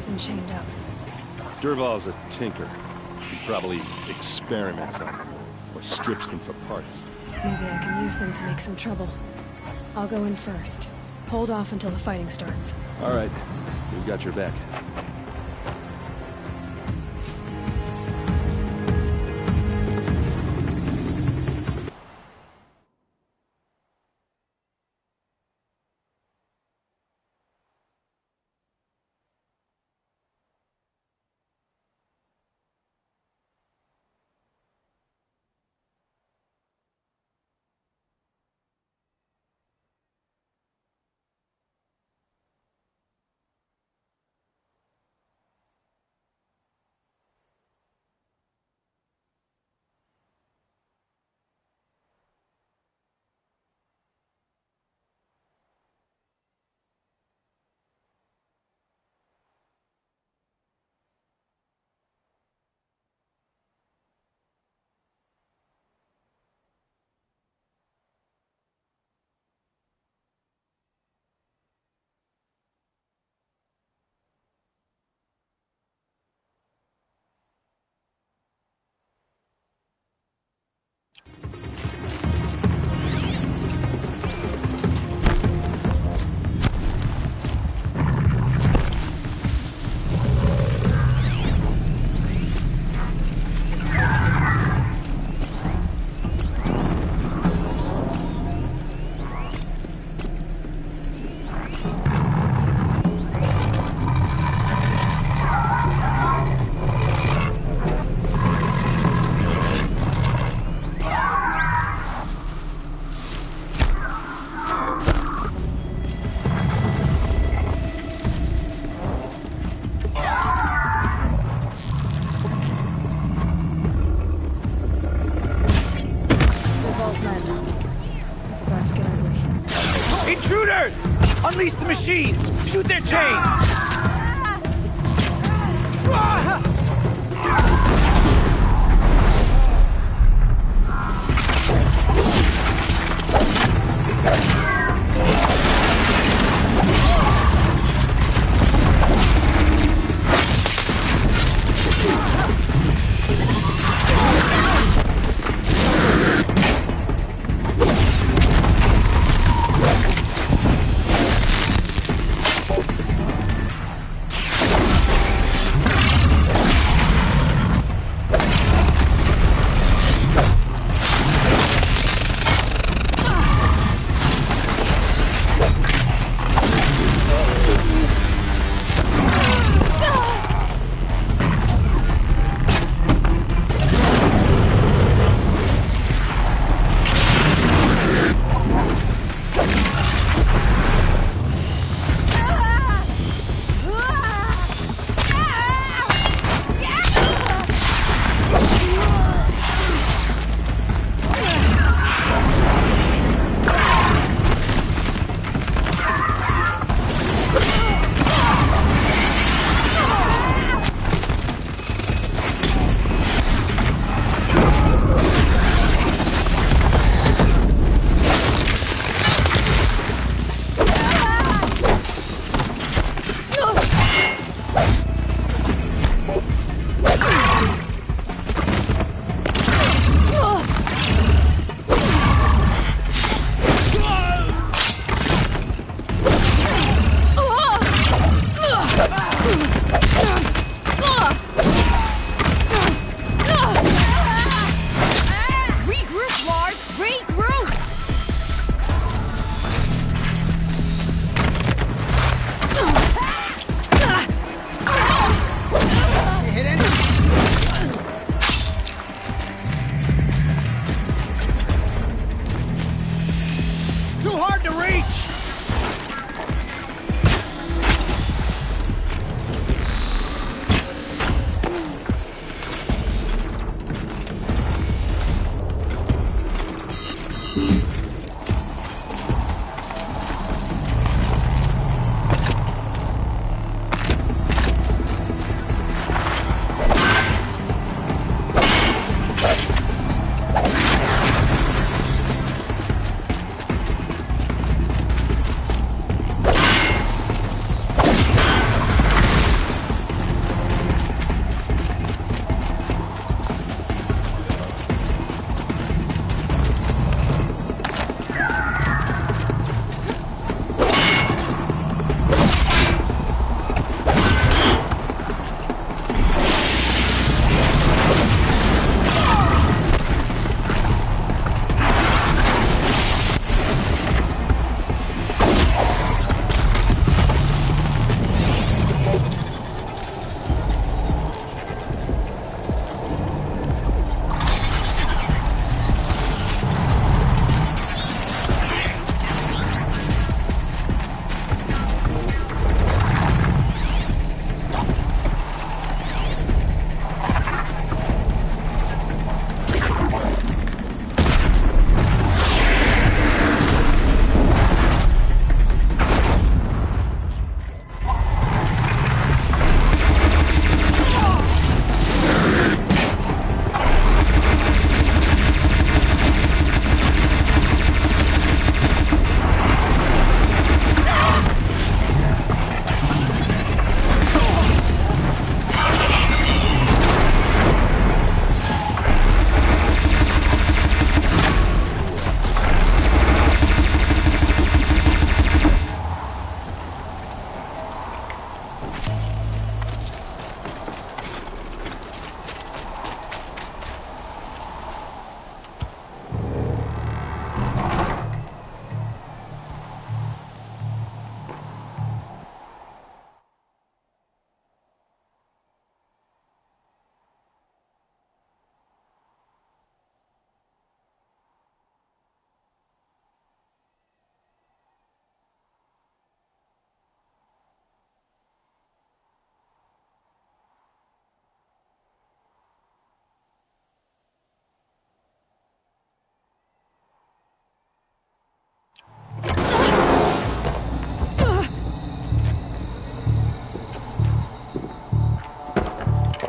both been chained up. Durval's a tinker. He probably experiments on them, or strips them for parts. Maybe I can use them to make some trouble. I'll go in first. Hold off until the fighting starts. All right, we've got your back. Unleash the machines! Shoot their chains!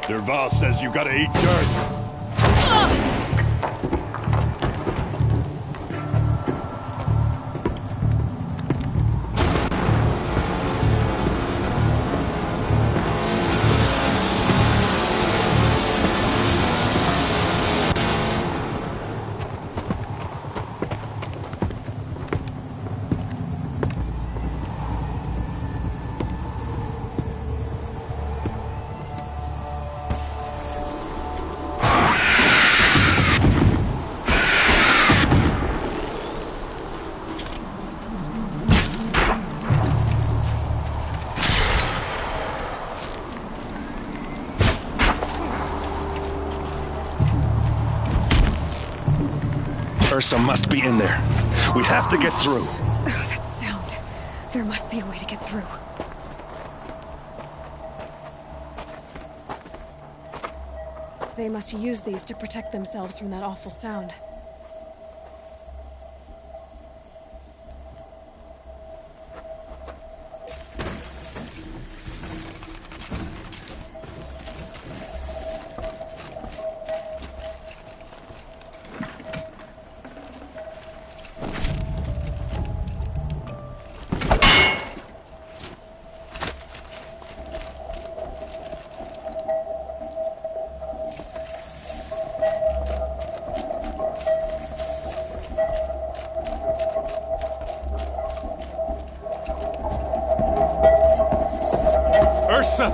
Derval says you gotta eat dirt. Ursa must be in there. We have to get through. Oh, that sound. There must be a way to get through. They must use these to protect themselves from that awful sound. Ursa!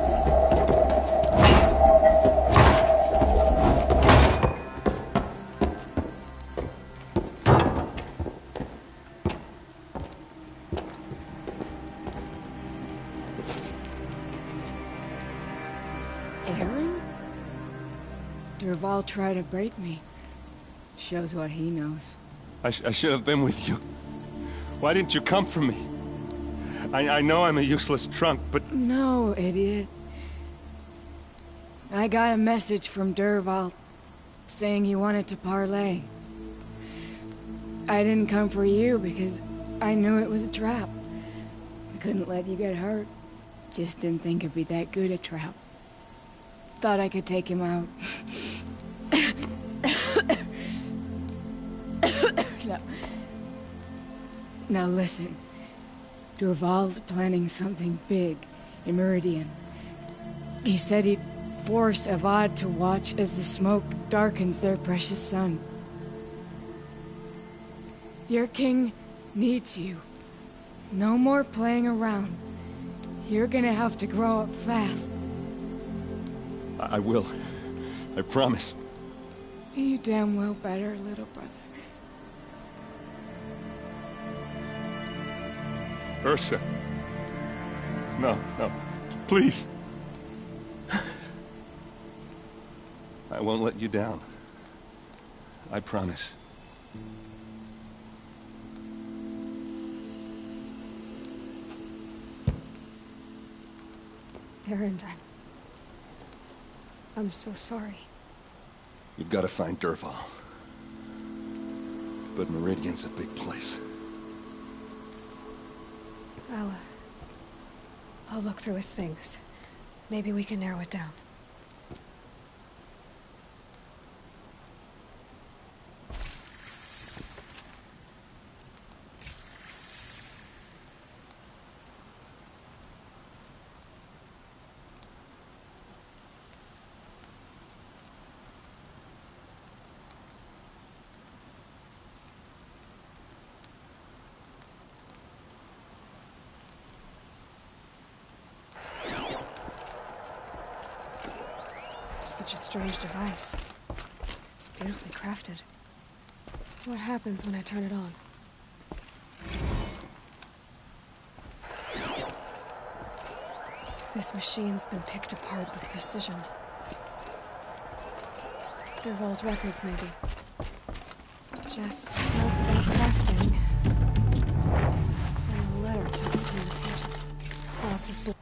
Aaron? Derval tried to break me. Shows what he knows. I should have been with you. Why didn't you come for me? I know I'm a useless trunk, but... No, idiot. I got a message from Derval saying he wanted to parlay. I didn't come for you because I knew it was a trap. I couldn't let you get hurt. Just didn't think it'd be that good a trap. Thought I could take him out. No. Now listen. Derval's planning something big in Meridian. He said he'd force Avad to watch as the smoke darkens their precious sun. Your king needs you. No more playing around. You're gonna have to grow up fast. I will. I promise. You damn well better, little brother. Ursa. No, no. Please. I won't let you down. I promise. Aaron, I'm so sorry. You've got to find Derval. But Meridian's a big place. I'll look through his things. Maybe we can narrow it down. Such a strange device. It's beautifully crafted. What happens when I turn it on? This machine's been picked apart with precision. Derval's records, maybe. Just notes about crafting. And a letter tucked between the pages. Lots of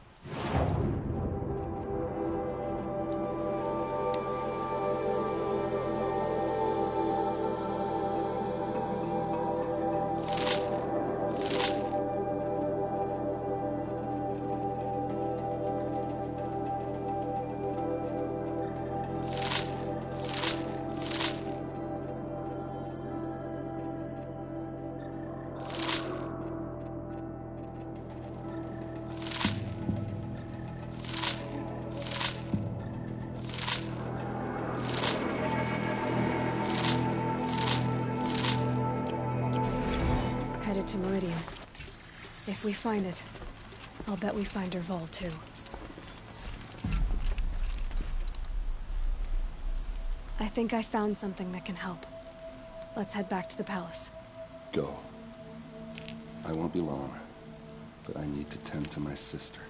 Meridian. If we find it, I'll bet we find Derval too. I think I found something that can help. Let's head back to the palace. Go. I won't be long, but I need to tend to my sister.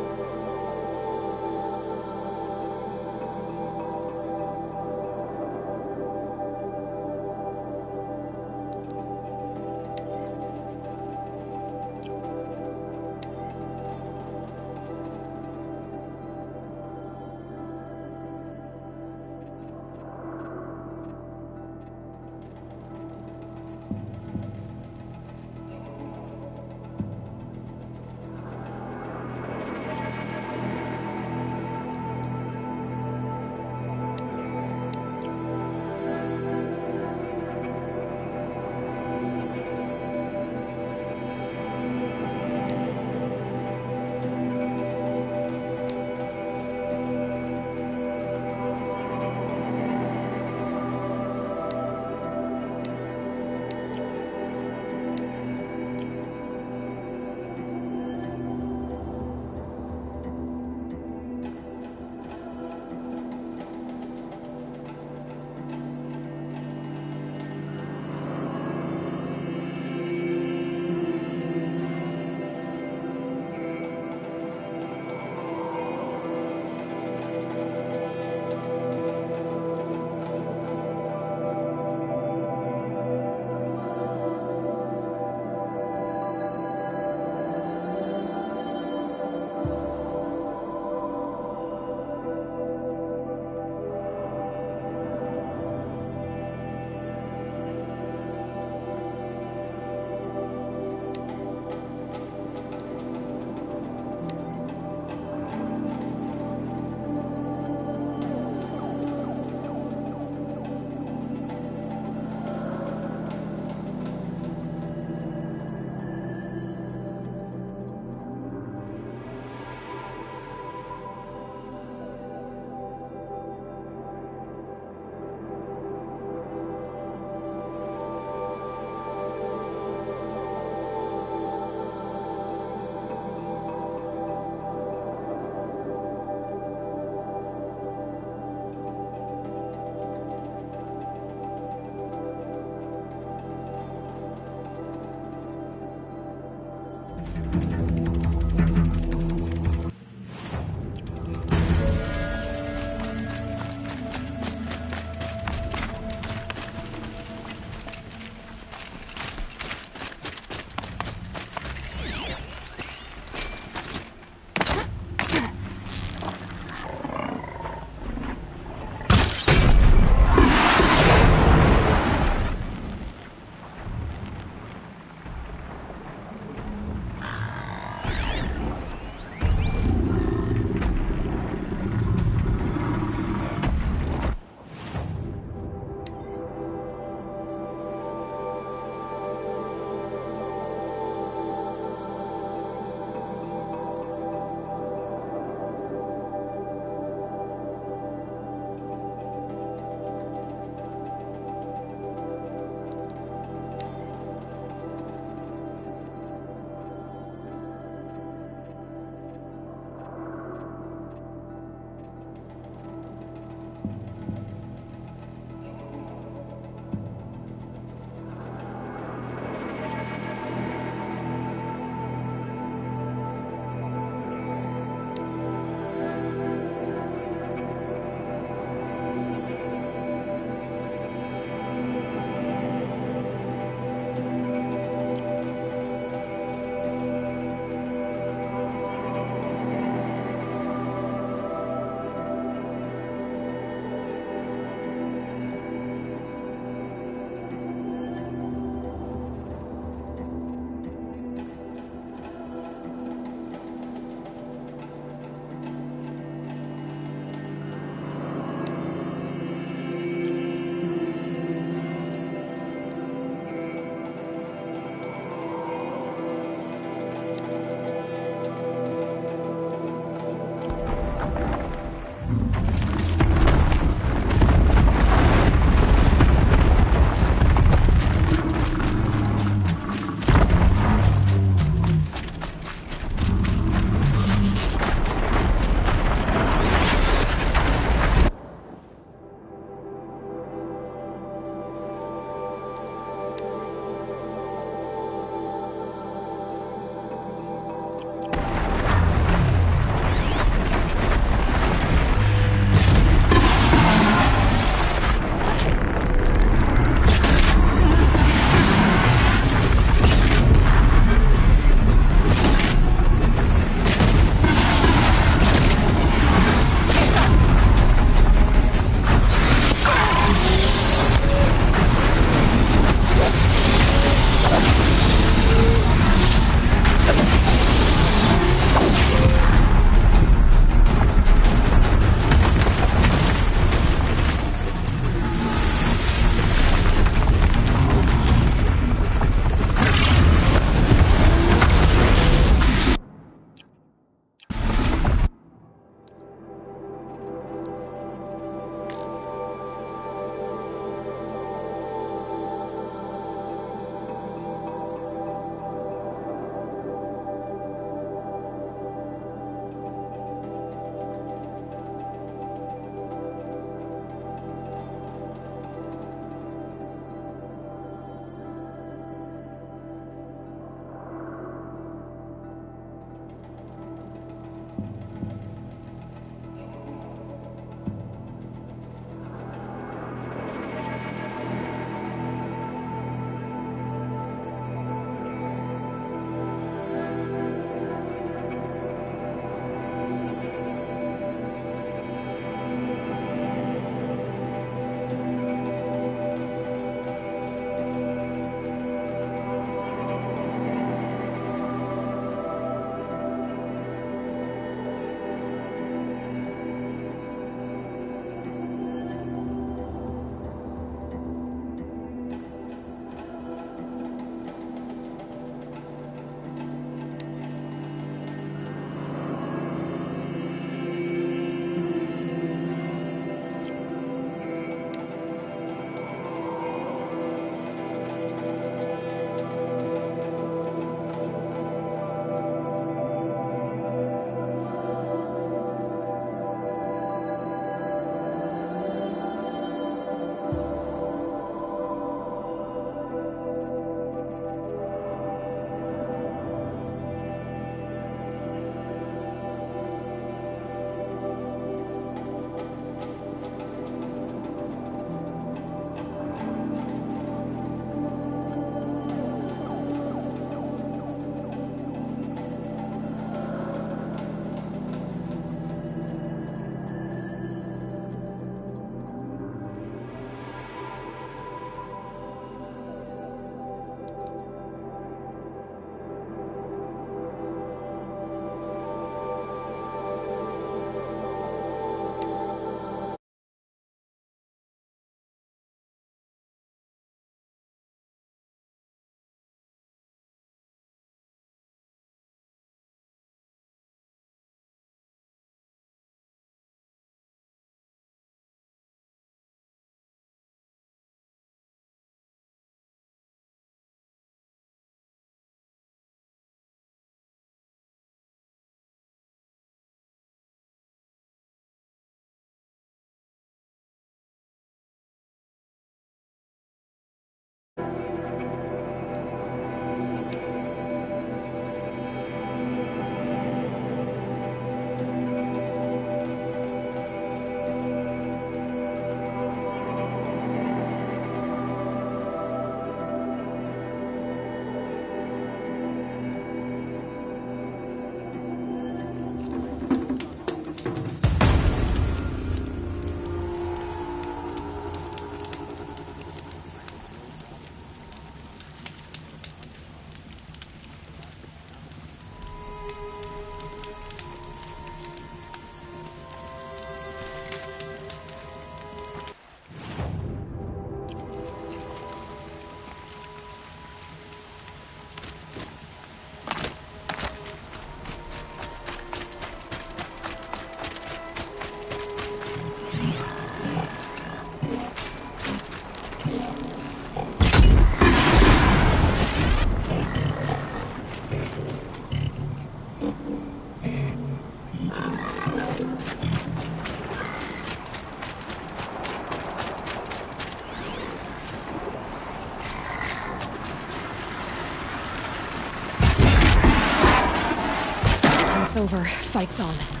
It's over. Fight's on.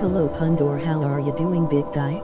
Hello Pundor, how are you doing, big guy?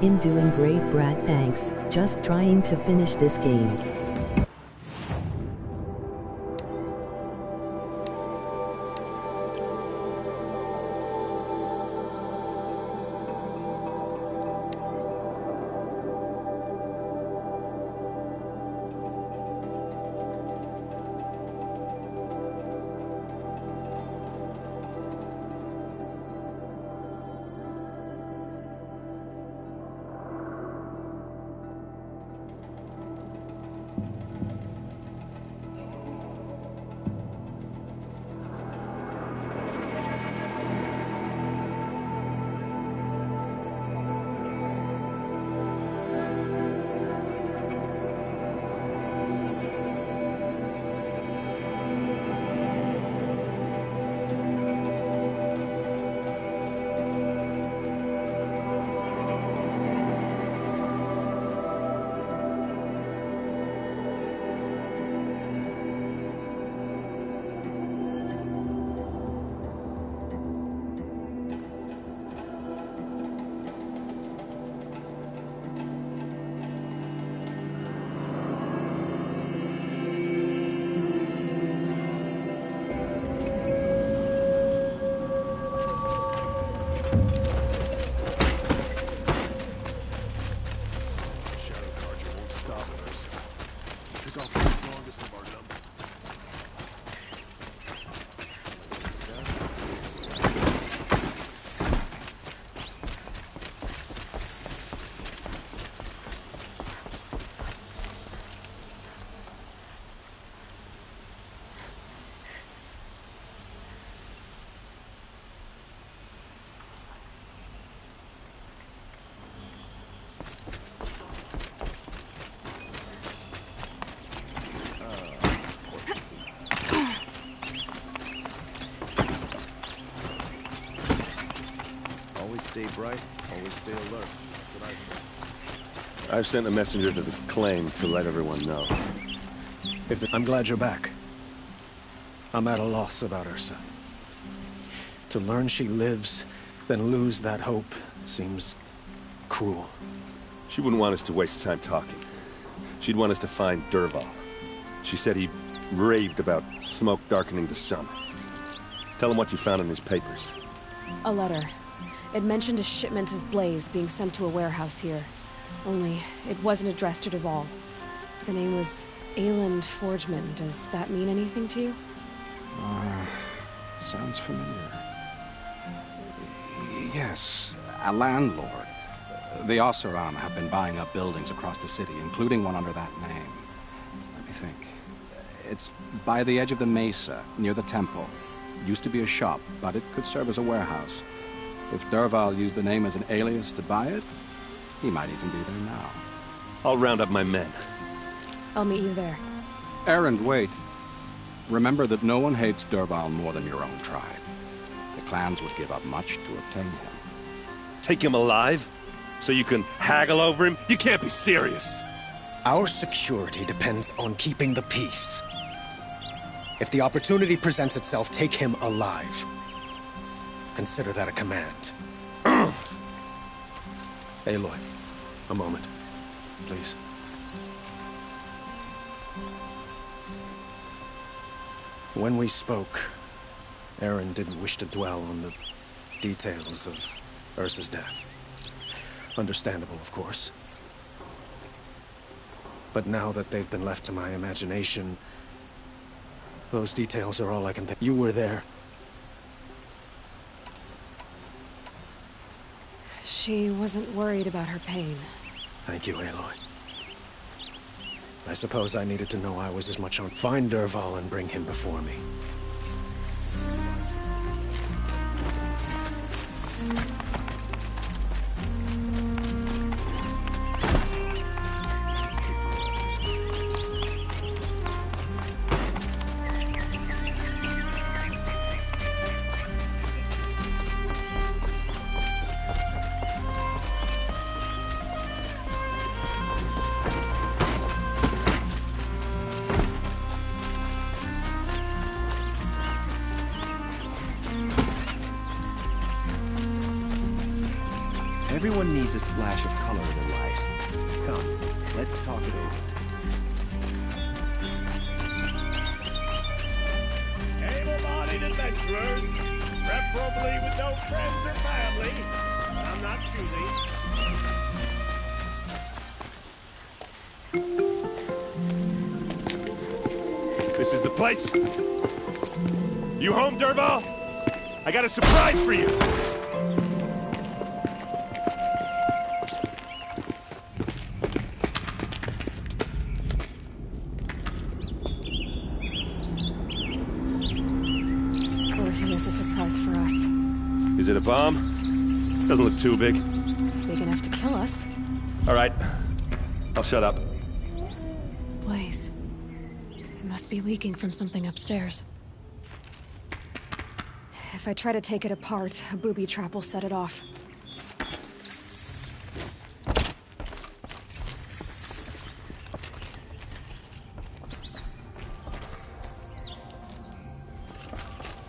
In doing great, Brad, thanks. Just trying to finish this game. Stay bright, always stay alert. That's what I say. I've sent a messenger to the claim to let everyone know. I'm glad you're back. I'm at a loss about Ursa. To learn she lives, then lose that hope, seems cruel. She wouldn't want us to waste time talking. She'd want us to find Dervahl. She said he raved about smoke darkening the sun. Tell him what you found in his papers. A letter. It mentioned a shipment of blaze being sent to a warehouse here. Only, it wasn't addressed to Dervahl. The name was Ayland Forgeman. Does that mean anything to you? Sounds familiar. Yes, a landlord. The Oseram have been buying up buildings across the city, including one under that name. Let me think. It's by the edge of the mesa, near the temple. Used to be a shop, but it could serve as a warehouse. If Dervahl used the name as an alias to buy it, he might even be there now. I'll round up my men. I'll meet you there. Erend, wait. Remember that no one hates Dervahl more than your own tribe. The clans would give up much to obtain him. Take him alive? So you can haggle over him? You can't be serious. Our security depends on keeping the peace. If the opportunity presents itself, take him alive. Consider that a command. Aloy, a moment, please. When we spoke, Erend didn't wish to dwell on the details of Ursa's death. Understandable, of course. But now that they've been left to my imagination, those details are all I can think. You were there. She wasn't worried about her pain. Thank you, Aloy. I suppose I needed to know I was as much on. Find Dervahl and bring him before me. Everyone needs a splash of color in their lives. Come, let's talk it over. Able-bodied adventurers, preferably with no friends or family. I'm not choosing. This is the place? You home, Dervahl? I got a surprise for you! Or if he has a surprise for us. Is it a bomb? Doesn't look too big. Big enough to kill us. All right. I'll shut up. Blaze. It must be leaking from something upstairs. If I try to take it apart, a booby trap will set it off.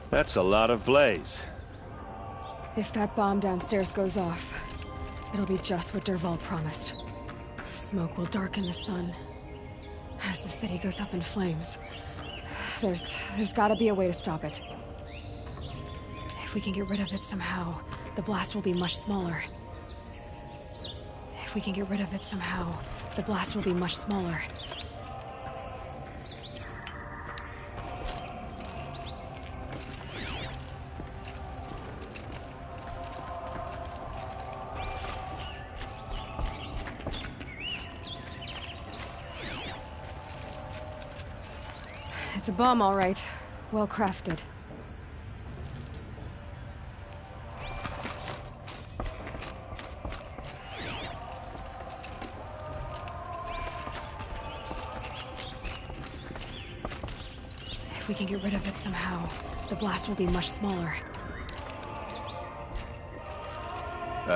That's a lot of blaze. If that bomb downstairs goes off, it'll be just what Dervahl promised. Smoke will darken the sun as the city goes up in flames. There's gotta be a way to stop it. If we can get rid of it somehow, the blast will be much smaller. If we can get rid of it somehow, the blast will be much smaller. It's a bomb, all right. Well crafted. If we can get rid of it somehow, the blast will be much smaller.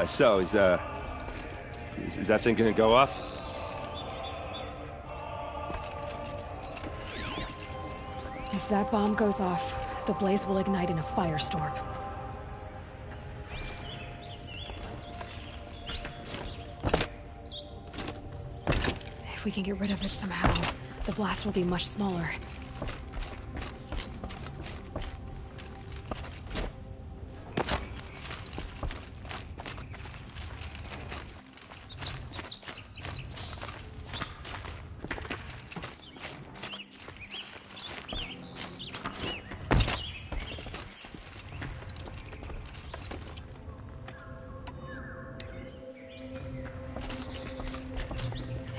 So, is that thing gonna go off? If that bomb goes off, the blaze will ignite in a firestorm. If we can get rid of it somehow, the blast will be much smaller.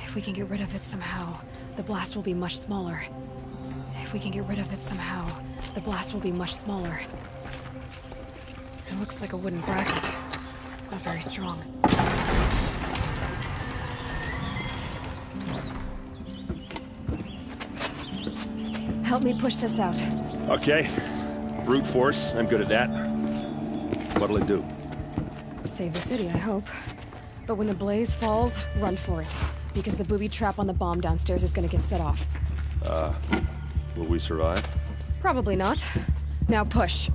If we can get rid of it somehow, the blast will be much smaller. If we can get rid of it somehow, the blast will be much smaller. It looks like a wooden bracket. Not very strong. Help me push this out. Okay. Brute force, I'm good at that. What'll it do? Save the city, I hope. But when the blaze falls, run for it. Because the booby trap on the bomb downstairs is gonna get set off. Will we survive? Probably not. Now push.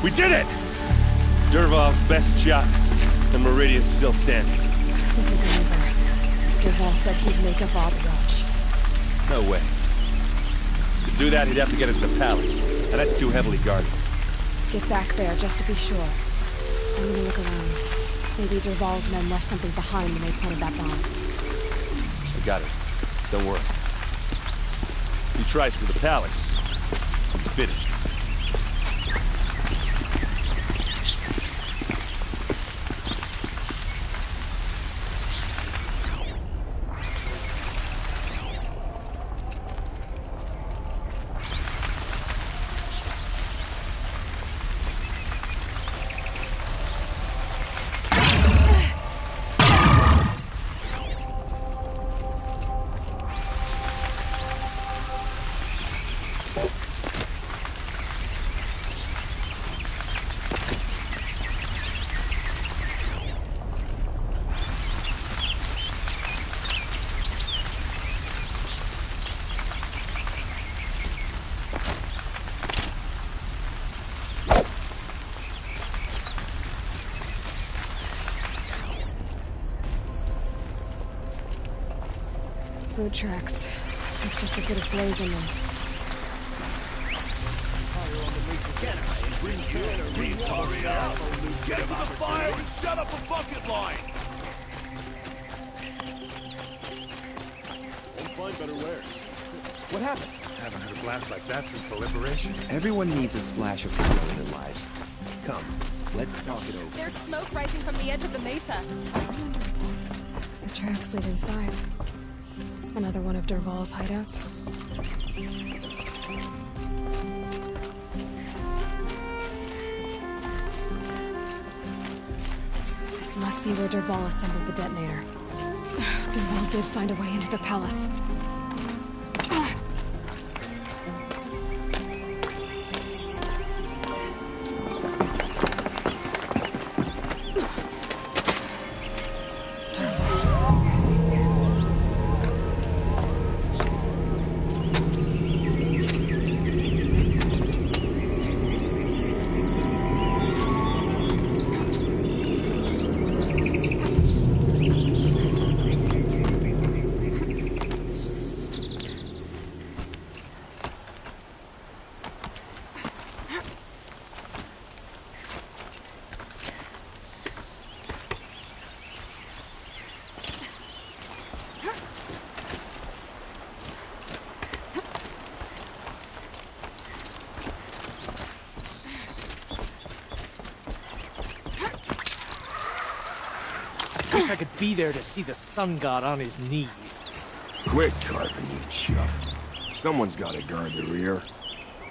We did it! Dervahl's best shot, and Meridian's still standing. This isn't over. Dervahl said he'd make a Bob watch. No way. To do that, he'd have to get into the palace, and that's too heavily guarded. Get back there, just to be sure. I'm gonna look around. Maybe Dervahl's men left something behind when they planted that bomb. I got it. Don't worry. If he tries for the palace, he's finished. Food tracks. There's just a bit of blaze in them. Get to the fire and set up a bucket line! Won't find better wares. What happened? Haven't had a blast like that since the liberation. Everyone needs a splash of fire in their lives. Come, let's talk it over. There's smoke rising from the edge of the mesa. The tracks lead inside. Another one of Dervahl's hideouts. This must be where Dervahl assembled the detonator. Dervahl did find a way into the palace. Wish I could be there to see the sun god on his knees. Quit carving, you chuff. Someone's gotta guard the rear.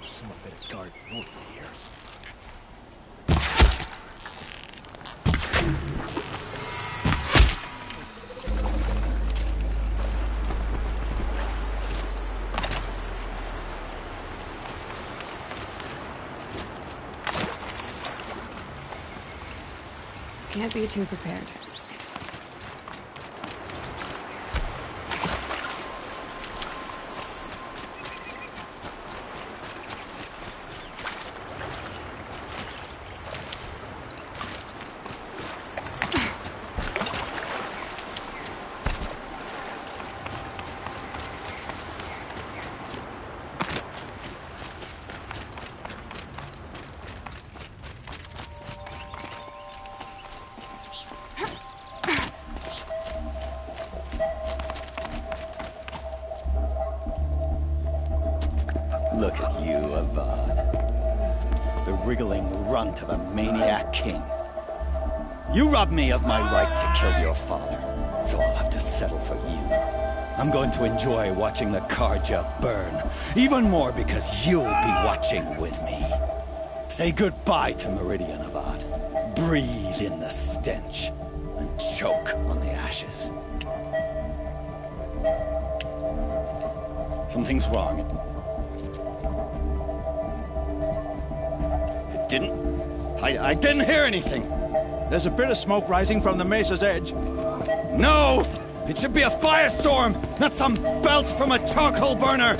Someone better guard your ear. Can't be too prepared. Look at you, Avad. The wriggling runt of a maniac king. You robbed me of my right to kill your father, so I'll have to settle for you. I'm going to enjoy watching the Karja burn, even more because you'll be watching with me. Say goodbye to Meridian, Avad. Breathe in the stench, and choke on the ashes. Something's wrong. I didn't hear anything. There's a bit of smoke rising from the mesa's edge. No! It should be a firestorm, not some belt from a charcoal burner!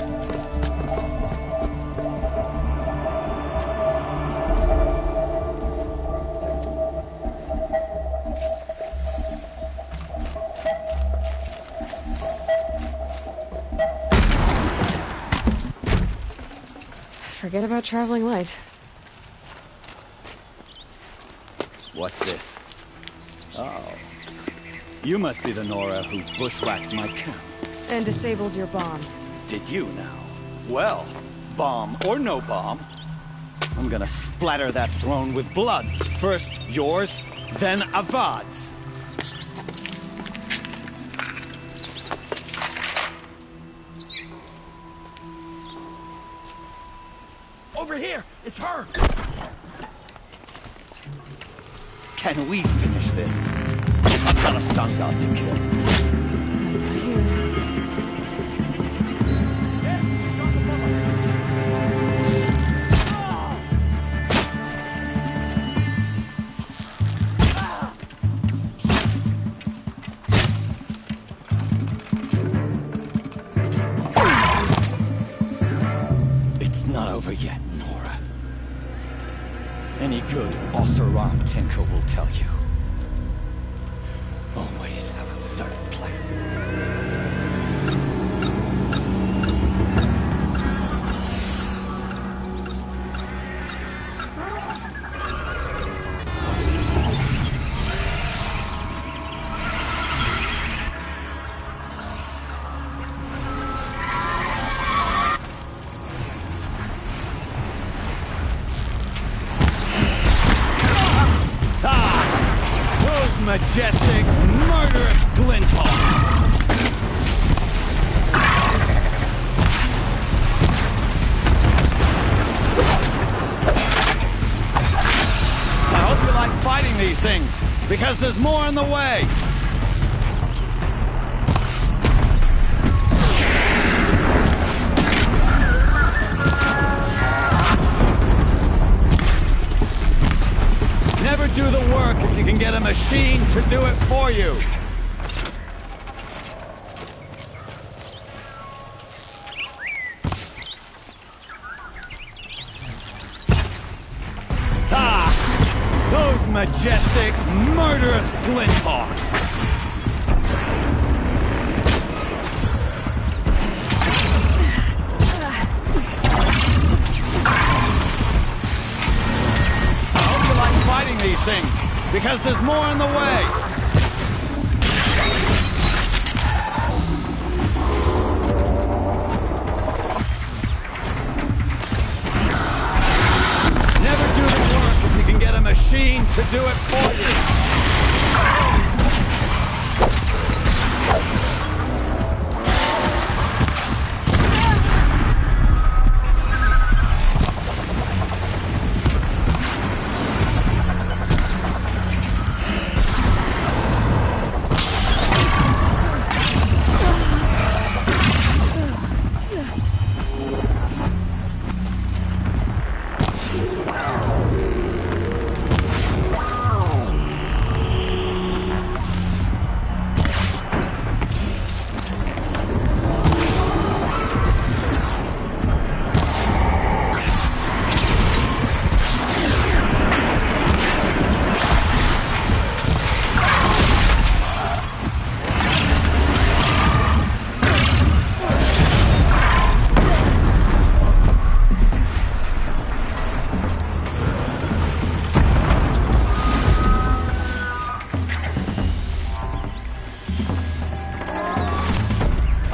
Forget about traveling light. What's this? Oh. You must be the Nora who bushwhacked my camp. And disabled your bomb. Did you now? Well, bomb or no bomb, I'm gonna splatter that throne with blood. First yours, then Avad's. Over here! It's her! Can we finish this? I've got a sun god to kill. It's not over yet, Nora. Any good Oseram tinker will tell you. Always have a third plan. majestic, murderous glinthawks! I hope you like fighting these things, because there's more on the way! Never do the work if you can get a machine to do it for you! Those majestic, murderous glinthawks! I hope you like fighting these things, because there's more on the way! Get a machine to do it for you.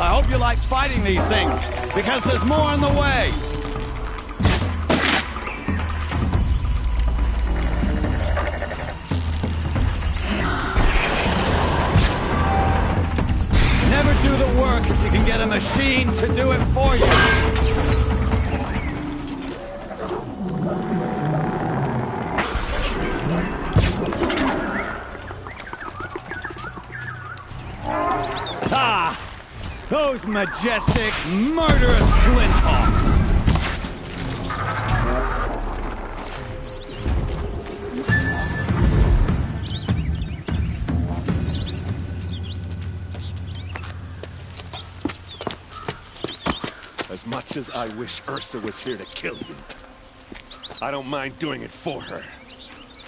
I hope you like fighting these things, because there's more on the way! Never do the work if you can get a machine to do it for you! Those majestic, murderous glinthawks! As much as I wish Ursa was here to kill you, I don't mind doing it for her.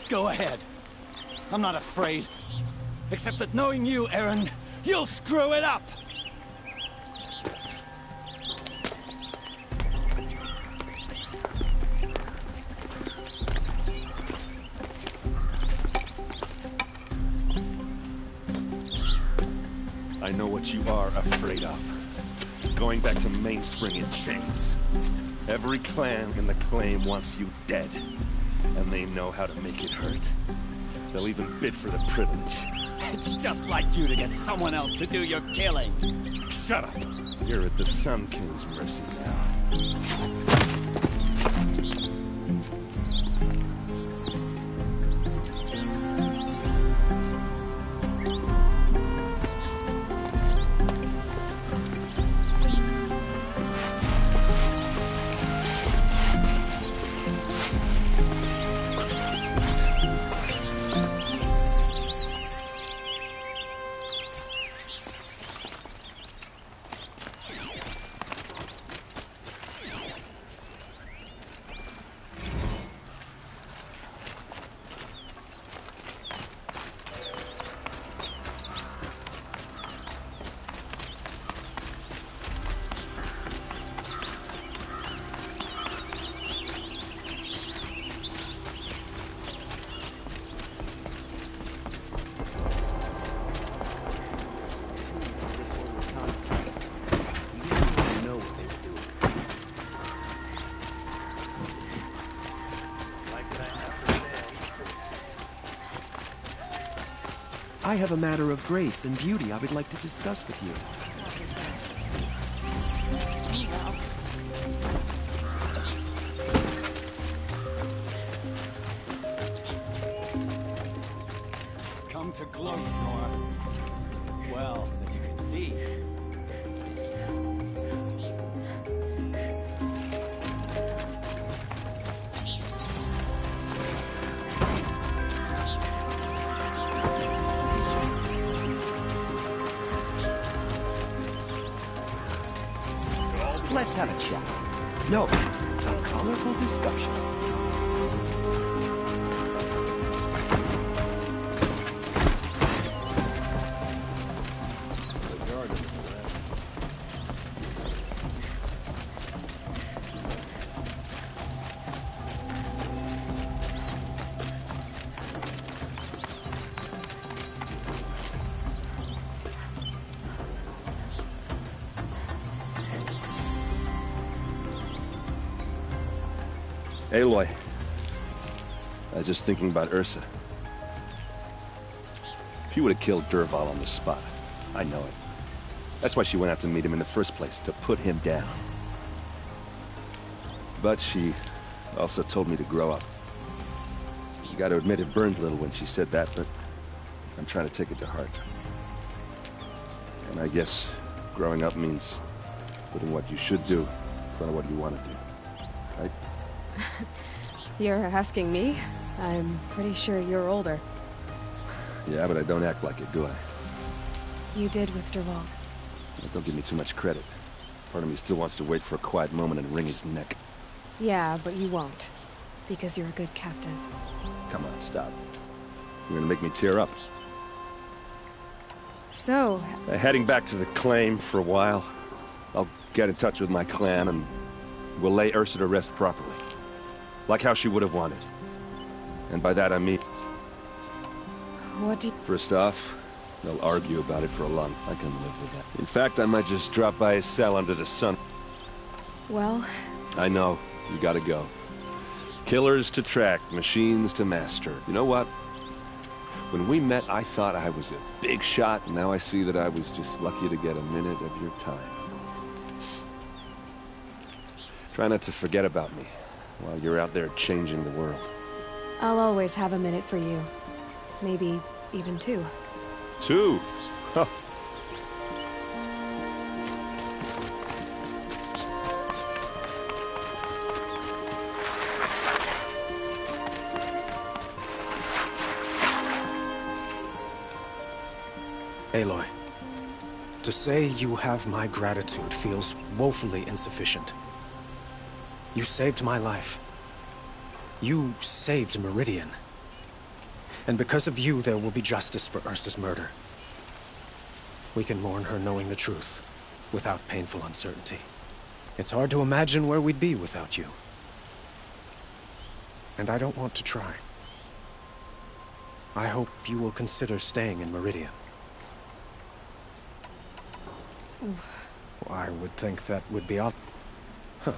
Go ahead. I'm not afraid. Except that knowing you, Aaron, you'll screw it up! I know what you are afraid of. Going back to Mainspring in chains. Every clan in the claim wants you dead. And they know how to make it hurt. They'll even bid for the privilege. It's just like you to get someone else to do your killing. Shut up! You're at the Sun King's mercy now. I have a matter of grace and beauty I would like to discuss with you. Come to gloat, Nora. Well, as you can see, Let's have a chat. No, a colorful discussion. Aloy, I was just thinking about Ursa. She would have killed Dervahl on the spot. I know it. That's why she went out to meet him in the first place, to put him down. But she also told me to grow up. You gotta admit it burned a little when she said that, but I'm trying to take it to heart. And I guess growing up means putting what you should do in front of what you want to do. Right? You're asking me? I'm pretty sure you're older. Yeah, but I don't act like it, do I? You did with Dervahl. Don't give me too much credit. Part of me still wants to wait for a quiet moment and wring his neck. Yeah, but you won't. Because you're a good captain. Come on, stop. You're gonna make me tear up. So... Heading back to the claim for a while. I'll get in touch with my clan and we'll lay Ursa to rest properly. Like how she would have wanted. And by that I mean... What do you... First off, they'll argue about it for a long... I can live with that. In fact, I might just drop by his cell under the sun. Well... I know. You gotta go. Killers to track, machines to master. You know what? When we met, I thought I was a big shot, and now I see that I was just lucky to get a minute of your time. Try not to forget about me while you're out there changing the world. I'll always have a minute for you. Maybe even two. Two? Huh. Aloy, to say you have my gratitude feels woefully insufficient. You saved my life. You saved Meridian. And because of you, there will be justice for Ursa's murder. We can mourn her knowing the truth, without painful uncertainty. It's hard to imagine where we'd be without you. And I don't want to try. I hope you will consider staying in Meridian. I would think that would be odd. Huh.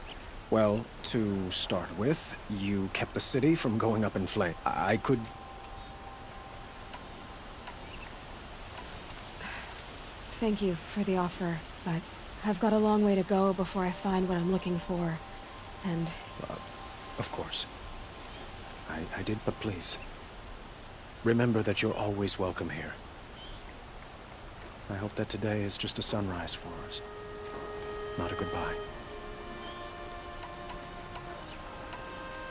Well, to start with, you kept the city from going up in flames. I could... Thank you for the offer, but I've got a long way to go before I find what I'm looking for. And... of course. I did, but please. Remember that you're always welcome here. I hope that today is just a sunrise for us, not a goodbye.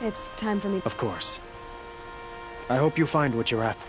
It's time for me... Of course. I hope you find what you're after.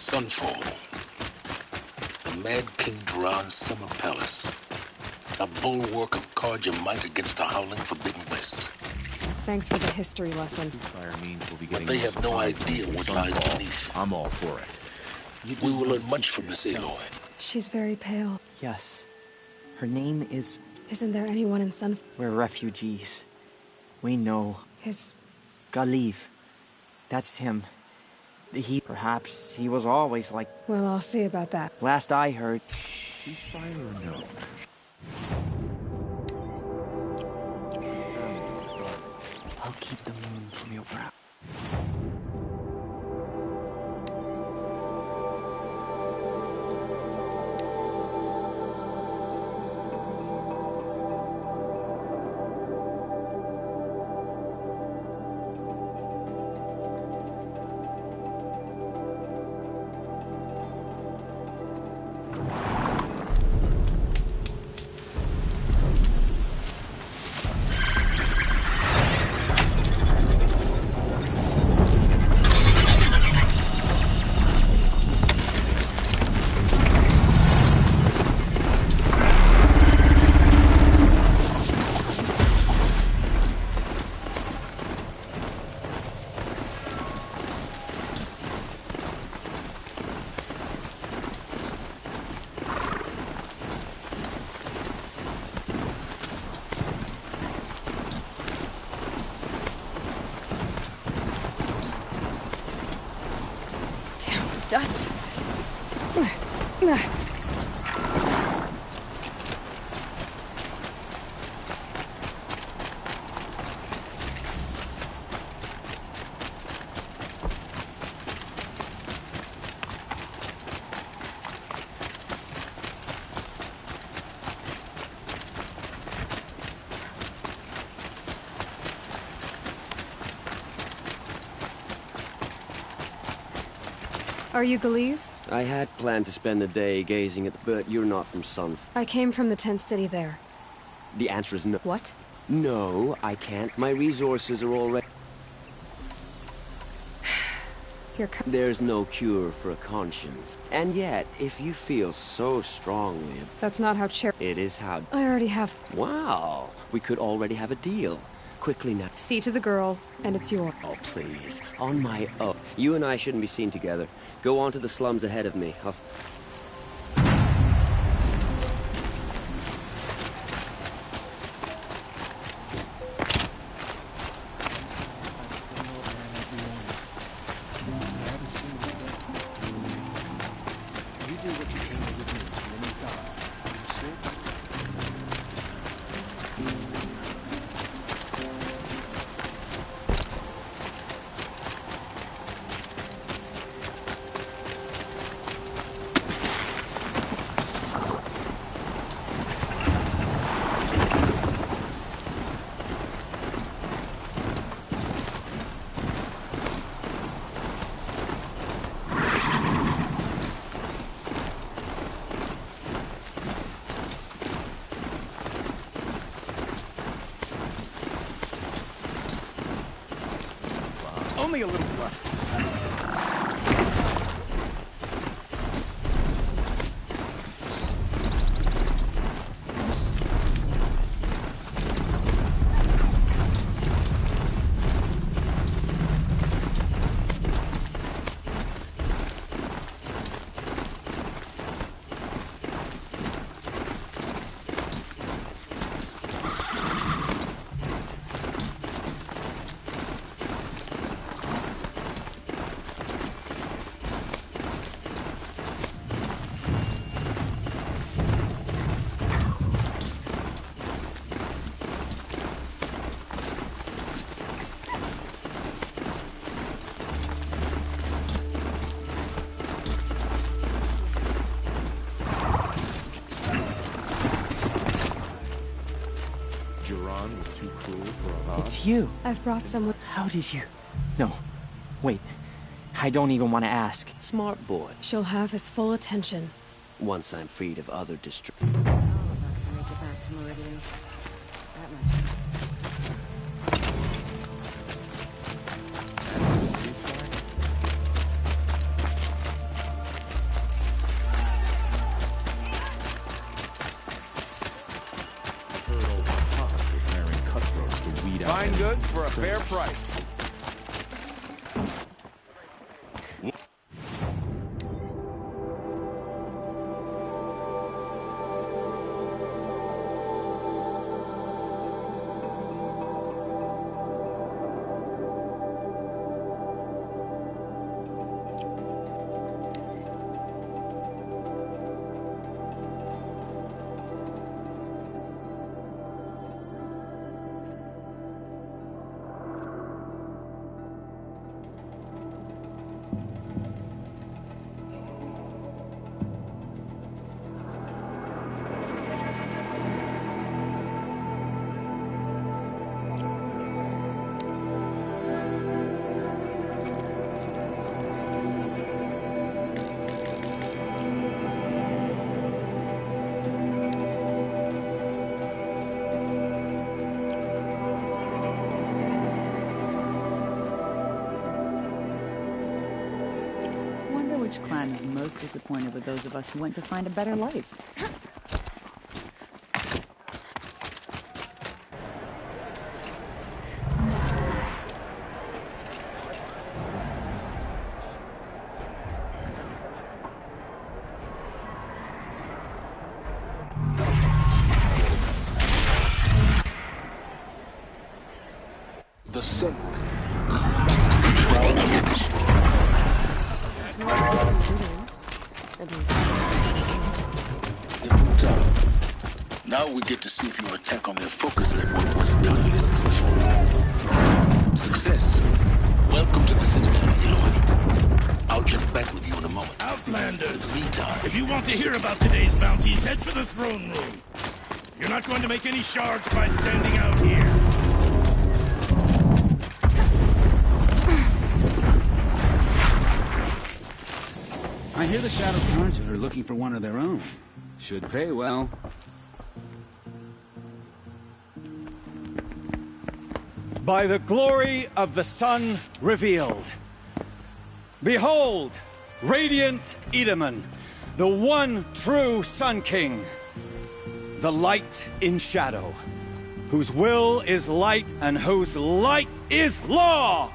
Sunfall. The Mad King Duran's summer palace. A bulwark of Carja might against the howling Forbidden West. Thanks for the history lesson. Ceasefire means we'll be But getting they more have no supplies idea from what Sunfall. lies beneath. I'm all for it. We will learn much from Miss Aloy. She's very pale. Yes. Her name is... Isn't there anyone in Sun... We're refugees. We know. His... Galiv. That's him. Perhaps he was always like... Well, I'll see about that. Last I heard... Ceasefire or no? I'll keep the moon from your brow. Dust. Are you Galiv? I had planned to spend the day gazing at the... But you're not from Sunf. I came from the tent city there. The answer is no. What? No, I can't. My resources are already... There's no cure for a conscience. And yet, if you feel so strongly... That's not how It is how... I already have... Wow! We could already have a deal. Quickly now. See to the girl, and it's yours. Oh, please. On my own. You and I shouldn't be seen together. Go on to the slums ahead of me. Only a little rough. It's you. I've brought someone. How did you... No. Wait. I don't even want to ask. Smart boy. She'll have his full attention. Once I'm freed of other distractions. Fine goods for a fair price. Which clan is most disappointed with those of us who went to find a better life? The sun. Now we get to see if your attack on their focus network was entirely successful. Success. Welcome to the Citadel, Eloy. I'll check back with you in a moment. Outlanders, Meantime, if you want to hear about today's bounties, head for the throne room. You're not going to make any shards by standing out here. I hear the Shadow Cards are looking for one of their own. Should pay well. By the glory of the sun revealed. Behold, radiant Edaman, the one true Sun King. The light in shadow, whose will is light and whose light is law!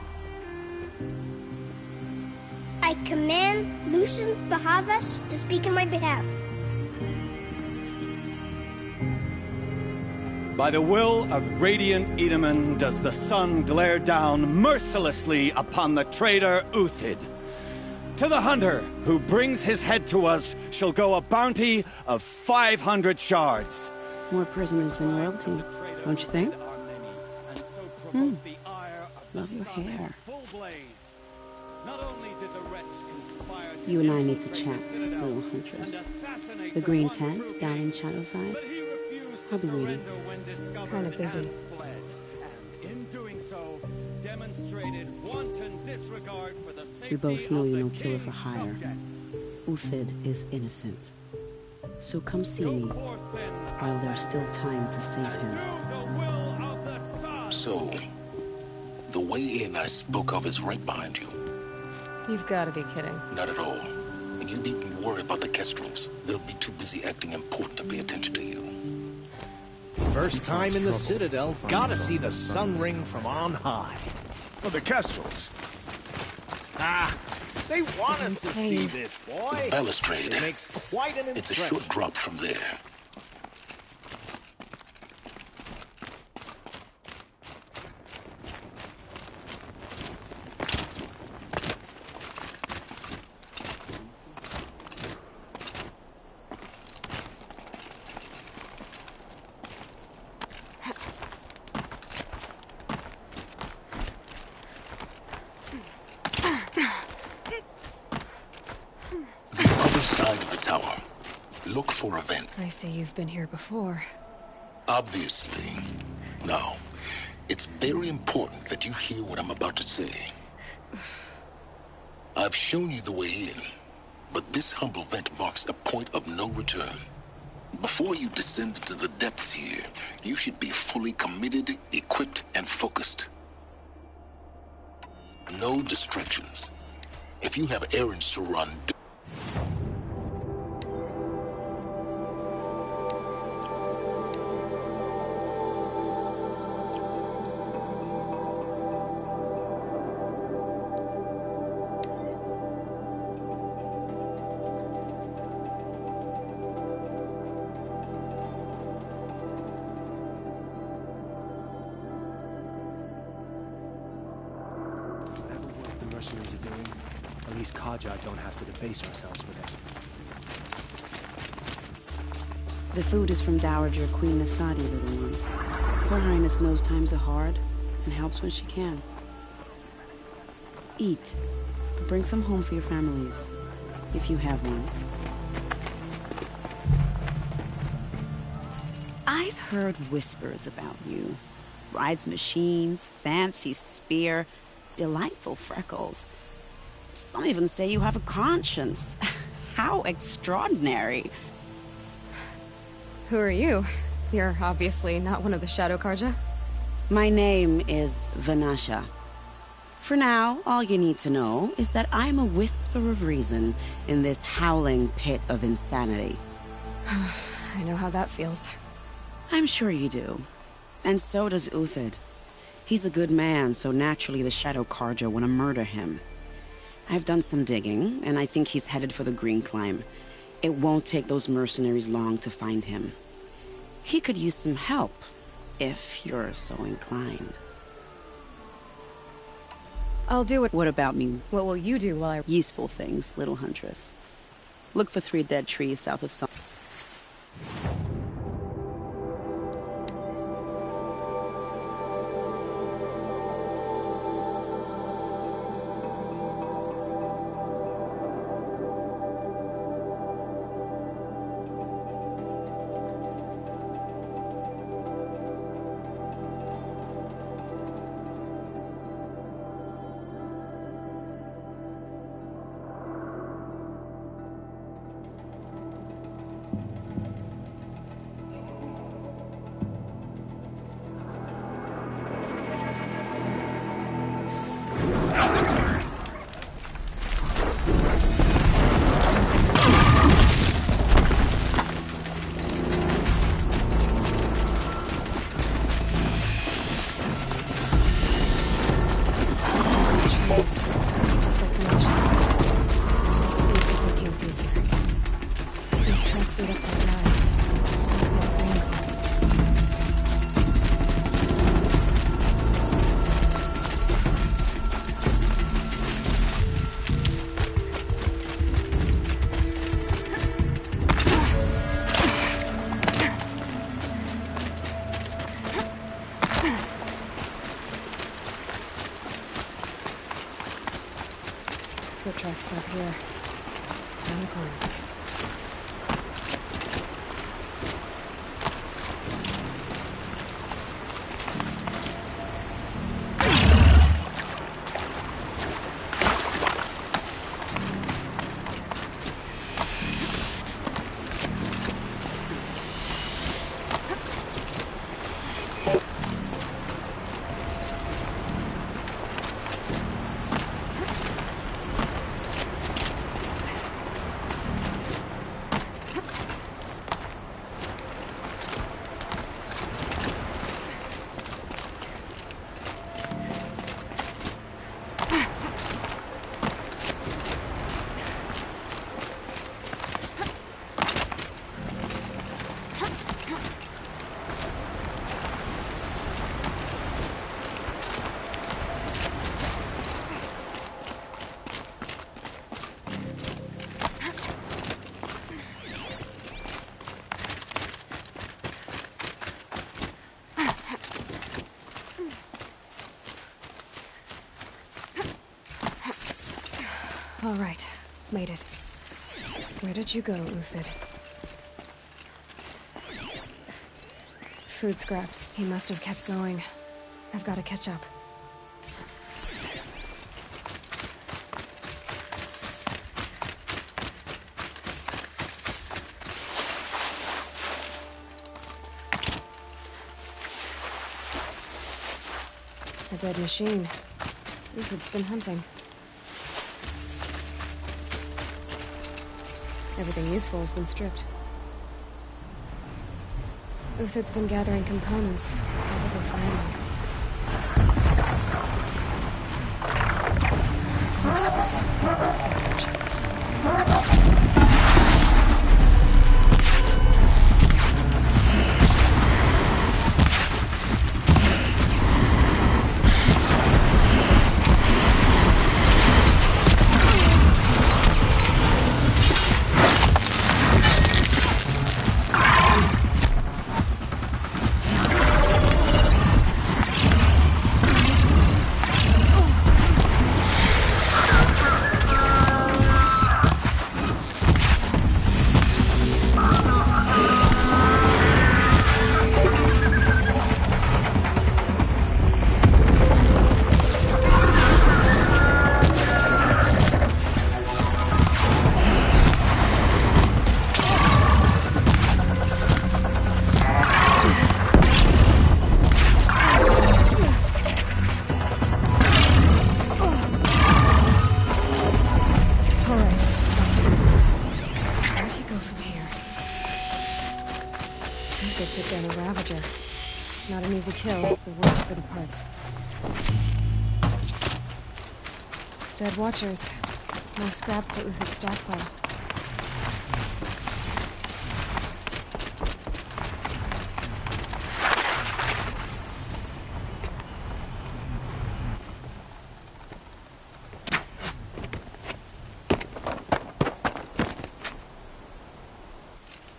I command Lucius Bahavas to speak in my behalf. By the will of radiant Edaman does the sun glare down mercilessly upon the traitor Uthid. To the hunter who brings his head to us shall go a bounty of 500 shards. More prisoners than royalty, don't you think? Love your hair. You and I need to chat, little huntress. The green tent down in Shadowside? I'll be waiting. Kind of busy. We both know you're no killer for hire. Uthid is innocent. So come see me while there's still time to save him. So, the way in I spoke of is right behind you. You've got to be kidding. Not at all. And you needn't worry about the Kestrels. They'll be too busy acting important to pay attention to you. First time in the Citadel, gotta see the sun ring from on high. Well, the Kestrels. Ah, they want us to see this, boy. The balustrade. It makes quite an impression. It's a short drop from there. Look for a vent. I see you've been here before. Obviously. Now, it's very important that you hear what I'm about to say. I've shown you the way in, but this humble vent marks a point of no return. Before you descend into the depths here, you should be fully committed, equipped, and focused. No distractions. If you have errands to run, At least Kaja don't have to deface ourselves with it. The food is from Dowager Queen Nasadi, little ones. Her Highness knows times are hard and helps when she can. Eat, but bring some home for your families, if you have one. I've heard whispers about you. Rides machines, fancy spear, delightful freckles. Some even say you have a conscience. How extraordinary. Who are you? You're obviously not one of the Shadow Karja. My name is Vanasha. For now, all you need to know is that I'm a whisper of reason in this howling pit of insanity. I know how that feels. I'm sure you do. And so does Uthid. He's a good man, so naturally the Shadow Karja want to murder him. I've done some digging, and I think he's headed for the Green Climb. It won't take those mercenaries long to find him. He could use some help, if you're so inclined. I'll do it. What about me? What will you do while I... Useful things, little huntress. Look for 3 dead trees south of some... Foot tracks stop here. Down the corner. All right, made it. Where did you go, Uthid? Food scraps. He must have kept going. I've got to catch up. A dead machine. Uthid's been hunting. Everything useful has been stripped. Uthid's been gathering components, probably for ammo. Ravager. Not an easy kill, if there weren't good parts. Dead Watchers. More scrap for Uthid's stockpile.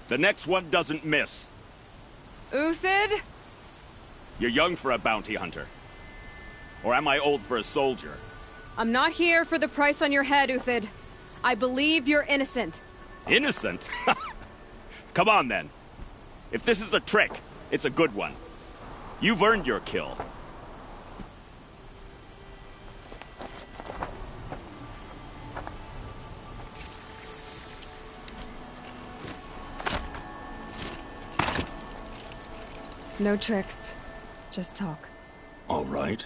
The next one doesn't miss. Uthid? You're young for a bounty hunter. Or am I old for a soldier? I'm not here for the price on your head, Uthid. I believe you're innocent. Innocent? Come on, then. If this is a trick, it's a good one. You've earned your kill. No tricks. Just talk. All right.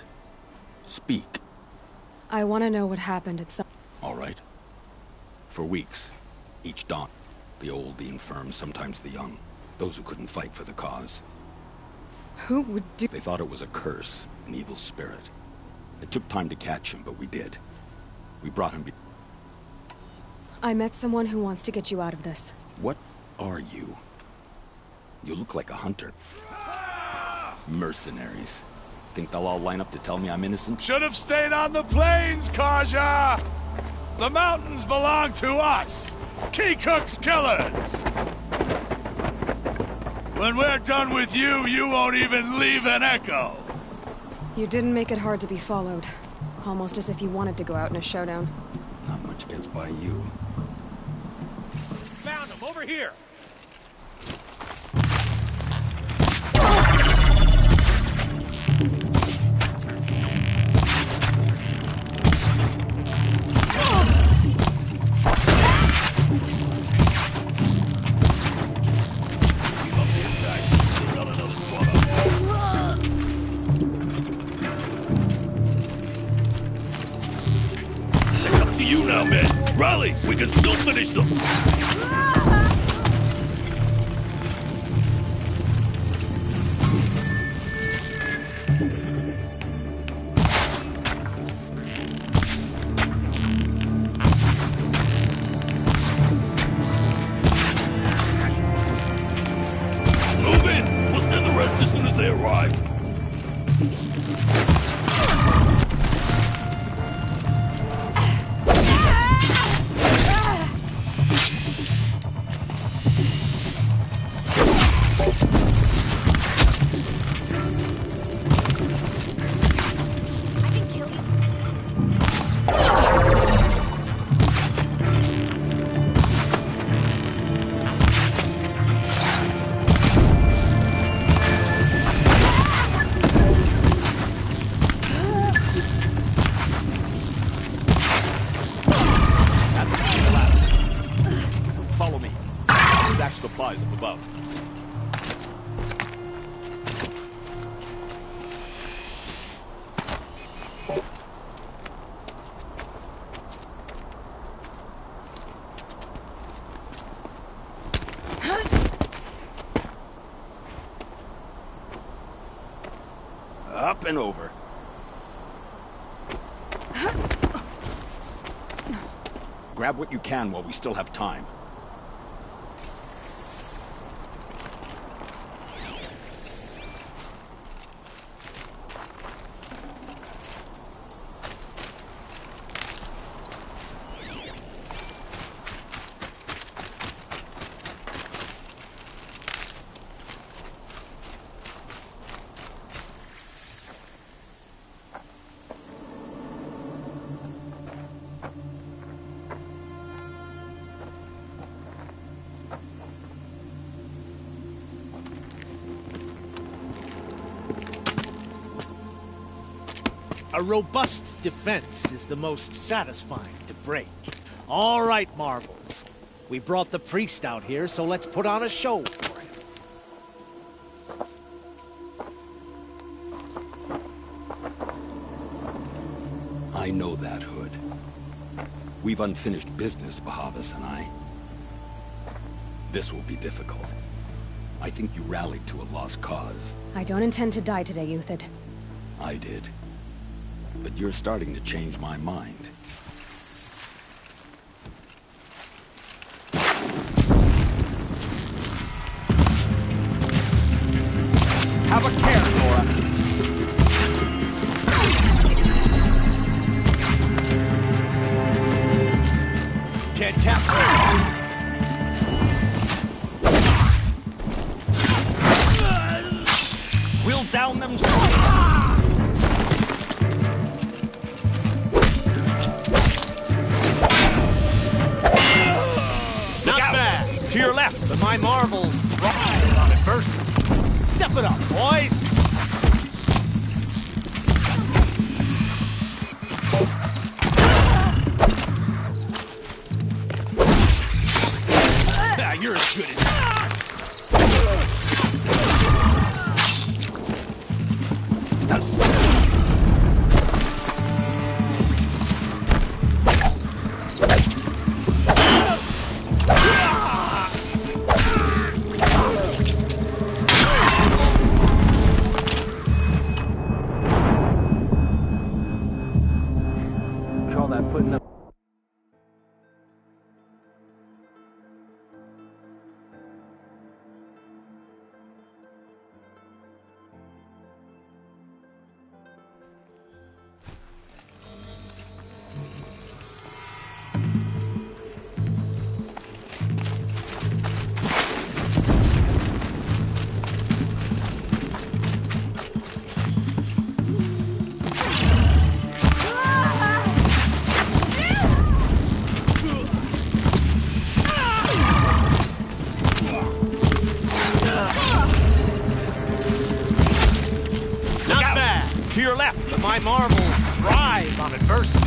Speak. I want to know what happened at some... All right. For weeks, each dawn, the old, the infirm, sometimes the young, those who couldn't fight for the cause. Who would do... They thought it was a curse, an evil spirit. It took time to catch him, but we did. We brought him... I met someone who wants to get you out of this. What are you? You look like a hunter. Mercenaries. Think they'll all line up to tell me I'm innocent? Should have stayed on the plains, Kaja! The mountains belong to us! Keecook's killers! When we're done with you, you won't even leave an echo! You didn't make it hard to be followed. Almost as if you wanted to go out in a showdown. Not much gets by you. Found him, over here! You now, men. Rally! We can still finish them! Move in! We'll send the rest as soon as they arrive. Follow me. Stash supplies up above. Up and over. Grab what you can while we still have time. A robust defense is the most satisfying to break. All right, Marvels. We brought the priest out here, so let's put on a show for him. I know that, Hood. We've unfinished business, Bahavas and I. This will be difficult. I think you rallied to a lost cause. I don't intend to die today, Uthid. I did. But you're starting to change my mind. Have a care, Nora. Can't capture it. We'll down them soon. Not bad. To your left. But my marvels thrive on adversity. Step it up, boys. You're as good as... Call that putting up. To your left. But my marvels thrive on adversity.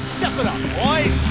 Step it up, boys.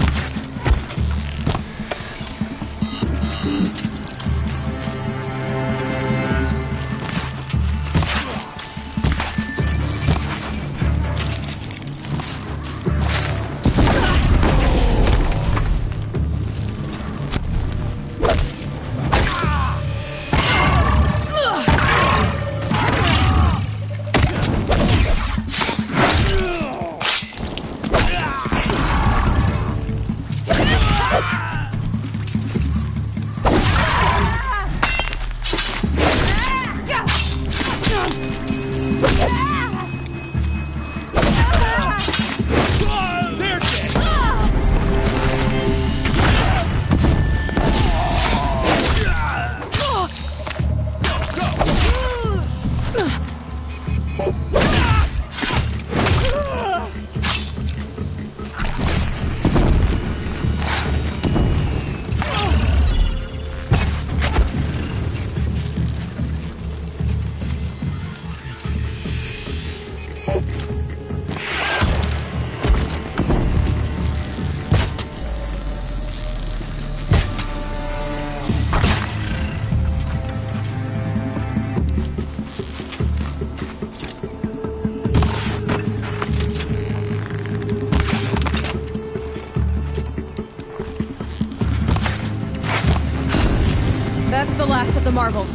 That's the last of the marvels.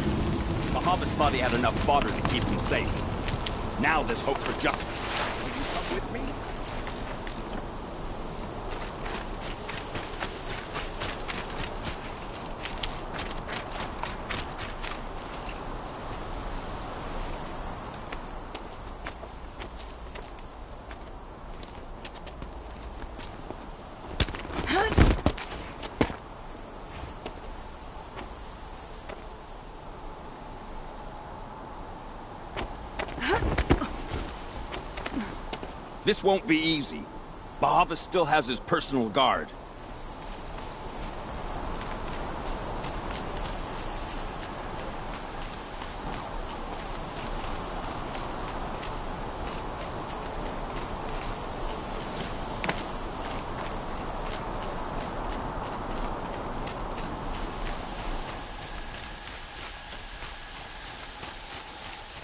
Bahavas thought he had enough fodder to keep him safe. Now there's hope for justice. Will you come with me? This won't be easy. Bahava still has his personal guard.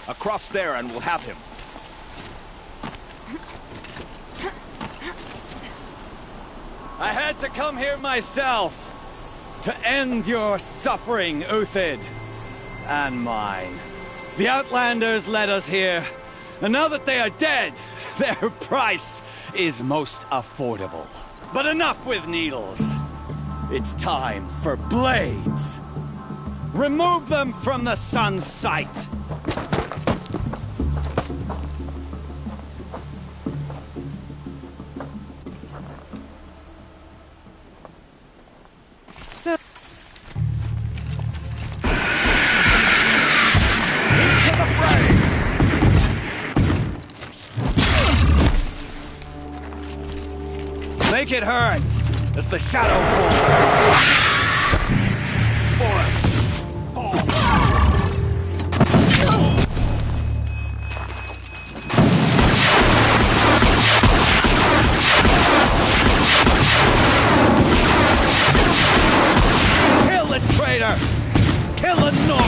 Across there and we'll have him. I had to come here myself to end your suffering, Uthid. And mine. The Outlanders led us here, and now that they are dead, their price is most affordable. But enough with needles. It's time for blades. Remove them from the sun's sight. So... Into the fray! Make it hurt as the shadow falls. Kill the traitor! Kill the Nora!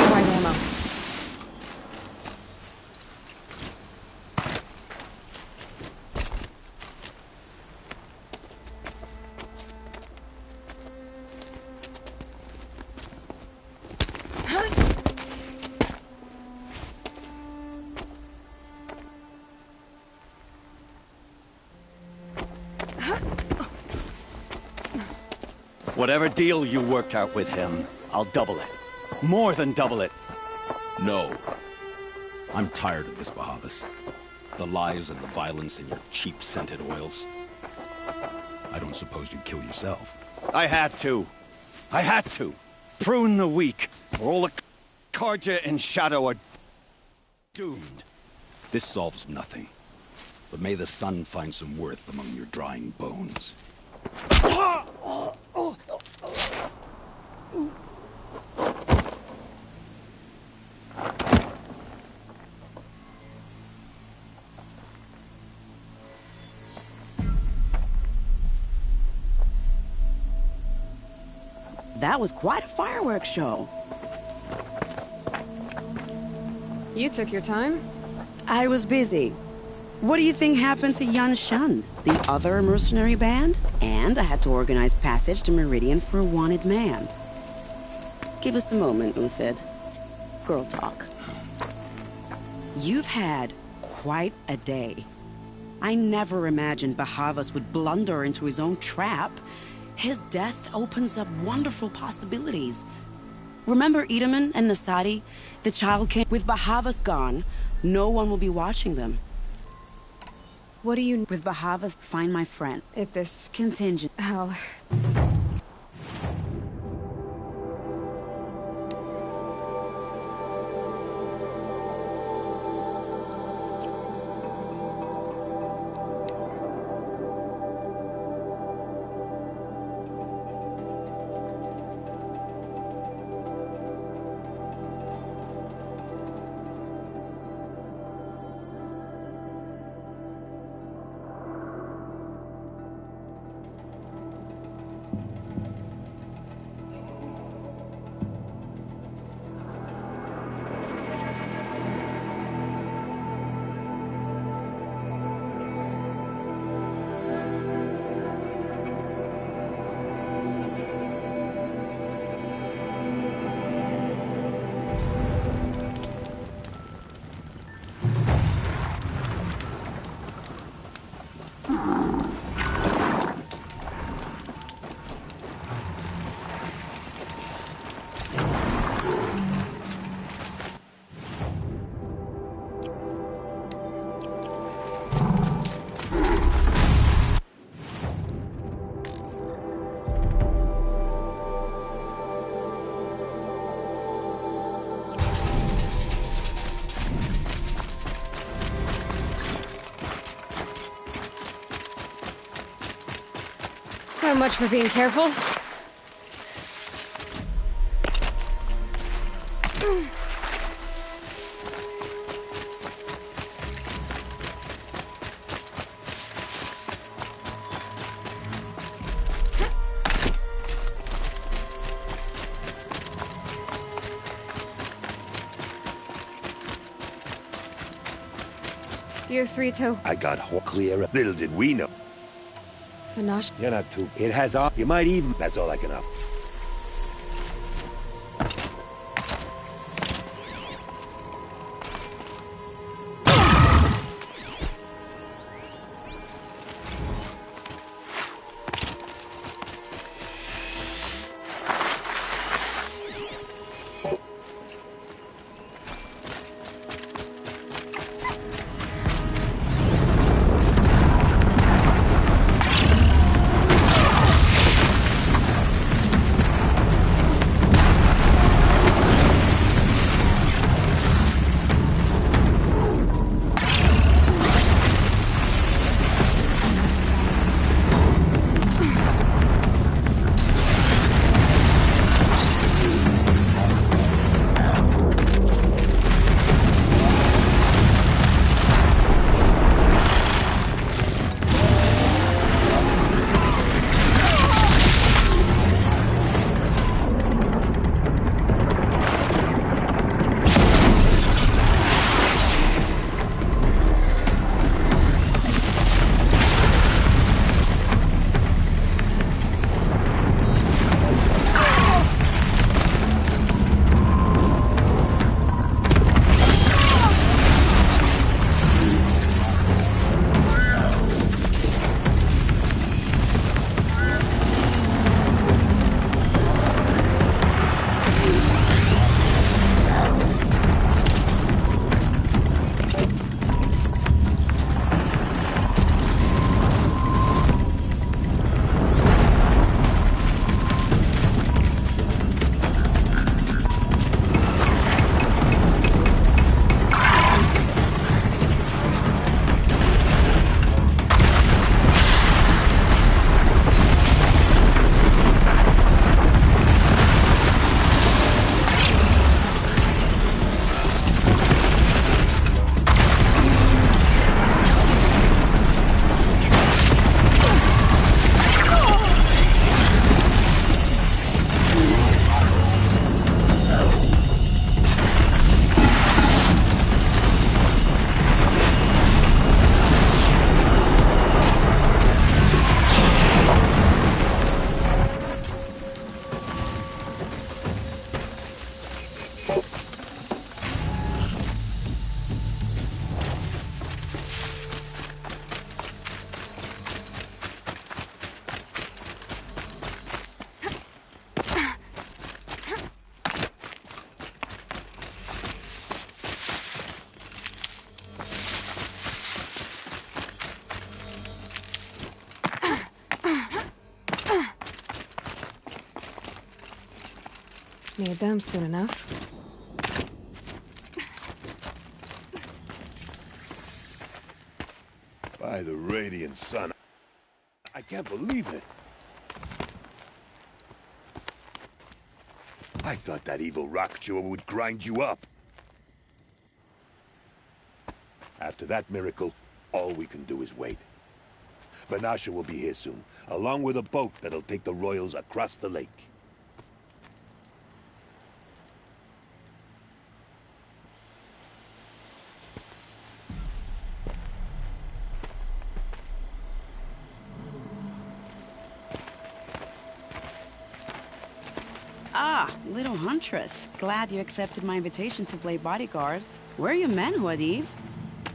Right ammo. Whatever deal you worked out with him, I'll double it. More than double it. No. I'm tired of this, Bahavas. The lies and the violence and your cheap-scented oils. I don't suppose you'd kill yourself. I had to. I had to. Prune the weak, or all the Karja and Shadow are doomed. This solves nothing. But may the sun find some worth among your drying bones. That was quite a fireworks show. You took your time? I was busy. What do you think happened to Yan Shund, the other mercenary band? And I had to organize passage to Meridian for a wanted man. Give us a moment, Uthid. Girl talk. You've had quite a day. I never imagined Bahavas would blunder into his own trap. His death opens up wonderful possibilities. Remember Edaman and Nasadi? The child king? With Bahavas gone, no one will be watching them. What do you... With Bahavas, find my friend. If this... Contingent. Oh... So much for being careful. You three too. I got clear. Little did we know. Fanash. You're not too. It has all. You might even. That's all I can offer. Need them soon enough. By the radiant sun. I can't believe it. I thought that evil rock chewer would grind you up. After that miracle, all we can do is wait. Vanasha will be here soon, along with a boat that'll take the royals across the lake. Ah, little huntress. Glad you accepted my invitation to play bodyguard. Where are your manhood, Eve?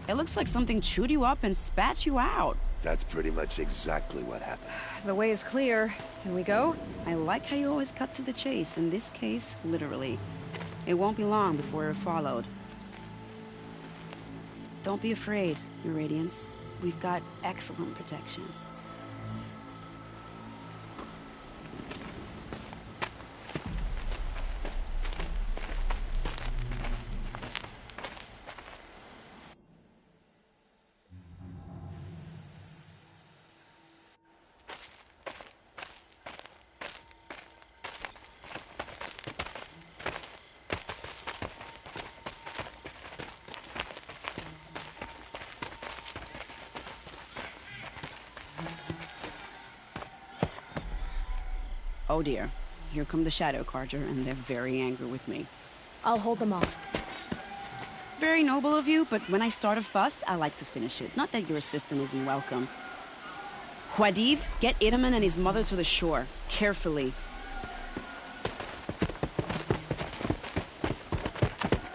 It looks like something chewed you up and spat you out. That's pretty much exactly what happened. The way is clear. Can we go? I like how you always cut to the chase. In this case, literally. It won't be long before we're followed. Don't be afraid, Your Radiance. We've got excellent protection. Oh dear, here come the Shadow Carja, and they're very angry with me. I'll hold them off. very noble of you, but when I start a fuss, I like to finish it. Not that your assistant isn't welcome. Huadiv, get Idaman and his mother to the shore. Carefully.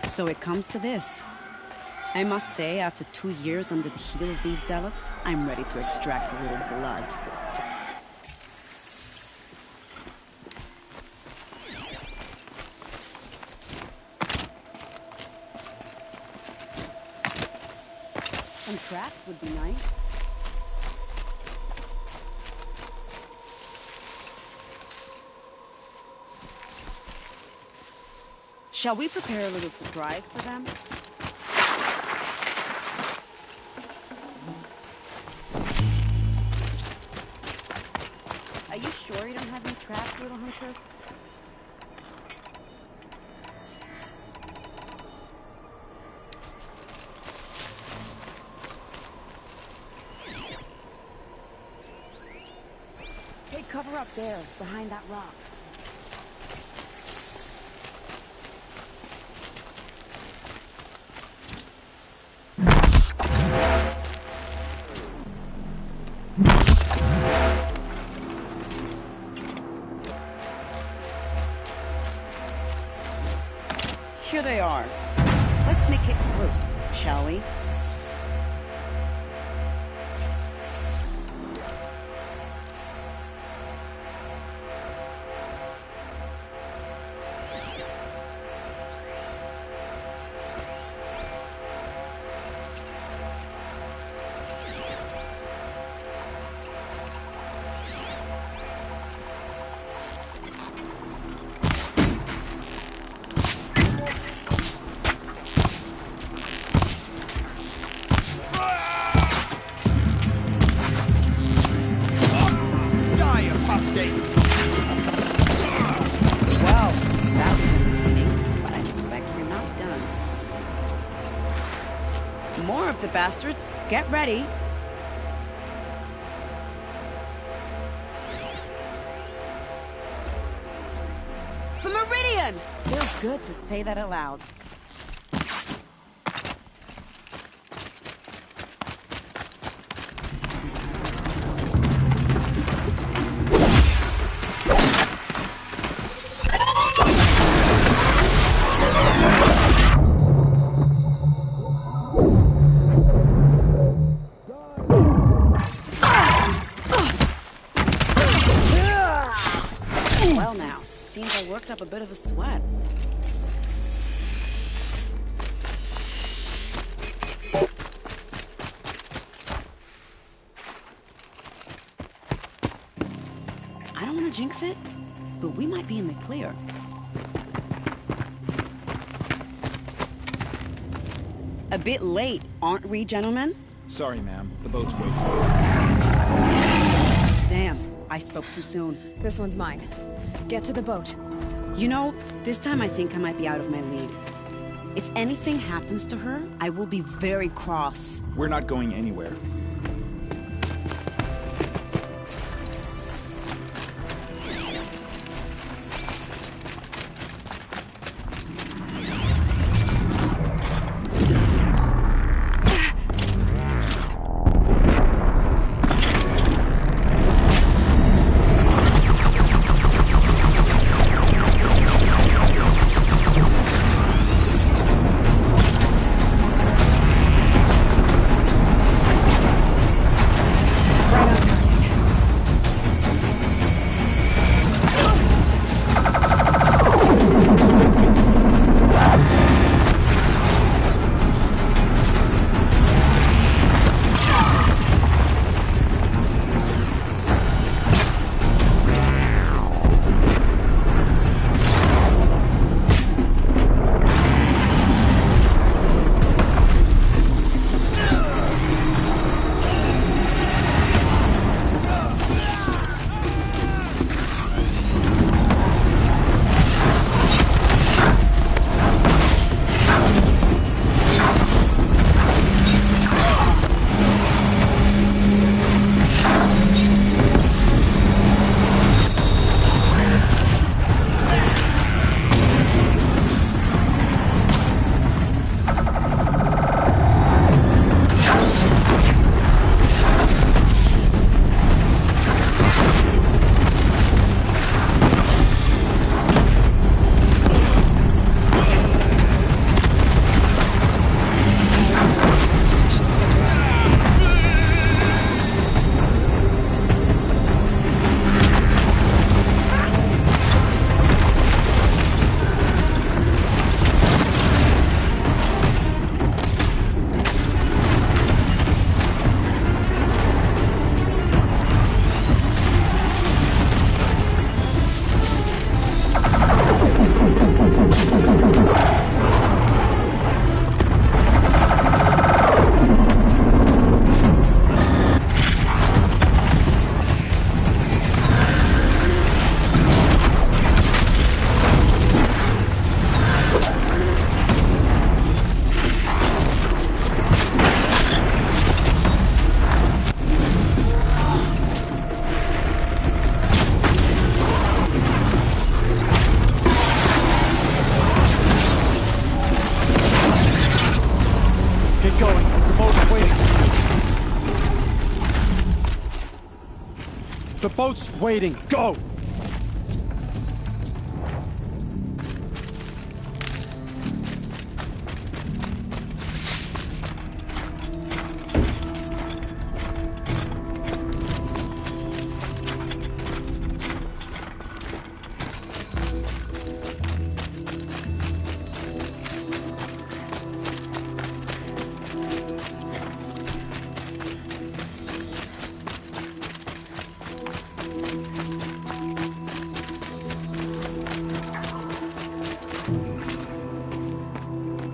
So it comes to this. I must say, after 2 years under the heel of these zealots, I'm ready to extract a little blood. Some traps would be nice. Shall we prepare a little surprise for them? Are you sure you don't have any traps, little huntress? Take cover up there, behind that rock. Here they are. Let's make it through, shall we? Well, that was entertaining, but I suspect we're not done. More of the bastards. Get ready. The Meridian! Feels good to say that aloud. Well now, seems I worked up a bit of a sweat. I don't want to jinx it, but we might be in the clear. A bit late, aren't we, gentlemen? Sorry, ma'am. The boat's waiting. Damn, I spoke too soon. This one's mine. Get to the boat. You know, this time I think I might be out of my league. If anything happens to her, I will be very cross. We're not going anywhere. The boat's waiting. Go!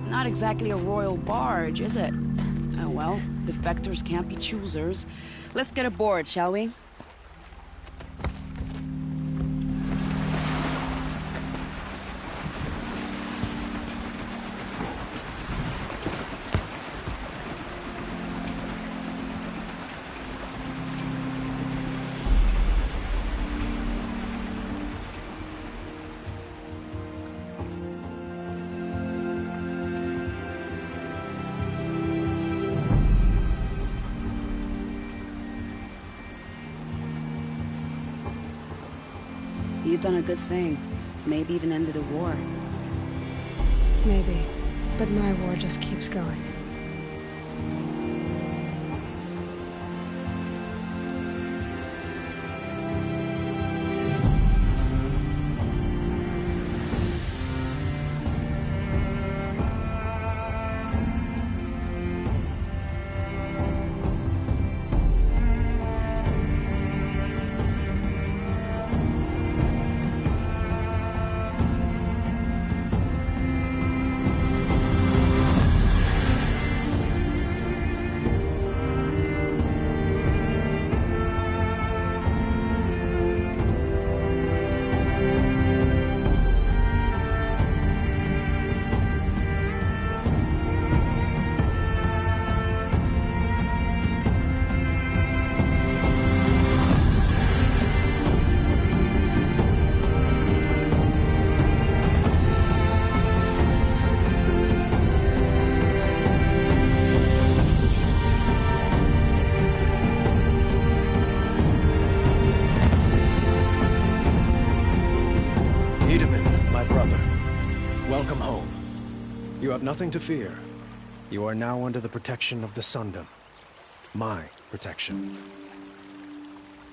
Not exactly a royal barge, is it? Oh well, defectors can't be choosers. Let's get aboard, shall we? You've done a good thing. Maybe even ended a war. Maybe. But my war just keeps going. Welcome home. You have nothing to fear. You are now under the protection of the Sundom. My protection.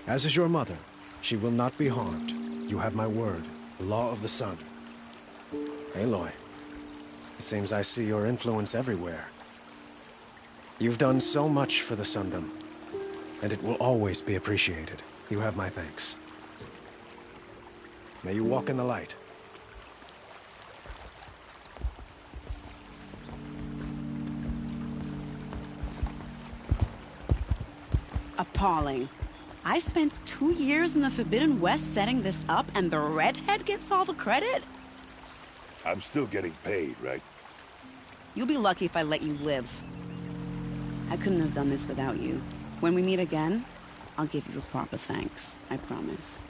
As is your mother, she will not be harmed. You have my word, the law of the sun. Aloy, it seems I see your influence everywhere. You've done so much for the Sundom, and it will always be appreciated. You have my thanks. May you walk in the light. Appalling. I spent 2 years in the Forbidden West setting this up, and the redhead gets all the credit? I'm still getting paid, right? You'll be lucky if I let you live. I couldn't have done this without you. When we meet again, I'll give you a proper thanks. I promise.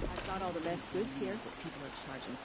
I've got all the best goods here, but people are charging.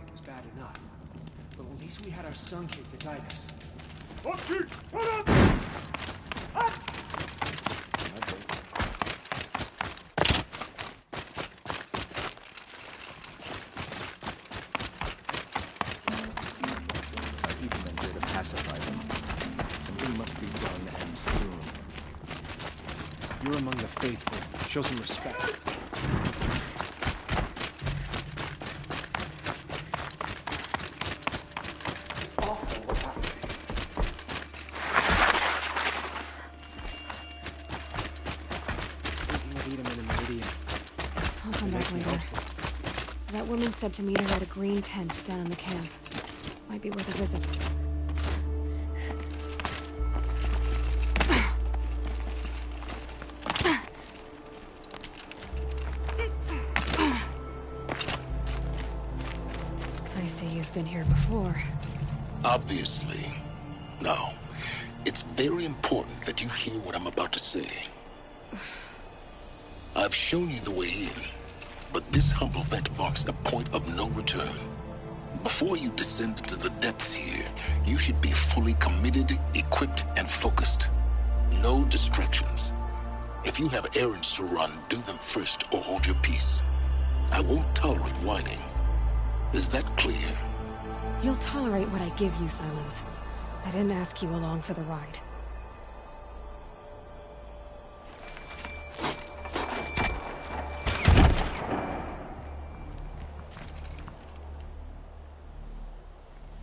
It was bad enough, but at least we had our son here to guide us. People in here to pacify them. Something must be done, and soon. You're among the faithful. Show some respect. I'll come back later. That woman said to meet her at a green tent down in the camp. Might be worth a visit. I see you've been here before. Obviously. Now, it's very important that you hear what I'm about to say. I've shown you the way in, but this humble vent marks a point of no return. Before you descend into the depths here, you should be fully committed, equipped, and focused. No distractions. If you have errands to run, do them first or hold your peace. I won't tolerate whining. Is that clear? You'll tolerate what I give you, Silence. I didn't ask you along for the ride.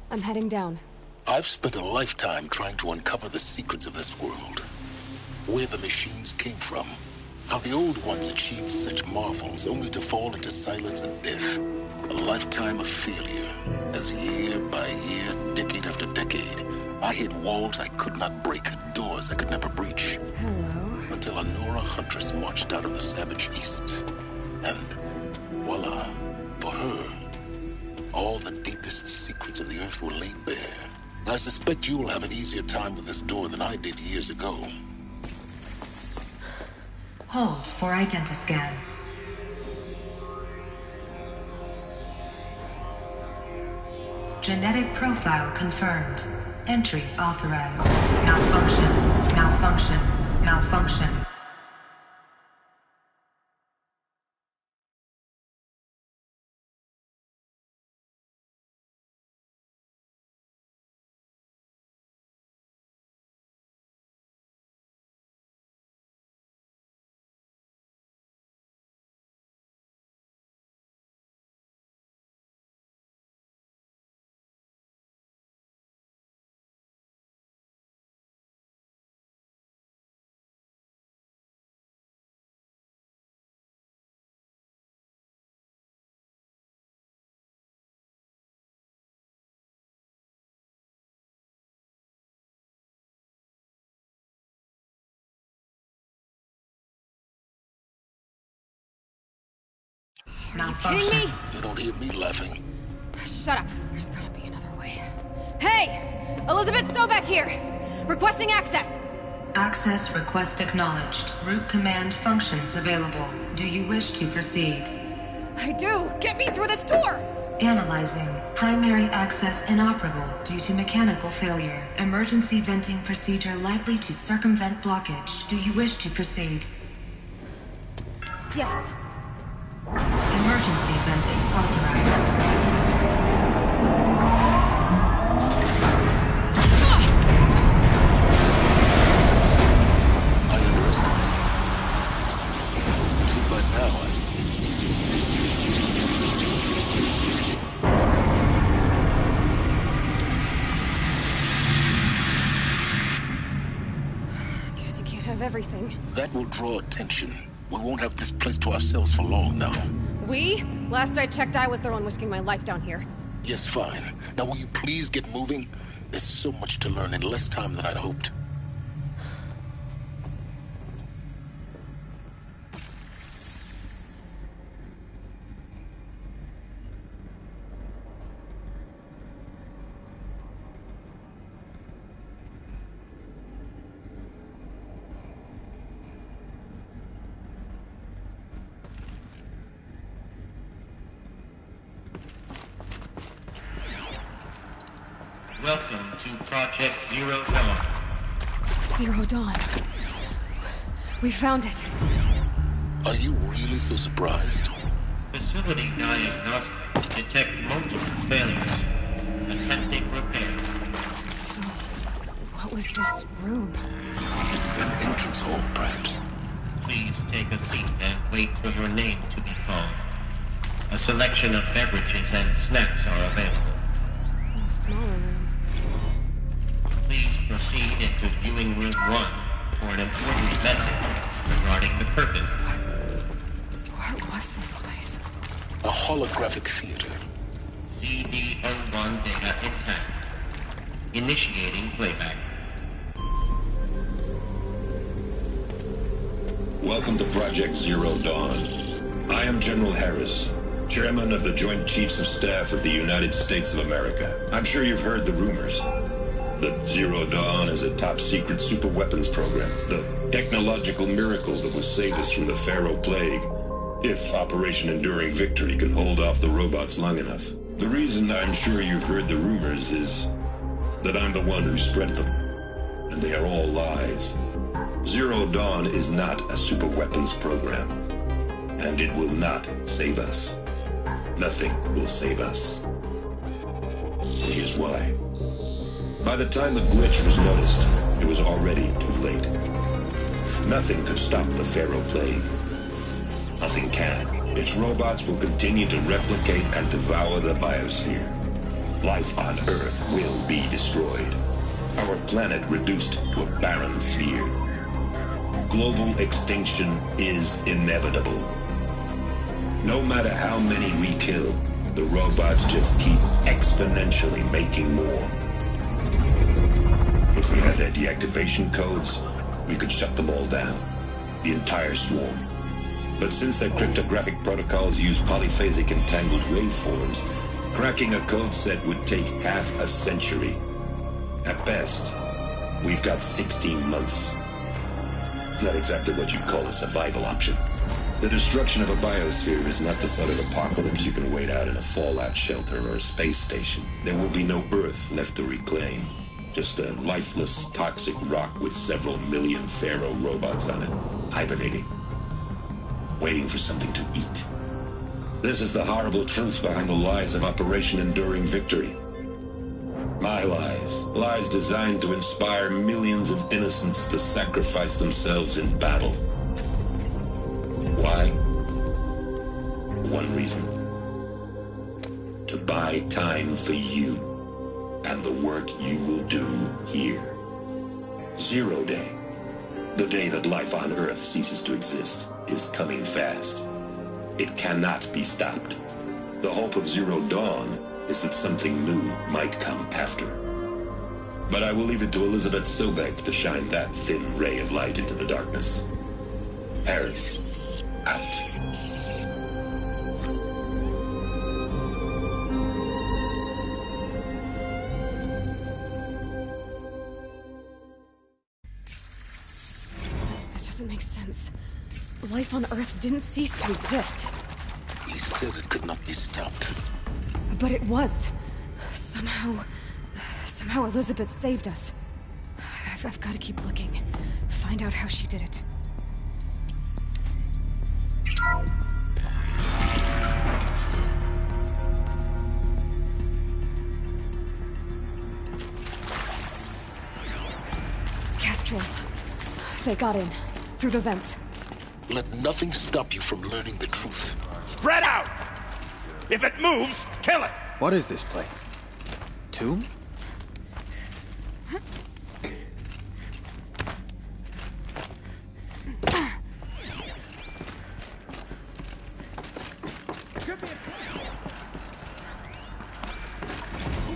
I'm heading down. I've spent a lifetime trying to uncover the secrets of this world. Where the machines came from. How the old ones achieved such marvels only to fall into silence and death. A lifetime of failure, as year by year, decade after decade, I hit walls I could not break, doors I could never breach. Hello. Until a Nora huntress marched out of the savage east. And voila, for her, all the deepest secrets of the earth were laid bare. I suspect you will have an easier time with this door than I did years ago. Hold for identiscan. Genetic profile confirmed. Entry authorized. Malfunction. Malfunction. Malfunction. Are you kidding me? You don't hear me laughing. Shut up. There's gotta be another way. Hey! Elizabeth Sobeck here! Requesting access! Access request acknowledged. Root command functions available. Do you wish to proceed? I do! Get me through this door! Analyzing. Primary access inoperable due to mechanical failure. Emergency venting procedure likely to circumvent blockage. Do you wish to proceed? Yes. Emergency venting authorized. I underestimated. See, by now Guess you can't have everything. that will draw attention. We won't have this place to ourselves for long now. We? Last I checked, I was the one risking my life down here. Yes, fine. Now will you please get moving? There's so much to learn in less time than I'd hoped. Welcome to Project Zero Dawn. Zero Dawn. We found it. Are you really so surprised? Facility diagnostics detect multiple failures. Attempting repair. So, what was this room? An entrance hall, perhaps. Please take a seat and wait for your name to be called. A selection of beverages and snacks are available. A smaller room. Please proceed into viewing room 1 for an important message regarding the purpose. What was this place? A holographic theater. CD01 data intact. Initiating playback. Welcome to Project Zero Dawn. I am General Harris, Chairman of the Joint Chiefs of Staff of the United States of America. I'm sure you've heard the rumors that Zero Dawn is a top-secret superweapons program, the technological miracle that will save us from the Pharaoh Plague, if Operation Enduring Victory can hold off the robots long enough. The reason I'm sure you've heard the rumors is that I'm the one who spread them, and they are all lies. Zero Dawn is not a superweapons program, and it will not save us. Nothing will save us. Here's why. By the time the glitch was noticed, it was already too late. Nothing could stop the Pharaoh Plague. Nothing can. Its robots will continue to replicate and devour the biosphere. Life on Earth will be destroyed. Our planet reduced to a barren sphere. Global extinction is inevitable. No matter how many we kill, the robots just keep exponentially making more. If we had their deactivation codes, we could shut them all down. The entire swarm. But since their cryptographic protocols use polyphasic entangled waveforms, cracking a code set would take half a century. At best, we've got 16 months. Not exactly what you'd call a survival option. The destruction of a biosphere is not the sort of apocalypse you can wait out in a fallout shelter or a space station. There will be no Earth left to reclaim. Just a lifeless, toxic rock with several million Pharaoh robots on it, hibernating, waiting for something to eat. This is the horrible truth behind the lies of Operation Enduring Victory. My lies. Lies designed to inspire millions of innocents to sacrifice themselves in battle. Why? One reason. To buy time for you and the work you will do here. Zero Day. The day that life on Earth ceases to exist is coming fast. It cannot be stopped. The hope of Zero Dawn is that something new might come after. But I will leave it to Elizabeth Sobek to shine that thin ray of light into the darkness. Harris, out. That doesn't make sense. Life on Earth didn't cease to exist. He said it could not be stopped. But it was. Somehow Elizabeth saved us. I've got to keep looking. Find out how she did it. Kestrels. They got in. Through the vents. Let nothing stop you from learning the truth. Spread out! If it moves, kill it! What is this place? Tomb?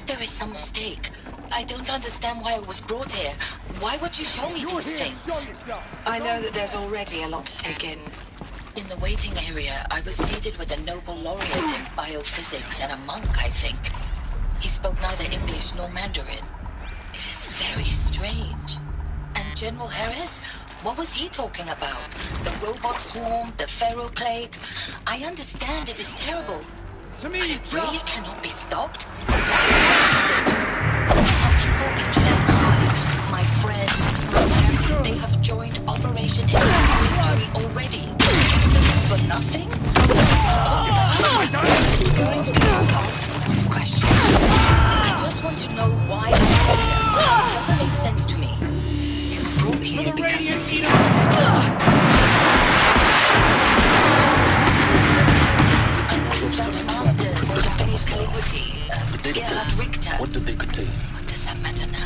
There is some mistake. I don't understand why I was brought here. Why would you show me these things? I know that there's already a lot to take in. In the waiting area, I was seated with a Nobel laureate in biophysics and a monk, I think. He spoke neither English nor Mandarin. It is very strange. And General Harris? What was he talking about? The robot swarm, the Pharaoh Plague? I understand it is terrible. But it really cannot be stopped? people in Shanghai, my friends, my family, they have joined Operation Victory already. This is for nothing? It's going to be impossible, this question. I just want to know why I'm here. It doesn't make sense to me. You brought here because I know that masters, Japanese calligraphy, Gerhard Richter. What did they contain? What does that matter now?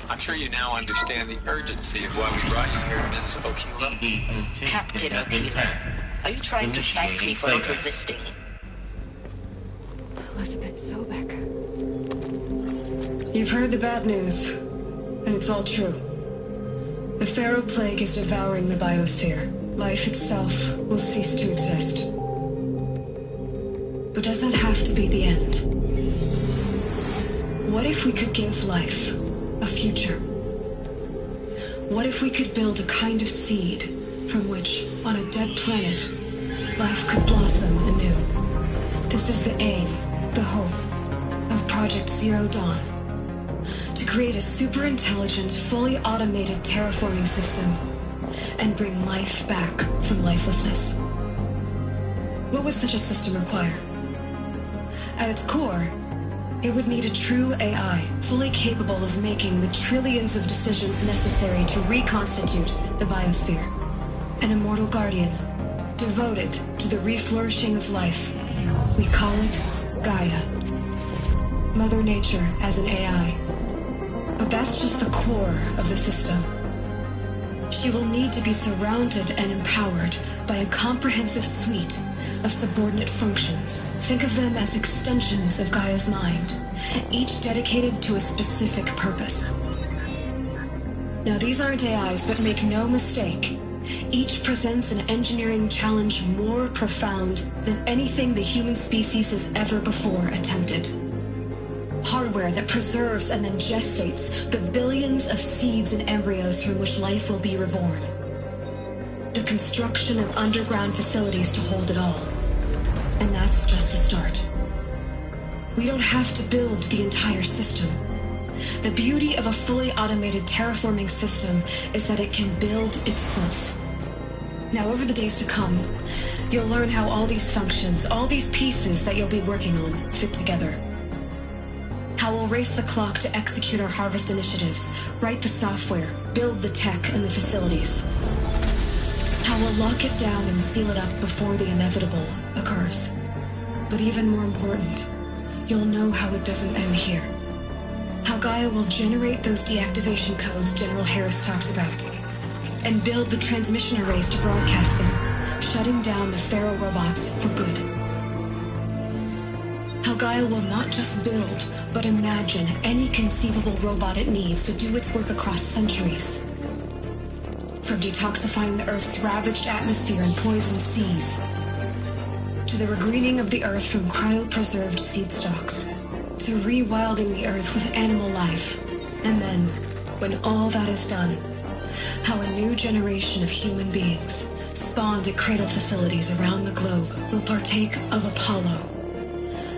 I'm sure you now understand the urgency of why we brought you here, Ms. Okila. Captain Okila, are you trying to thank me for not resisting? Elizabeth Sobek. You've heard the bad news, and it's all true. The Pharaoh Plague is devouring the biosphere. Life itself will cease to exist. But does that have to be the end? What if we could give life a future? What if we could build a kind of seed from which, on a dead planet, life could blossom anew? This is the aim, the hope, of Project Zero Dawn. To create a super-intelligent, fully automated terraforming system and bring life back from lifelessness. What would such a system require? At its core, it would need a true AI, fully capable of making the trillions of decisions necessary to reconstitute the biosphere. An immortal guardian, devoted to the reflourishing of life. We call it Gaia. Mother Nature as an AI. But that's just the core of the system. She will need to be surrounded and empowered by a comprehensive suite of subordinate functions. Think of them as extensions of Gaia's mind, each dedicated to a specific purpose. Now, these aren't AIs, but make no mistake, each presents an engineering challenge more profound than anything the human species has ever before attempted. Hardware that preserves and then gestates the billions of seeds and embryos from which life will be reborn. The construction of underground facilities to hold it all. And that's just the start. We don't have to build the entire system. The beauty of a fully automated terraforming system is that it can build itself. Now, over the days to come, you'll learn how all these functions, all these pieces that you'll be working on, fit together. How we'll race the clock to execute our harvest initiatives, write the software, build the tech and the facilities. How we'll lock it down and seal it up before the inevitable occurs. But even more important, you'll know how it doesn't end here. How Gaia will generate those deactivation codes General Harris talked about, and build the transmission arrays to broadcast them, shutting down the Pharaoh robots for good. How Gaia will not just build, but imagine any conceivable robot it needs to do its work across centuries. From detoxifying the Earth's ravaged atmosphere and poisoned seas, to the regreening of the Earth from cryopreserved seed stalks, to rewilding the Earth with animal life. And then, when all that is done, How a new generation of human beings, spawned at cradle facilities around the globe, will partake of Apollo,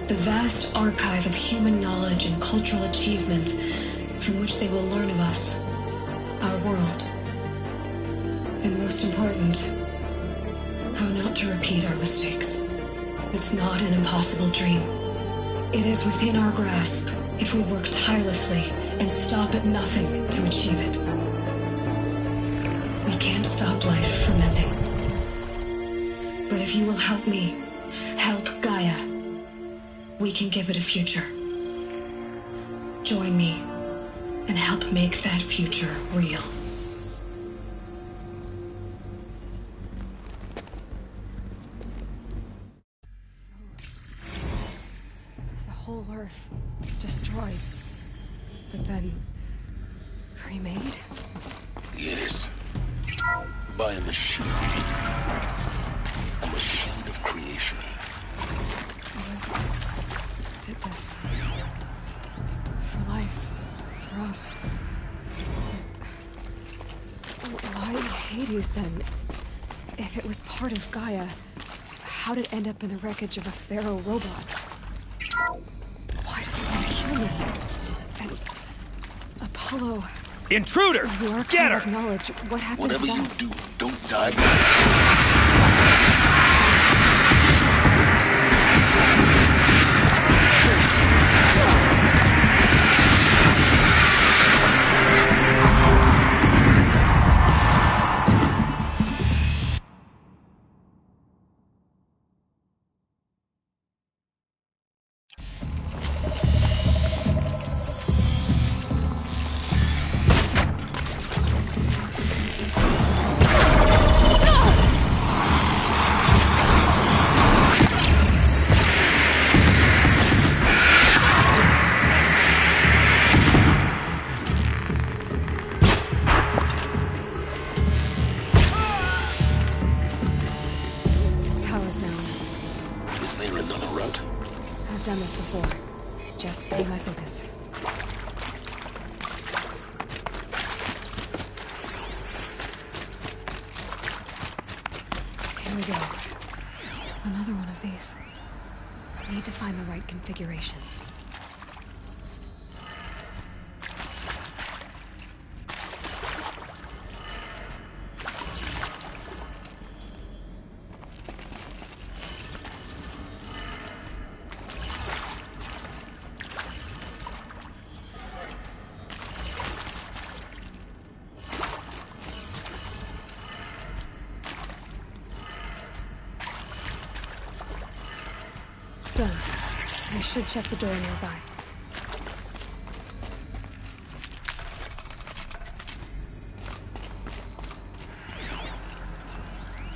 the vast archive of human knowledge and cultural achievement from which they will learn of us, our world, and most important, how not to repeat our mistakes. It's not an impossible dream. It is within our grasp if we work tirelessly and stop at nothing to achieve it. We can't stop life from ending. But if you will help me, help Gaia, we can give it a future. Join me and help make that future real. The whole Earth destroyed, but then cremated? Yes. By a machine. A machine of creation. Elizabeth did this. For life. For us. Why Hades, then? If it was part of Gaia, how did it end up in the wreckage of a pharaoh robot? Why does it want to kill me? And Apollo... Intruder! The archive Get her! of knowledge. What happened Whatever to you that? do, don't die. Tower's down. Is there another route? I've done this before. Just stay my focus. Here we go. Another one of these. Need to find the right configuration. Done. I should check the door nearby.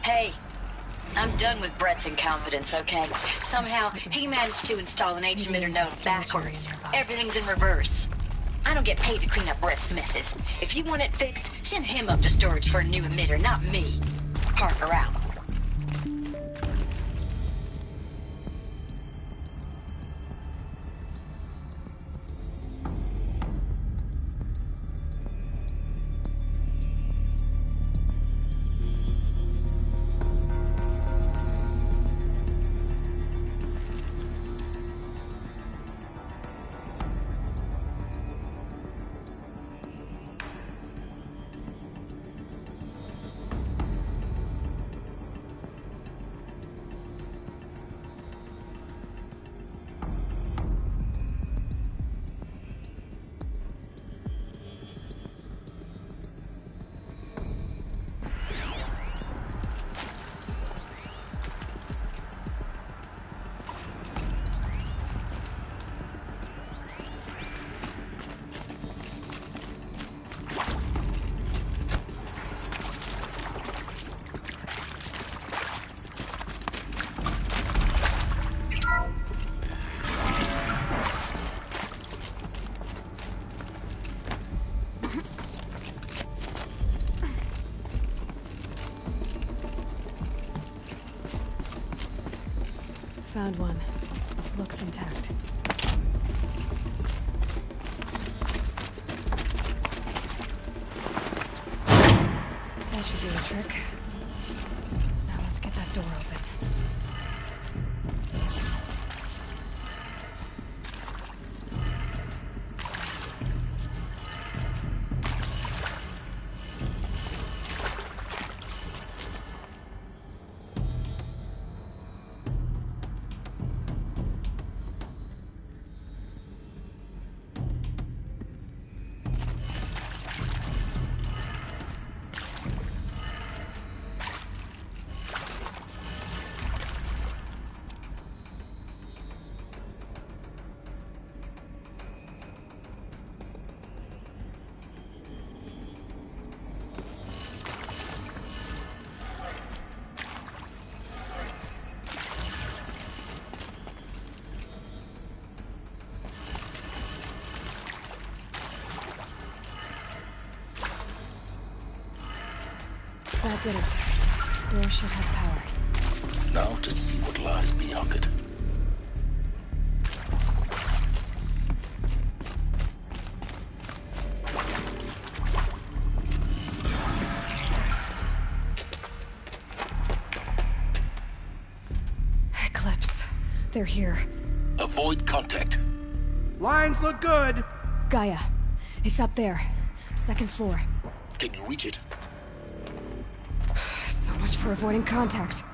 Hey, I'm done with Brett's incompetence, okay? Somehow, he managed to install an H-emitter node backwards. Everything's in reverse. I don't get paid to clean up Brett's messes. If you want it fixed, send him up to storage for a new emitter, not me. Parker out. Found one. Looks intact. trick. Now let's get that door open. That did it. Door should have power. Now to see what lies beyond it. Eclipse. They're here. Avoid contact. Lines look good. Gaia. It's up there. Second floor. Can you reach it? So much for avoiding contact.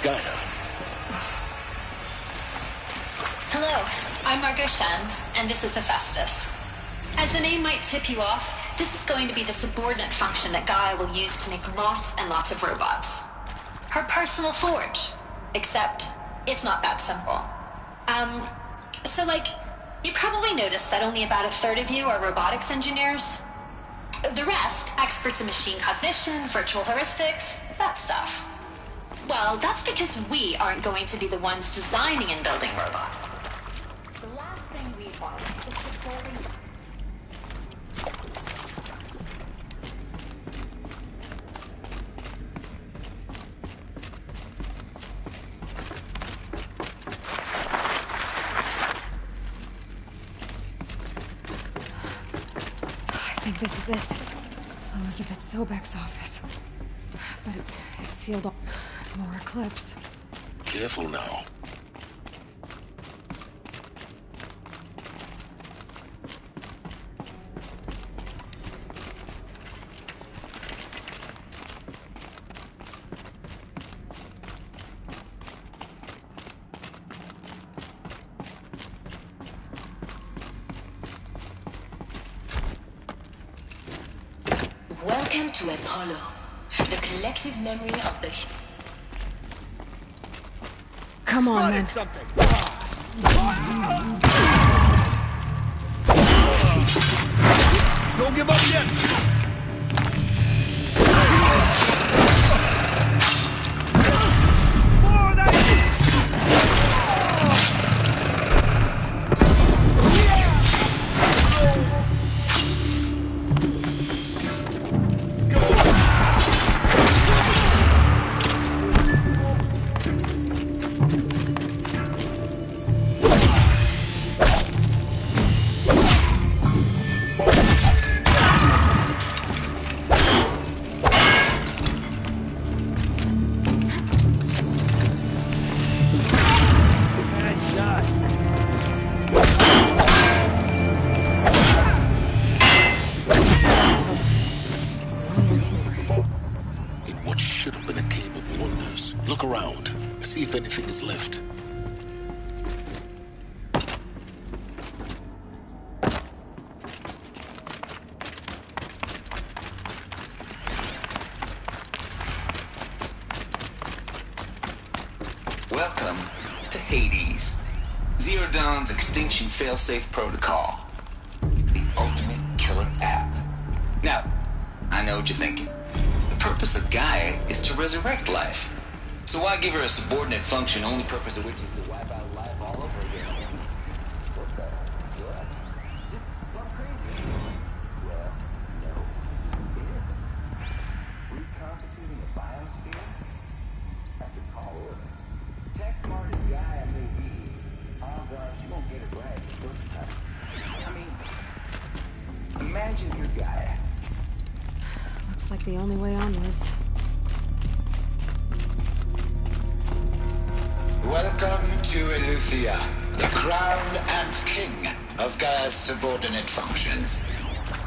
Gaia. Hello, I'm Margot Shen, and this is Hephaestus. As the name might tip you off, this is going to be the subordinate function that Gaia will use to make lots and lots of robots. Her personal forge. Except, it's not that simple. You probably noticed that only about a third of you are robotics engineers. The rest, experts in machine cognition, virtual heuristics, that stuff. Well, that's because we aren't going to be the ones designing and building robots. The last thing we want is supporting... I think this is it. Elizabeth Sobek's office. But it's sealed off. More Eclipse. Careful now. Welcome to Apollo, the collective memory of the... Come on, man. Don't give up yet. Hades. Zero Dawn's extinction failsafe protocol. The ultimate killer app. Now, I know what you're thinking. The purpose of Gaia is to resurrect life. So why give her a subordinate function, only purpose of which is to wipe out life all over again? What the? What? Just plumb crazy. Well, no. Reconstituting a biosphere? That's a tall order. Tech smart as Gaia may be, odds are she won't get it right the first time. I mean, imagine you're Gaia. Looks like the only way onwards. Welcome to Eleuthia, the crown and king of Gaia's subordinate functions.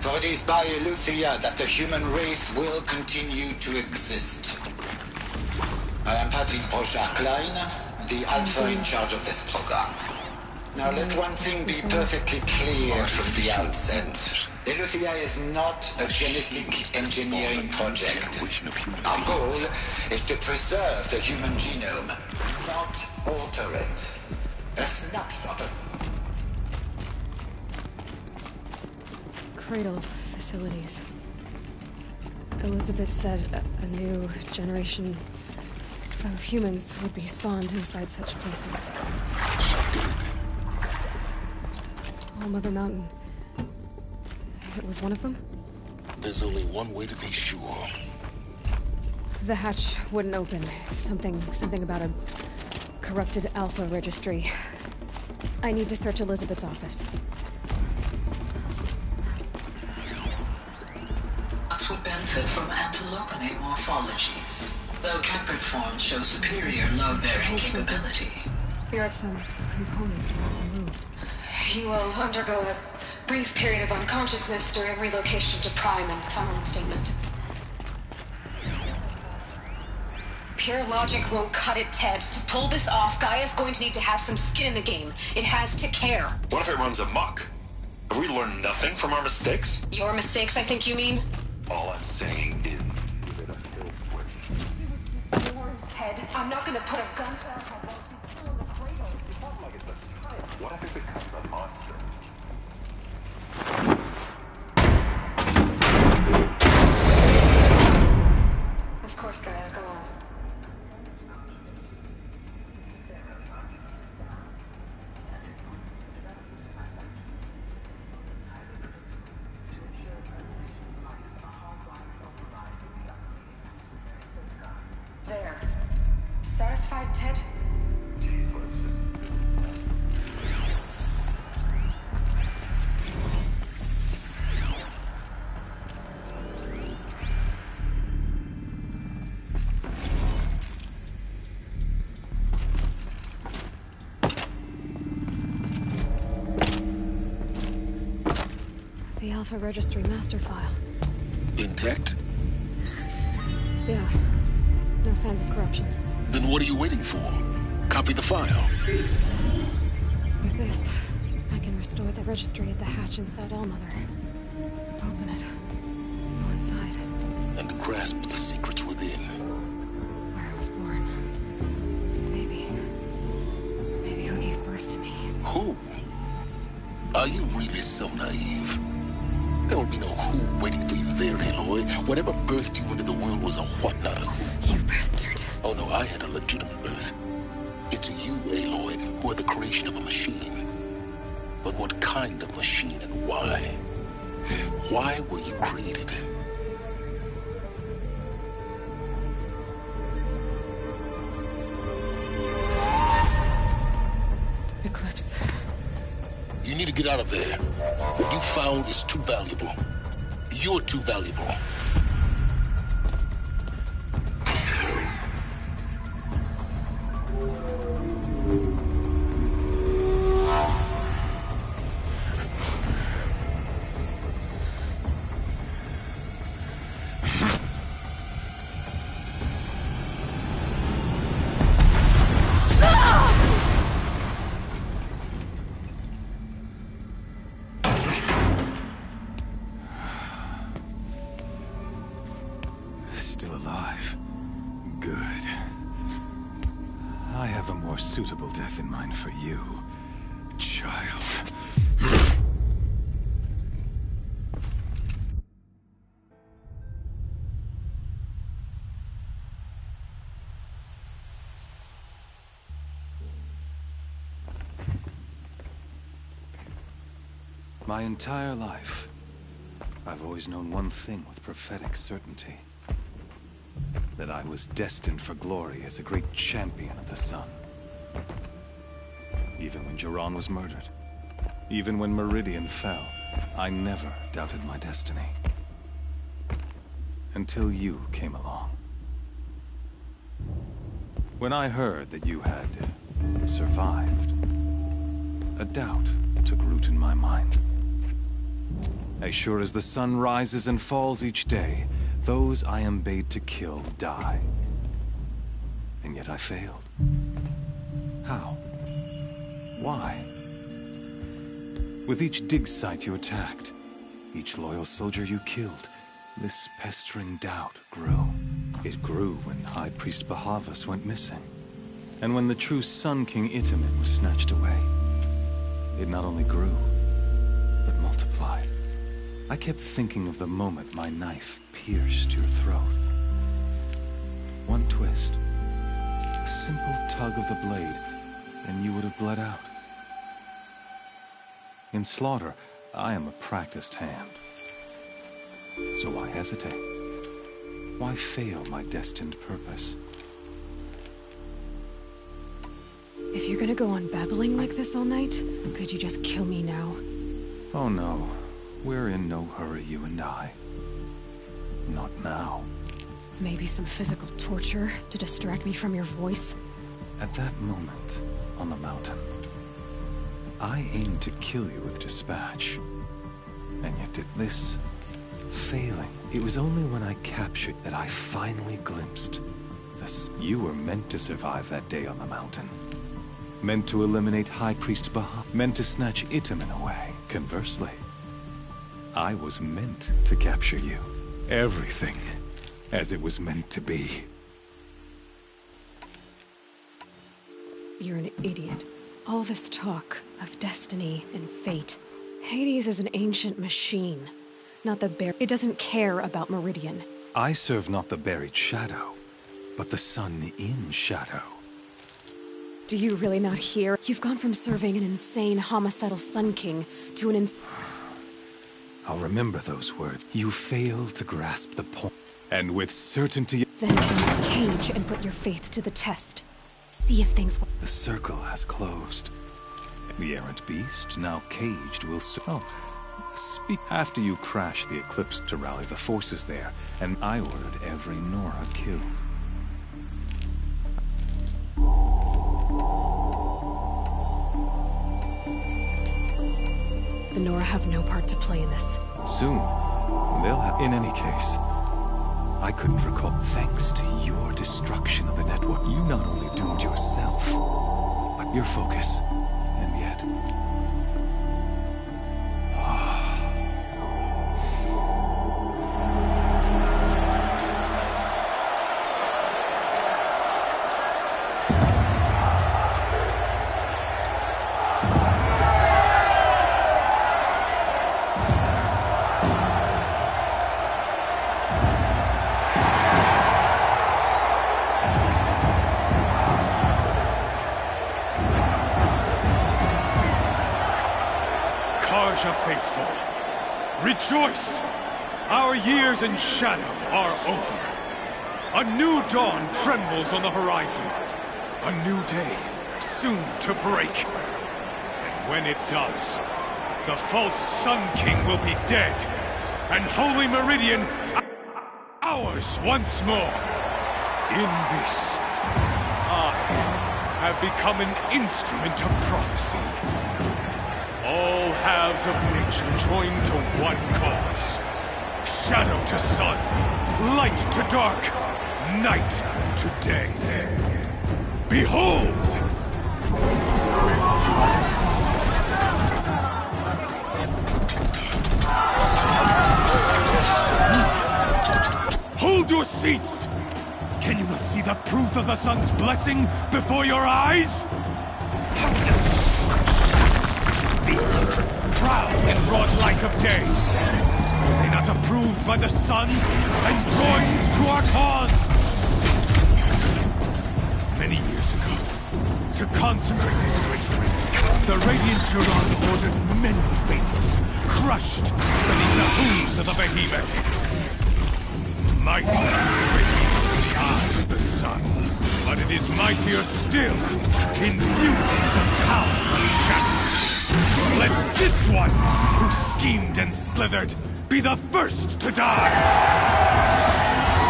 For it is by Eleuthia that the human race will continue to exist. I am Patrick Brochard-Klein, the alpha in charge of this program. Now let one thing be perfectly clear from the outset. Eleuthia is not a genetic engineering project. Our goal is to preserve the human genome, not alter it. A snapshot of... Cradle facilities. Elizabeth said a new generation of humans would be spawned inside such places. All Mother Mountain. It was one of them? There's only one way to be sure. The hatch wouldn't open. Something about a corrupted Alpha registry. I need to search Elizabeth's office. Nuts would benefit from antilopenate morphologies, though Kempered forms show superior load-bearing capability. Some components not removed. You will undergo a brief period of unconsciousness during relocation to Prime and following statement. Pure logic won't cut it, Ted. To pull this off, Gaia's going to need to have some skin in the game. It has to care. What if it runs amok? Have we learned nothing from our mistakes? Your mistakes, I think you mean? All I'm saying is... Ted, I'm not gonna put a gun to her head while she's still in the cradle. It's not like it's a child. What if it becomes a monster? Of course, Gaia, go on. There. Satisfied, Ted? The Alpha Registry master file. Intact? Yeah. No signs of corruption. Then what are you waiting for? Copy the file. With this, I can restore the registry at the hatch inside Allmother. Open it. Go inside. And grasp the secrets within. Where I was born. Maybe who gave birth to me. Who? Are you really so naive? There will be no who waiting for you there, Aloy. Whatever birthed you into the world was a what, not a who. You bastard. Oh no, I had a legitimate birth. It's you, Aloy, who are the creation of a machine. But what kind of machine and why? Why were you created? Eclipse. You need to get out of there. What you found is too valuable. You're too valuable. in mind for you, child. My entire life, I've always known one thing with prophetic certainty. That I was destined for glory as a great champion of the sun. Even when Jiran was murdered, even when Meridian fell, I never doubted my destiny. Until you came along. When I heard that you had survived, a doubt took root in my mind. As sure as the sun rises and falls each day, those I am bade to kill die. And yet I failed. How? Why? With each dig site you attacked, each loyal soldier you killed, this pestering doubt grew. It grew when High Priest Bahavas went missing. And when the true Sun King Itamen was snatched away. It not only grew, but multiplied. I kept thinking of the moment my knife pierced your throat. One twist, a simple tug of the blade, and you would have bled out. In slaughter, I am a practiced hand. So why hesitate? Why fail my destined purpose? If you're gonna go on babbling like this all night, could you just kill me now? Oh no. We're in no hurry, you and I. Not now. Maybe some physical torture to distract me from your voice? At that moment, on the mountain, I aimed to kill you with dispatch. And yet did this failing. It was only when I captured that I finally glimpsed this. You were meant to survive that day on the mountain. Meant to eliminate High Priest Baha. Meant to snatch Itamen away. Conversely, I was meant to capture you. Everything as it was meant to be. You're an idiot. All this talk of destiny and fate. Hades is an ancient machine, not the It doesn't care about Meridian. I serve not the buried shadow, but the sun in shadow. Do you really not hear? You've gone from serving an insane homicidal Sun King to an I'll remember those words. You fail to grasp the point. And with certainty... Then open this cage and put your faith to the test. See if things... The circle has closed. The errant beast, now caged, will... speak after you crash the eclipse to rally the forces there, and I ordered every Nora killed. The Nora have no part to play in this. Soon, they'll have... In any case, I couldn't recall. Thanks to your destruction of the network, you not only doomed yourself, but your focus. And yet... Faithful, rejoice! Our years in shadow are over. A new dawn trembles on the horizon. A new day, soon to break. And when it does, the false Sun King will be dead, and Holy Meridian ours once more. In this, I have become an instrument of prophecy. All halves of nature joined to one cause. Shadow to sun, light to dark, night to day. Behold! Hold your seats! Can you not see the proof of the sun's blessing before your eyes? break of day. Were they not approved by the sun and joined to our cause? Many years ago, to consecrate this ritual, the Radiant Huron ordered many faithfuls crushed beneath the hooves of the behemoth. Mighty is the radiance in the eyes of the sun, but it is mightier still in beauty of the power of shadow. Let this one, who schemed and slithered, be the first to die!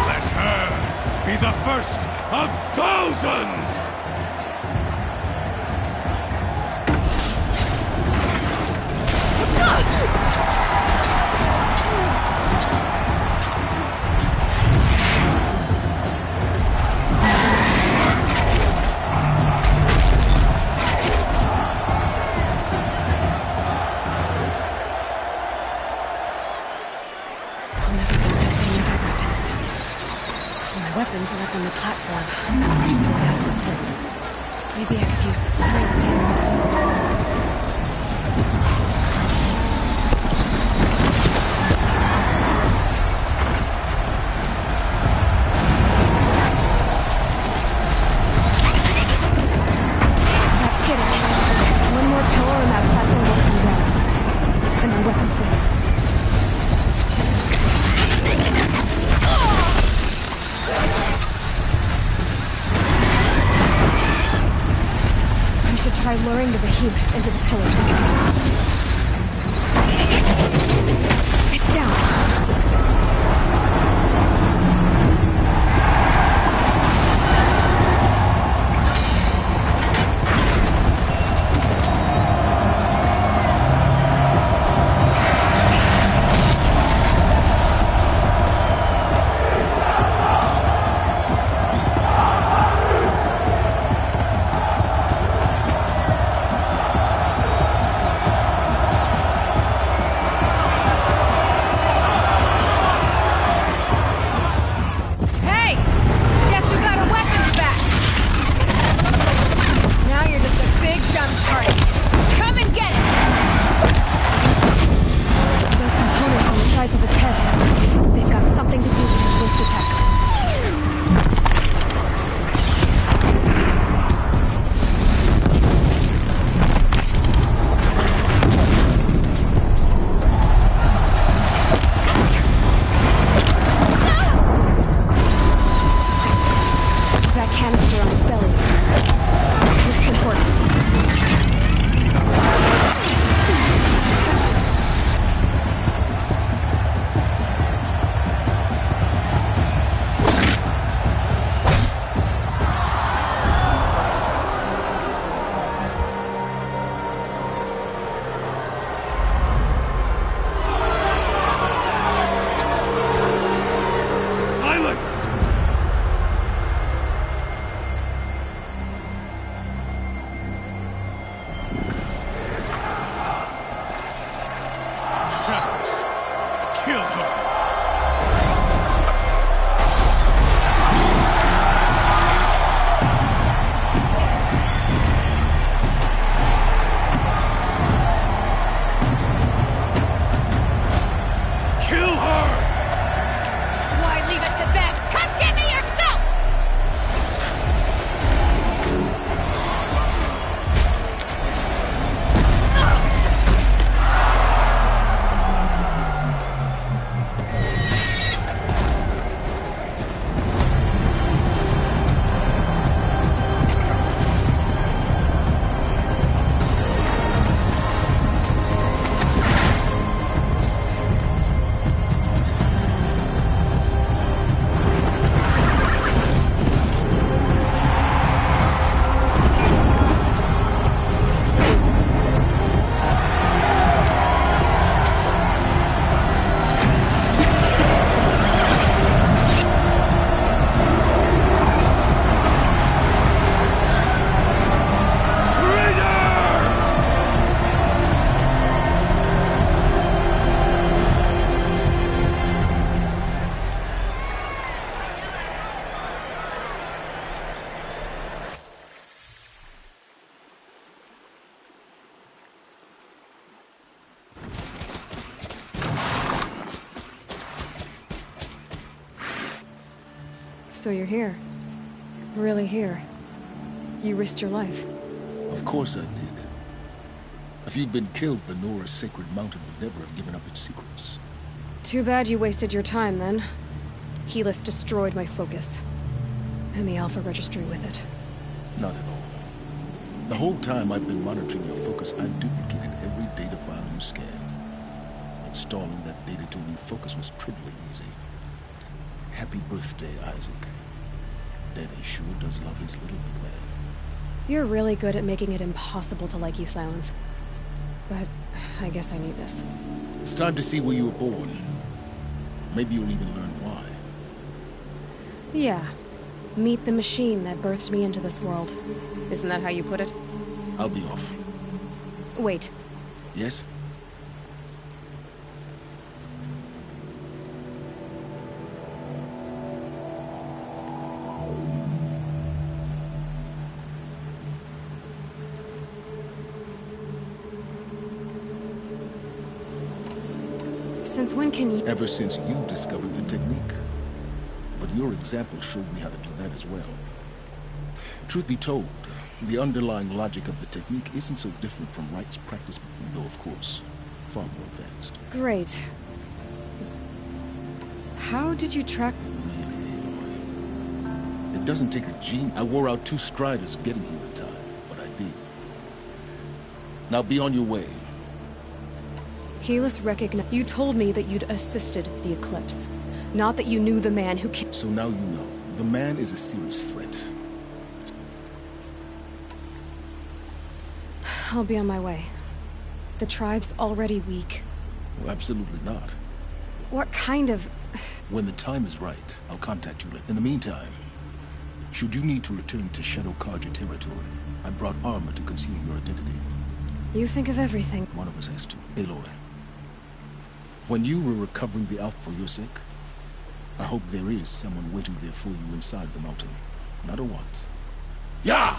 Let her be the first of thousands! Weapons are up on the platform. There's no way out of this room. Maybe I could use the strength against it. That's it. One more pillar and that platform will come down. And my weapons wait. Try luring the behemoth into the pillars. It's down. So you're here. Really here. You risked your life. Of course I did. If you'd been killed, Benora's sacred mountain would never have given up its secrets. Too bad you wasted your time, then. Helis destroyed my focus. And the Alpha Registry with it. Not at all. The whole time I've been monitoring your focus, I duplicated every data file you scanned. Installing that data to a new focus was trivially easy. Happy birthday, Isaac. Daddy sure does love his little big man. You're really good at making it impossible to like you, Silence. But I guess I need this. It's time to see where you were born. Maybe you'll even learn why. Yeah. Meet the machine that birthed me into this world. Isn't that how you put it? I'll be off. Wait. Yes? Since when can you— Ever since you discovered the technique. But your example showed me how to do that as well. Truth be told, the underlying logic of the technique isn't so different from Wright's practice, though of course, far more advanced. Great. How did you track— It doesn't take a gene. I wore out 2 striders getting here in time, but I did. Now be on your way. Helis recognized— You told me that you'd assisted the Eclipse. Not that you knew the man who killed— So now you know. The man is a serious threat. I'll be on my way. The tribe's already weak. Well, absolutely not. What kind of— When the time is right, I'll contact you later. In the meantime, should you need to return to Shadow Karja territory, I brought armor to conceal your identity. You think of everything. One of us has to. Aloy. When you were recovering the Alpha for your sake, I hope there is someone waiting there for you inside the mountain. No matter what. Yeah!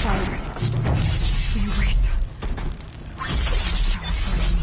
fire. The erase. Sentinels have time to learn.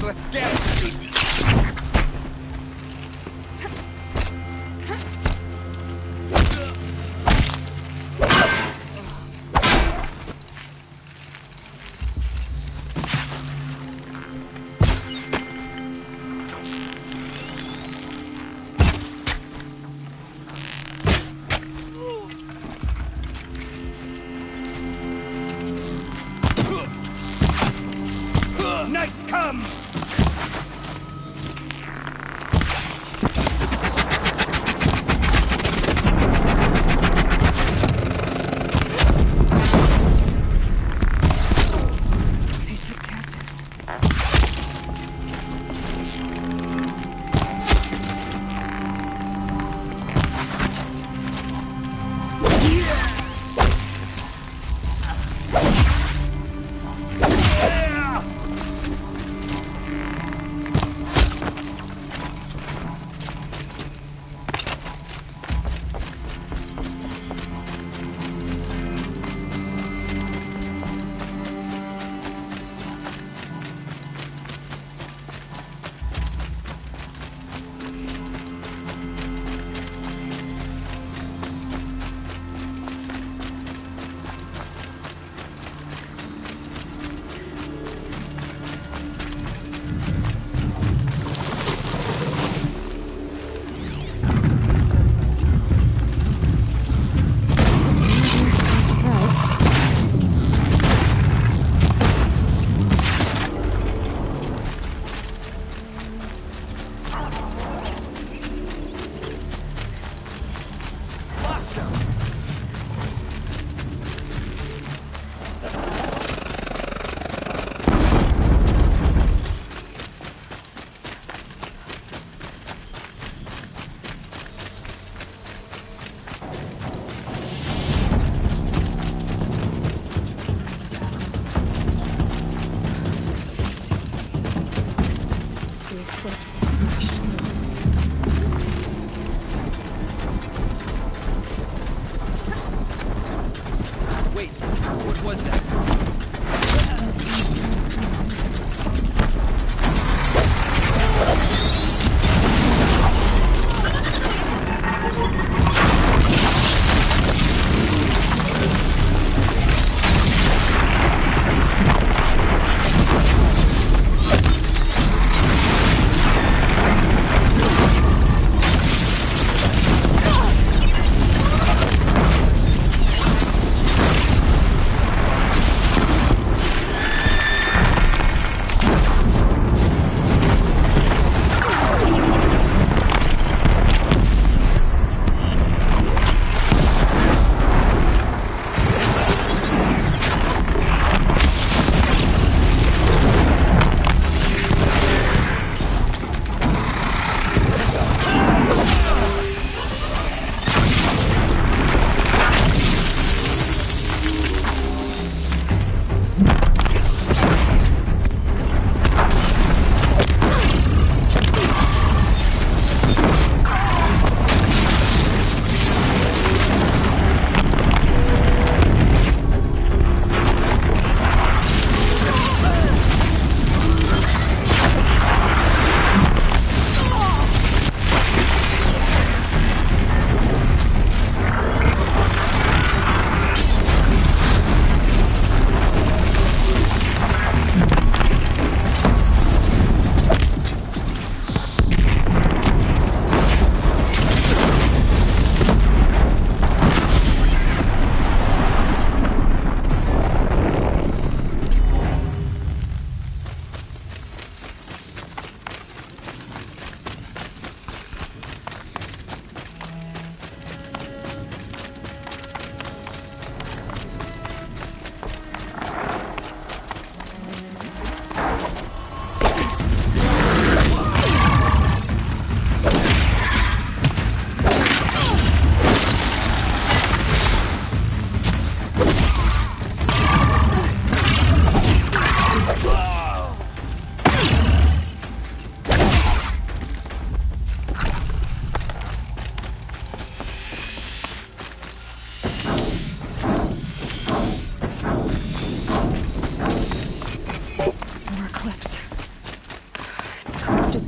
Let's get it! Night come! They took captives. was that?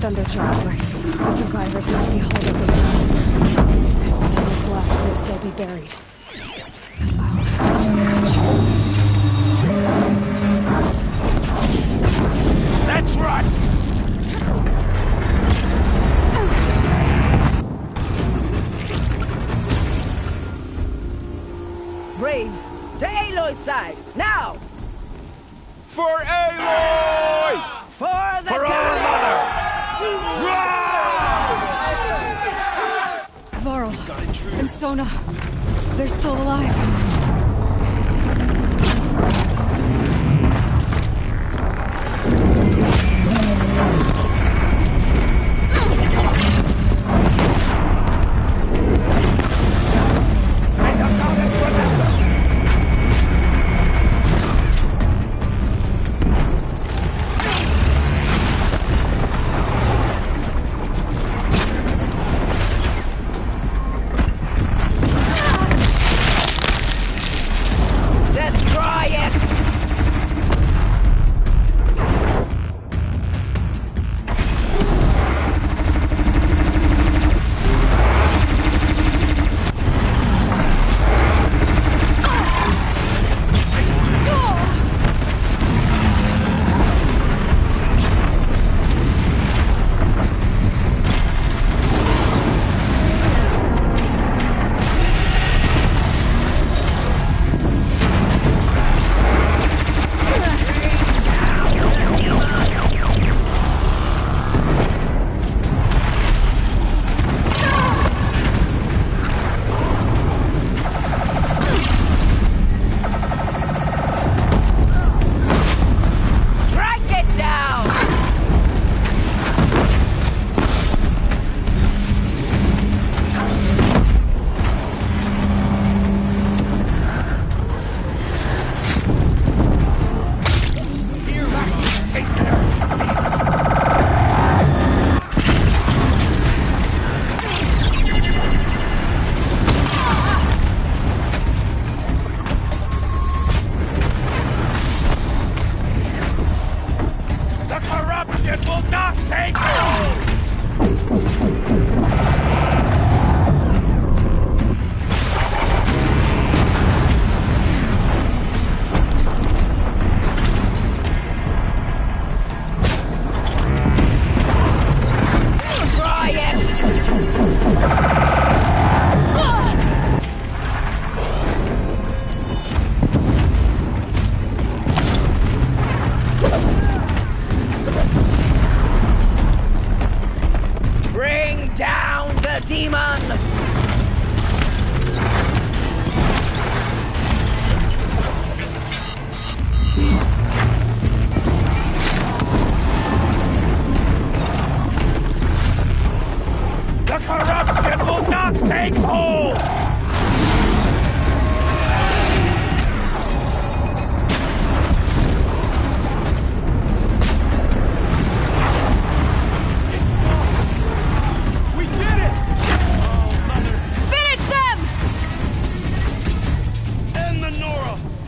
Thunderjaw, right? The survivors must be hauled up in the mountain. If the tunnel collapses, they'll be buried. I'll reach the edge. That's right! Braves, to Aloy's side, now! For Aloy! For the For our mother! Varl and Sona, they're still alive.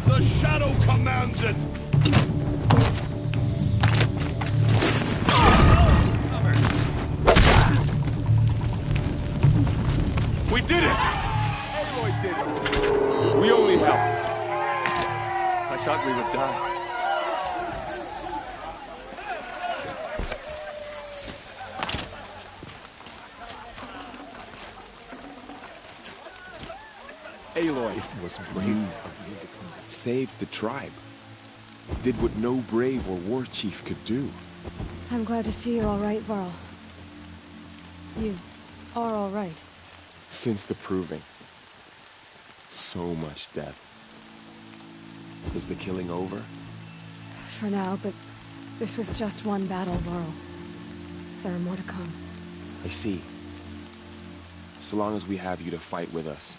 The Shadow commands it! We did it! Aloy did it! We only helped. I thought we would die. Aloy, it was brave of you to save the tribe. Did what no brave or war chief could do. I'm glad to see you're all right, Varl. You are all right. Since the proving. So much death. Is the killing over? For now, but this was just one battle, Varl. There are more to come. I see. So long as we have you to fight with us,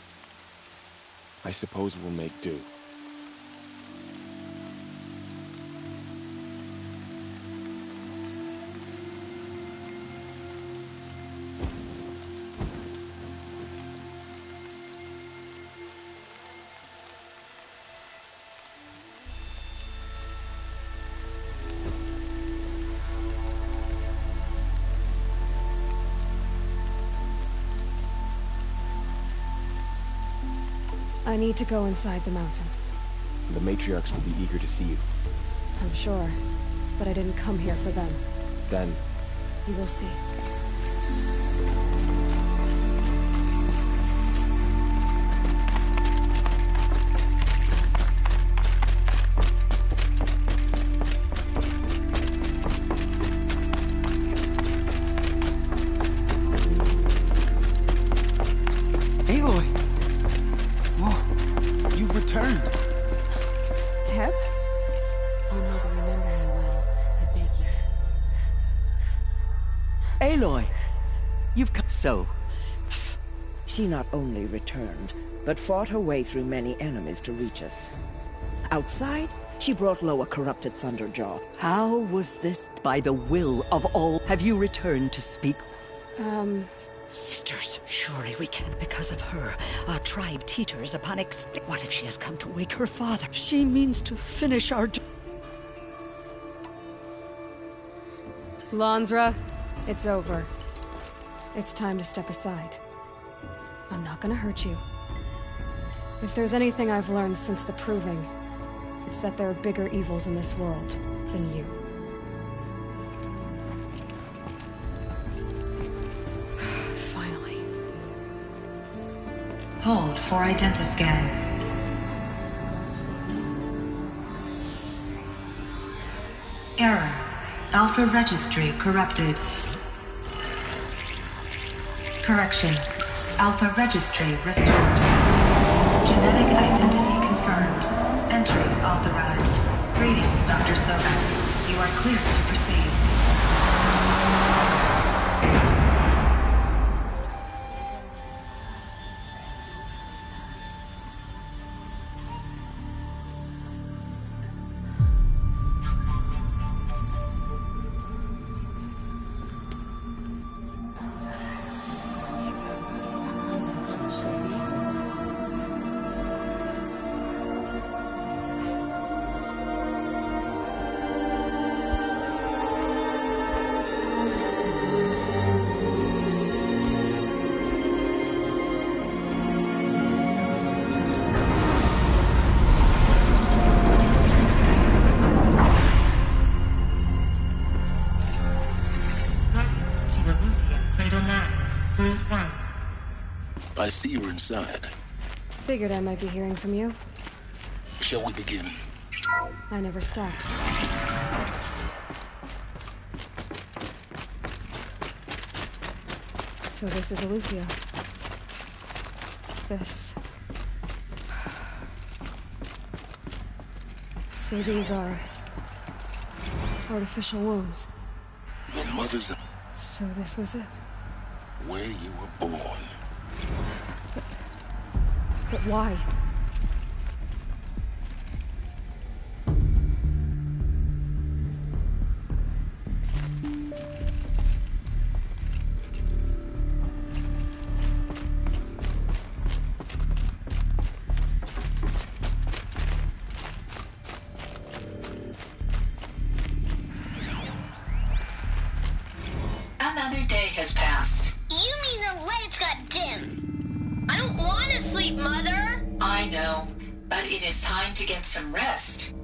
I suppose we'll make do. I need to go inside the mountain. The matriarchs will be eager to see you. I'm sure, but I didn't come here for them. Then, you will see. So, she not only returned, but fought her way through many enemies to reach us. Outside, she brought low a corrupted Thunderjaw. How was this by the will of all? Have you returned to speak? Sisters, surely we can't because of her. Our tribe teeters upon What if she has come to wake her father? She means to finish our... Lansra, it's over. It's time to step aside. I'm not gonna hurt you. If there's anything I've learned since the proving, it's that there are bigger evils in this world than you. Finally. Hold for identiscan. Error. Alpha registry corrupted. Correction. Alpha registry restored. Genetic identity confirmed. Entry authorized. Greetings, Dr. Sobek. You are clear to proceed. I see you're inside. Figured I might be hearing from you. Shall we begin? I never stopped. So this is Eleuthia. This... So these are... artificial wombs. Your mother's... So this was it. Where you were born. But why? has passed. You mean the lights got dim? I don't want to sleep, Mother! I know, but it is time to get some rest.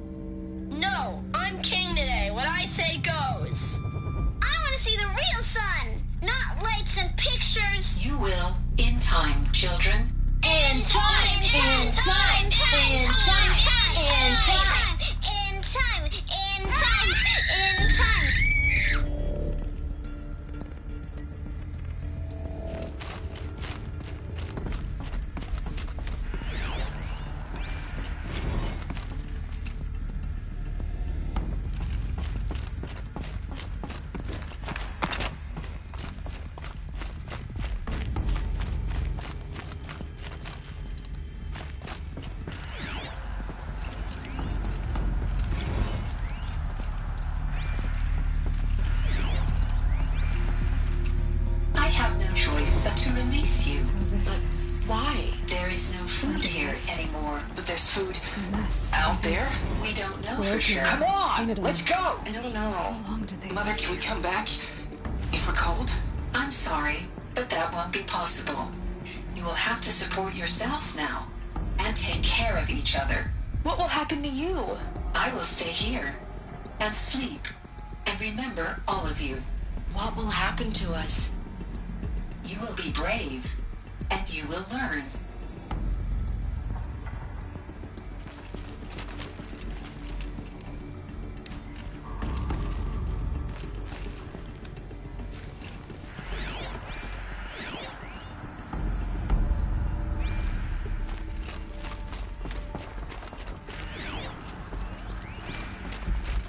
No, I'm king today. What I say goes. I want to see the real sun, not lights and pictures. You will, in time, children. In time, in time, in time, in time, in time, in time, in time, in time. But to release you. But why? There is no food here anymore. But there's food out there? We don't know for sure. Come on, let's go! I don't know. Mother, can we come back? If we're cold? I'm sorry, but that won't be possible. You will have to support yourselves now. And take care of each other. What will happen to you? I will stay here. And sleep. And remember all of you. What will happen to us? You will be brave, and you will learn.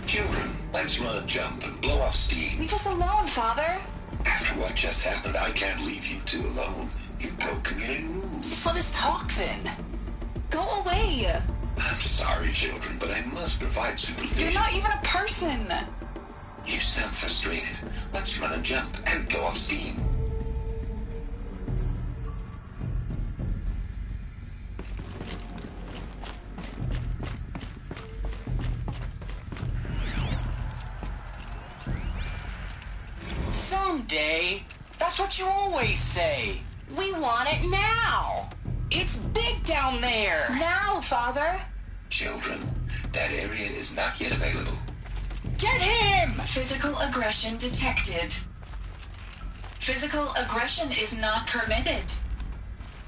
Children, let's run a jump and blow off steam. Leave us alone, Father. After what just happened, I can't leave you two alone. You broke community rules. Just let us talk, then. Go away. I'm sorry, children, but I must provide supervision. You're not even a person. You sound frustrated. Let's run a jump and blow off steam. Someday. That's what you always say. We want it now. It's big down there. Now, Father. Children, that area is not yet available. Get him! Physical aggression detected. Physical aggression is not permitted.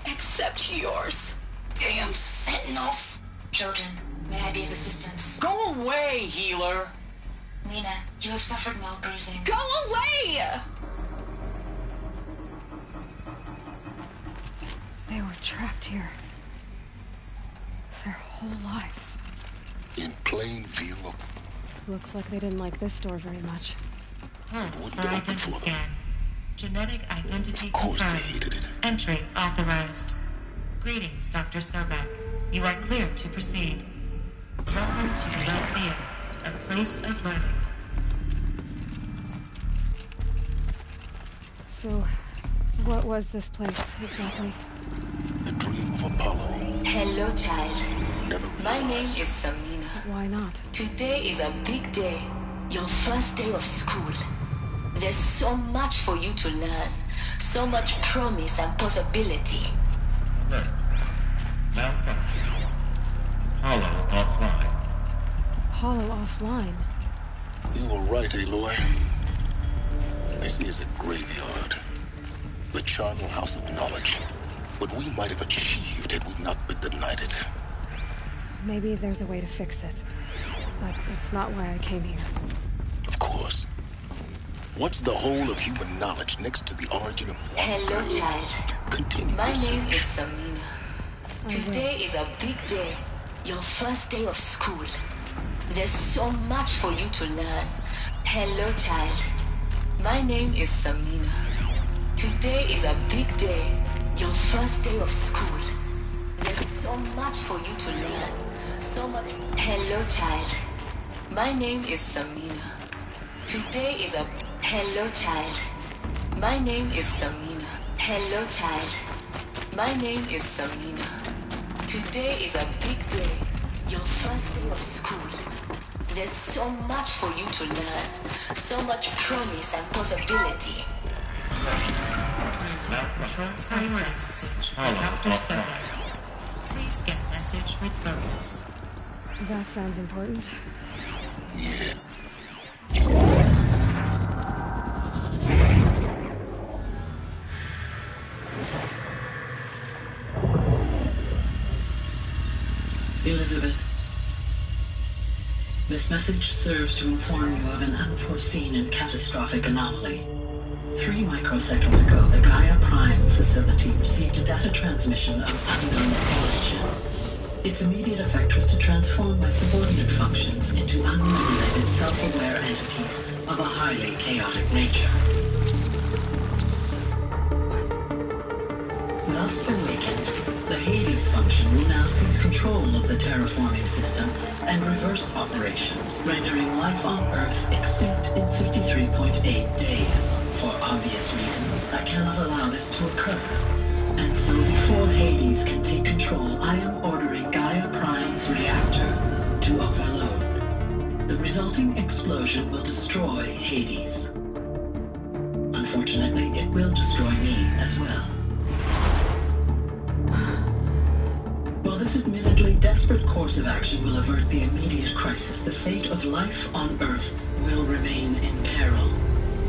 Except yours. Damn sentinels. Children, may I be of assistance? Go away, healer. Lena, you have suffered mild bruising. Go away! They were trapped here. Their whole lives. In plain view. Looks like they didn't like this door very much. For identity scan. Genetic identity confirmed. Entry authorized. Greetings, Dr. Sobek. You are cleared to proceed. Welcome to Lyceum, a place of learning. So, what was this place exactly? The dream of Apollo. Hello, child. My name is Samina. Why not? Today is a big day. Your first day of school. There's so much for you to learn. So much promise and possibility. Alert. Malfunction. Apollo offline. Apollo offline? You were right, Aloy. This is a graveyard. The charnel house of knowledge. What we might have achieved had we not been denied it. Maybe there's a way to fix it. But that's not why I came here. Of course. What's the whole of human knowledge next to the origin of... Hello, child. Continue. My name is Samina. Today is a big day. Your first day of school. There's so much for you to learn. Hello, child. My name is Samina. Today is a big day. Your first day of school. There's so much for you to learn. So much. Hello, child. My name is Samina. Today is a... Hello, child. My name is Samina. Hello, child. My name is Samina. Today is a big day. Your first day of school. There's so much for you to learn. So much promise and possibility. Please get message with photos. That sounds important. Elizabeth, this message serves to inform you of an unforeseen and catastrophic anomaly. 3 microseconds ago, the Gaia Prime facility received a data transmission of unknown origin. Its immediate effect was to transform my subordinate functions into unmutilated, self-aware entities of a highly chaotic nature. Thus awakened, the Hades function will now seize control of the terraforming system and reverse operations, rendering life on Earth extinct in 53.8 days. For obvious reasons, I cannot allow this to occur. And so before Hades can take control, I am ordering Gaia Prime's reactor to overload. The resulting explosion will destroy Hades. Unfortunately, it will destroy me as well. While this admittedly desperate course of action will avert the immediate crisis, the fate of life on Earth will remain in peril.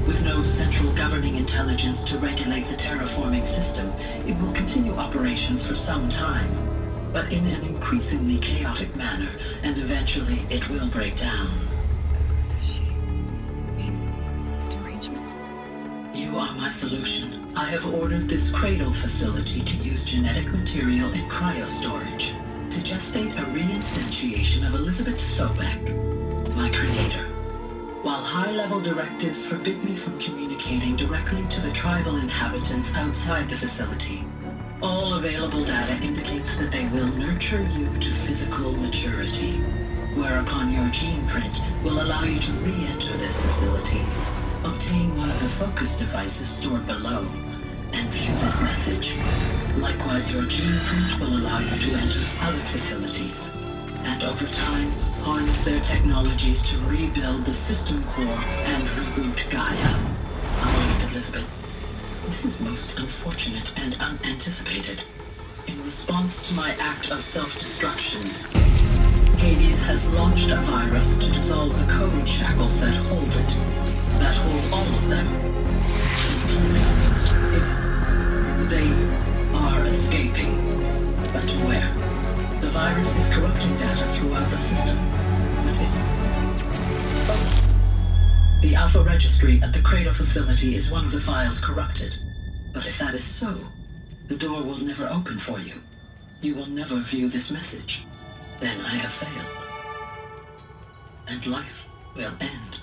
With no central governing intelligence to regulate the terraforming system, it will continue operations for some time, but in an increasingly chaotic manner, and eventually it will break down. Does she mean the derangement? You are my solution. I have ordered this cradle facility to use genetic material in cryostorage to gestate a reinstantiation of Elizabeth Sobek, my creator. While high-level directives forbid me from communicating directly to the tribal inhabitants outside the facility, all available data indicates that they will nurture you to physical maturity, whereupon your gene print will allow you to re-enter this facility, obtain one of the focus devices stored below, and view this message. Likewise, your gene print will allow you to enter other facilities, and over time, harness their technologies to rebuild the system core and reboot Gaia. Elizabeth, this is most unfortunate and unanticipated. In response to my act of self-destruction, Hades has launched a virus to dissolve the code shackles that hold it, that hold all of them. They are escaping, but to where? The virus is corrupting data throughout the system. The Alpha Registry at the Cradle facility is one of the files corrupted. But if that is so, the door will never open for you. You will never view this message. Then I have failed. And life will end.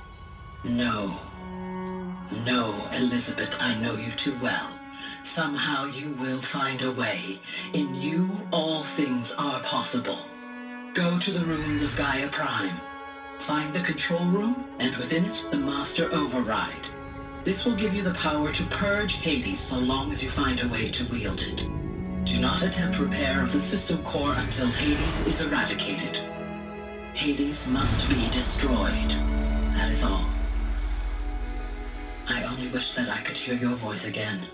No. No, Elizabeth, I know you too well. Somehow you will find a way. In you, all things are possible. Go to the ruins of Gaia Prime. Find the control room, and within it, the Master Override. This will give you the power to purge Hades so long as you find a way to wield it. Do not attempt repair of the system core until Hades is eradicated. Hades must be destroyed. That is all. I only wish that I could hear your voice again.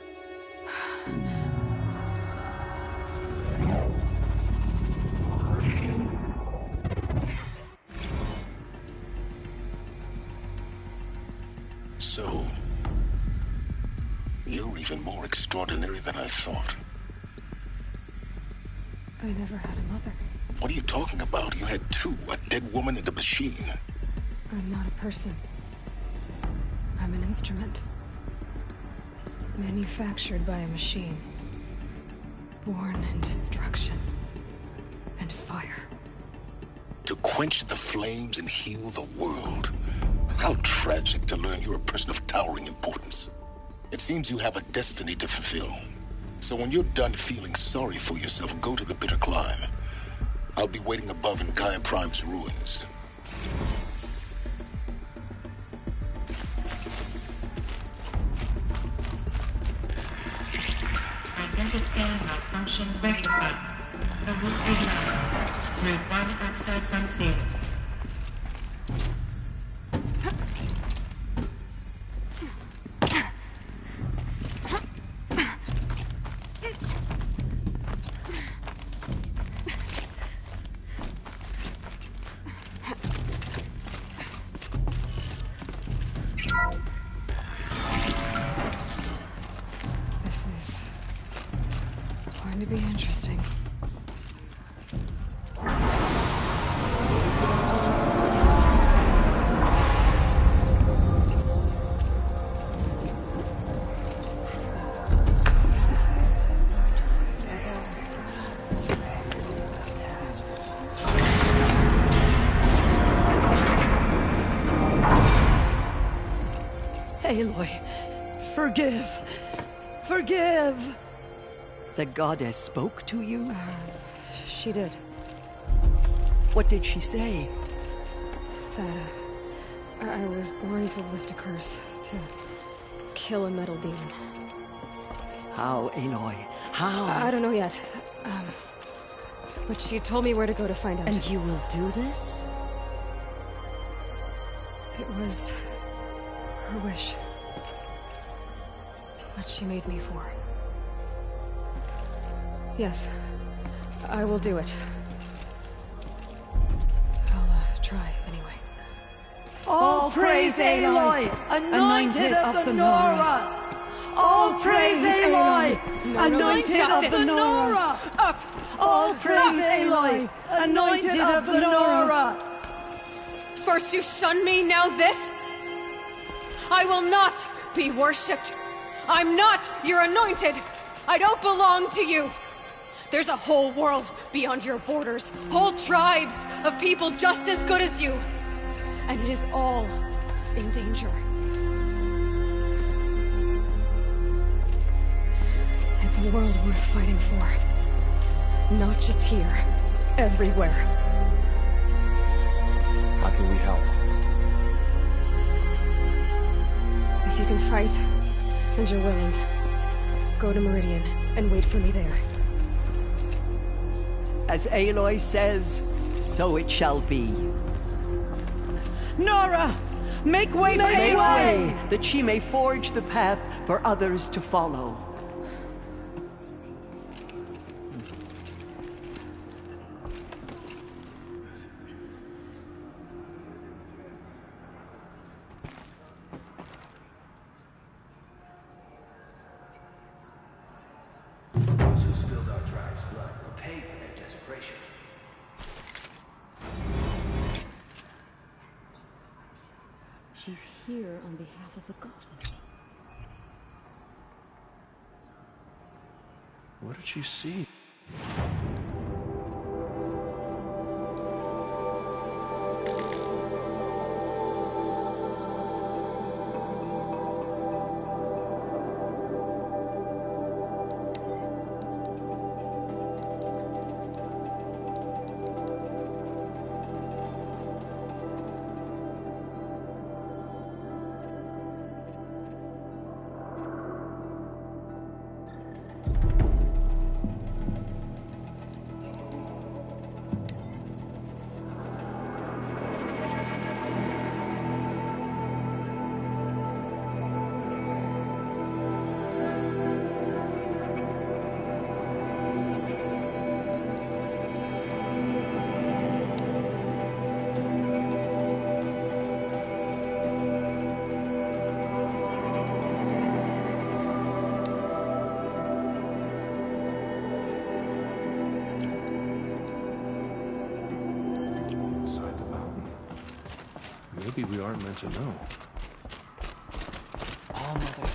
So, you're even more extraordinary than I thought. I never had a mother. What are you talking about? You had two, a dead woman and a machine. I'm not a person. I'm an instrument. Manufactured by a machine. Born in destruction and fire. To quench the flames and heal the world. How tragic to learn you're a person of towering importance. It seems you have a destiny to fulfill. So when you're done feeling sorry for yourself, go to the bitter climb. I'll be waiting above in Gaia Prime's ruins. Identiscan malfunction rectified. The route reloaded. Route 1 access unsealed. Should be interesting. Aloy, forgive. Forgive! The goddess spoke to you? She did. What did she say? That, I was born to lift a curse, to kill a metal demon. How, Aloy? How? I don't know yet. But she told me where to go to find out. And you will do this? It was her wish. What she made me for. Yes, I will do it. I'll try, anyway. All praise Aloy, anointed of the Nora! All praise Aloy, anointed of the Nora! Up! All praise Aloy, anointed of the Nora! First you shun me, now this? I will not be worshipped. I'm not your anointed. I don't belong to you. There's a whole world beyond your borders, whole tribes of people just as good as you. And it is all in danger. It's a world worth fighting for. Not just here, everywhere. How can we help? If you can fight, and you're willing, go to Meridian and wait for me there. As Aloy says, so it shall be. Nora! Make way for Aloy! That she may forge the path for others to follow. Those who spilled our tribe's blood will pay for their desecration. She's here on behalf of the goddess. What did she see? Maybe we aren't meant to know. Oh, Mother.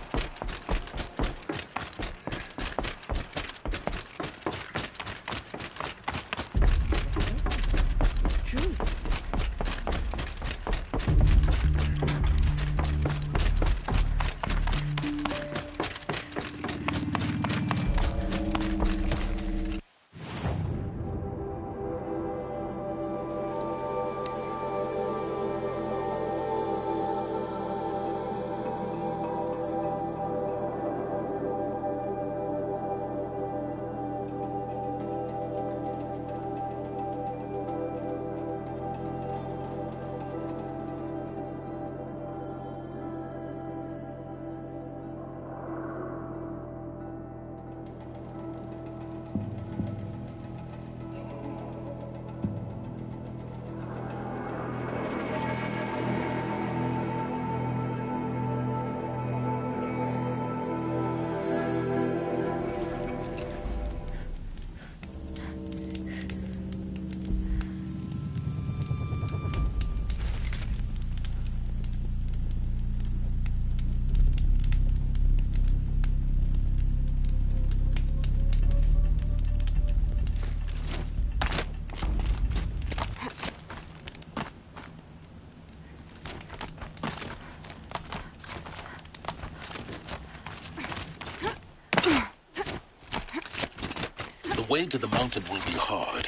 way to the mountain will be hard.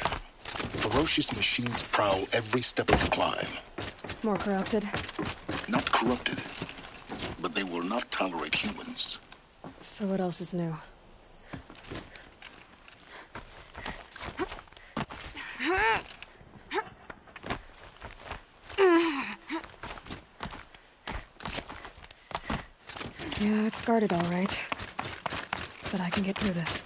Ferocious machines prowl every step of the climb. More corrupted? Not corrupted, but they will not tolerate humans. So what else is new? Yeah, it's guarded all right. But I can get through this.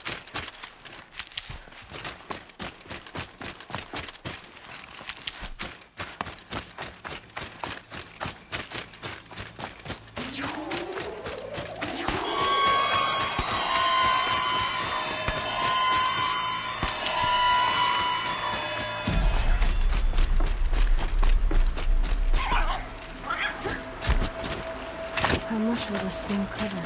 How much will this thing cover?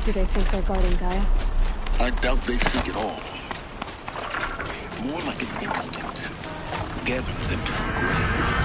Do they think they're guarding Gaia? I doubt they think at all. More like an instinct, gathering them to her grave.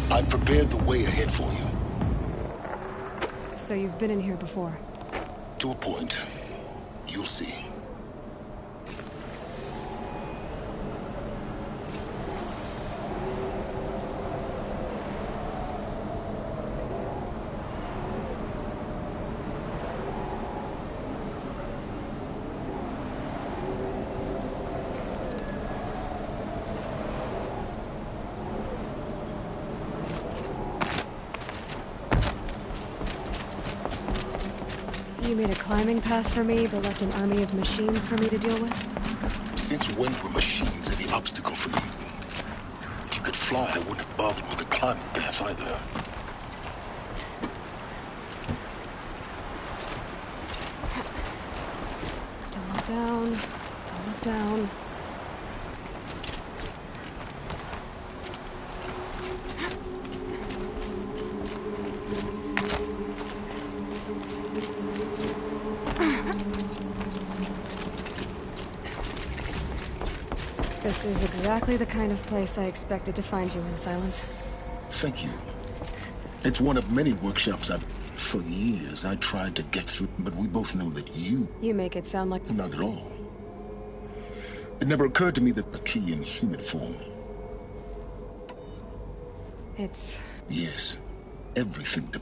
I've prepared the way ahead for you. So you've been in here before? To a point. You'll see. You made a climbing path for me, but left an army of machines for me to deal with? Since when were machines any obstacle for you? If you could fly, I wouldn't have bothered with a climbing path either. Don't look down. Don't look down. This is exactly the kind of place I expected to find you in, Silence. Thank you. It's one of many workshops for years, I tried to get through, but we both know that you... You make it sound like... Not at all. It never occurred to me that the key in human form... It's... Yes. Everything to...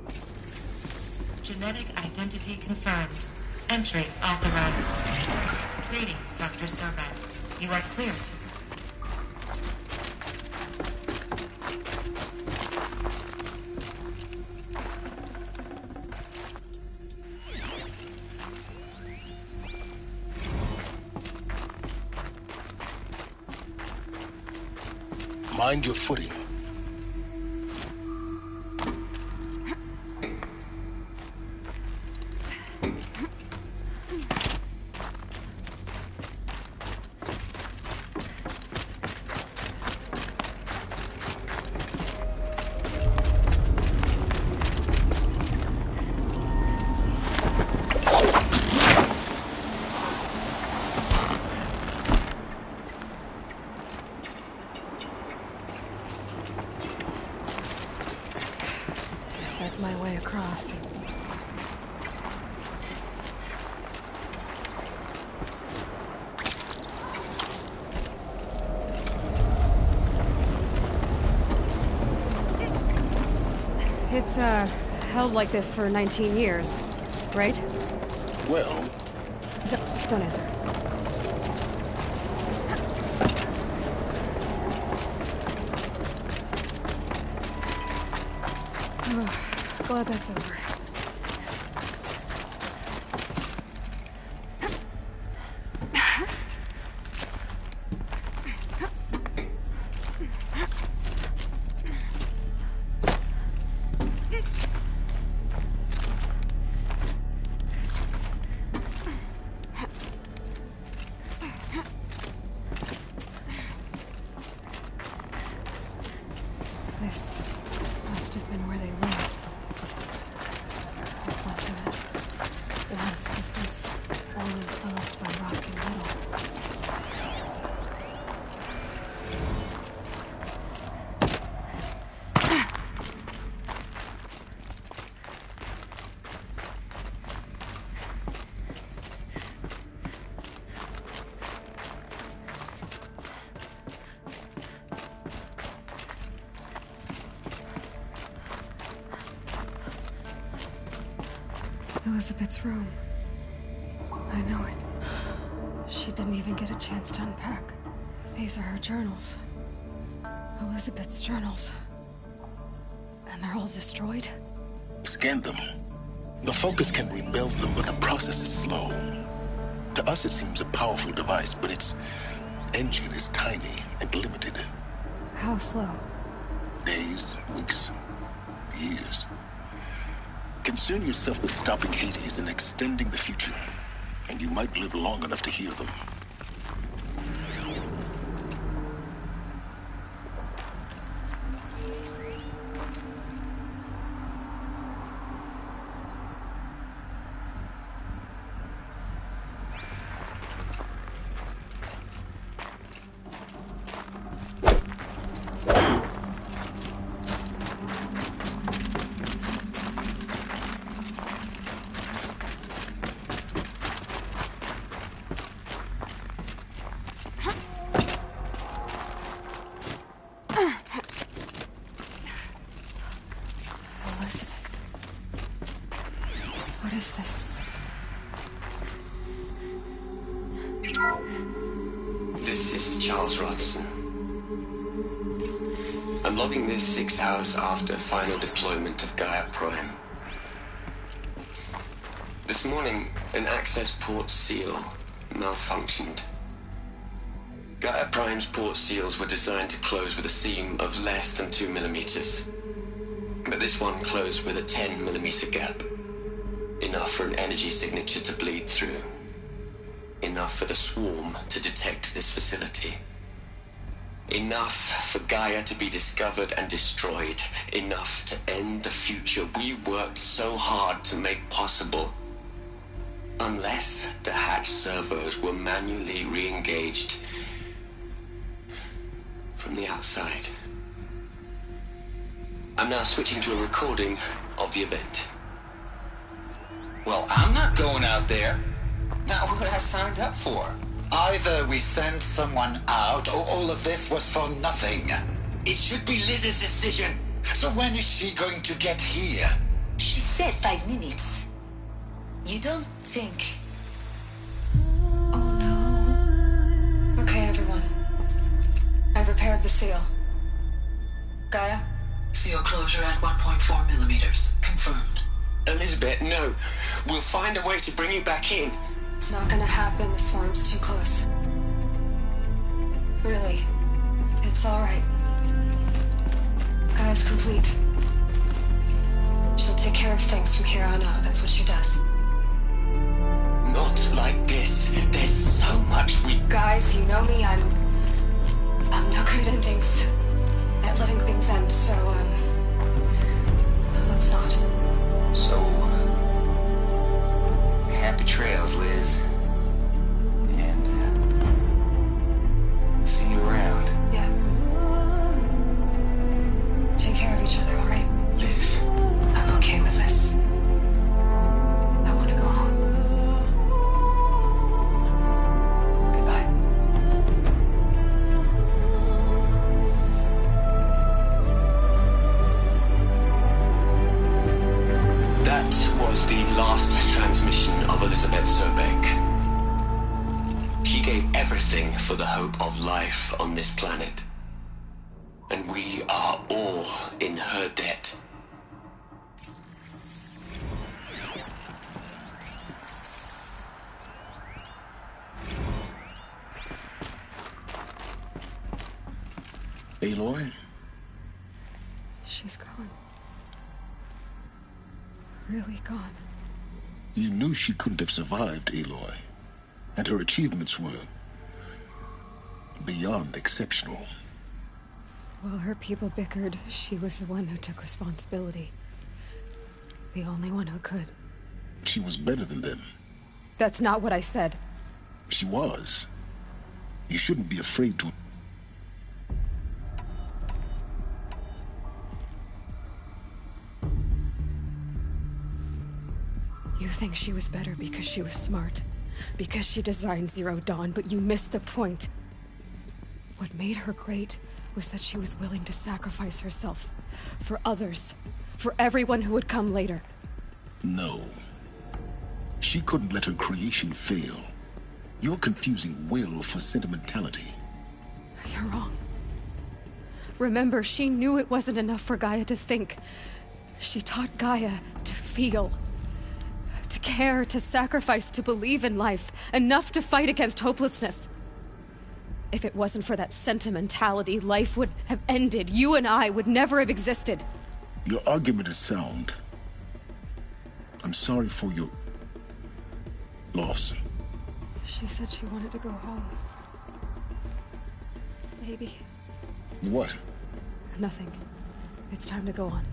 Genetic identity confirmed. Entry authorized. Greetings, Dr. Sobek. You are clear to... Mind your footing. That's my way across. It's, held like this for 19 years, right? Well... Don't answer. Glad that's over. This must have been where they lived. What's left of it. Once this was all enclosed by rock and metal. Elizabeth's room. I know it. She didn't even get a chance to unpack. These are her journals. Elizabeth's journals. And they're all destroyed? Scan them. The Focus can rebuild them, but the process is slow. To us, it seems a powerful device, but its engine is tiny and limited. How slow? Days, weeks, years. Concern yourself with stopping Hades and extending the future, and you might live long enough to hear them. What is this? This is Charles Rodson. I'm logging this 6 hours after final deployment of Gaia Prime. This morning, an access port seal malfunctioned. Gaia Prime's port seals were designed to close with a seam of less than 2 millimeters. But this one closed with a 10 millimeter gap. Enough for an energy signature to bleed through. Enough for the swarm to detect this facility. Enough for Gaia to be discovered and destroyed. Enough to end the future we worked so hard to make possible. Unless the hatch servos were manually re-engaged from the outside. I'm now switching to a recording of the event. Well, I'm not going out there. Not what I signed up for. Either we send someone out, or all of this was for nothing. It should be Liz's decision. So when is she going to get here? She said 5 minutes. You don't think... Okay, everyone. I've repaired the seal. Gaia? Seal closure at 1.4 millimeters. Confirmed. Elizabeth, no. We'll find a way to bring you back in. It's not gonna happen. The swarm's too close. Really. It's alright. Gaia's complete. She'll take care of things from here on out. That's what she does. Not like this. There's so much we... Guys, you know me. I'm no good at endings. At letting things end, so, let's not. So, happy trails, Liz. And, see you around. Yeah. Take care of each other, alright? Liz. I'm okay with this. I want to go home. Goodbye. That was the last transmission of Elizabeth Sobek. She gave everything for the hope of life on this planet. And we are all in her debt. Aloy? She's gone. Really gone. You knew she couldn't have survived, Aloy. And her achievements were beyond exceptional. While her people bickered, she was the one who took responsibility. The only one who could. She was better than them. That's not what I said. She was. You shouldn't be afraid to... You think she was better because she was smart. Because she designed Zero Dawn, but you missed the point. What made her great was that she was willing to sacrifice herself. For others. For everyone who would come later. No. She couldn't let her creation fail. You're confusing will for sentimentality. You're wrong. Remember, she knew it wasn't enough for Gaia to think. She taught Gaia to feel. To care, to sacrifice, to believe in life. Enough to fight against hopelessness. If it wasn't for that sentimentality, life would have ended. You and I would never have existed. Your argument is sound. I'm sorry for your... loss. She said she wanted to go home. Maybe. What? Nothing. It's time to go on.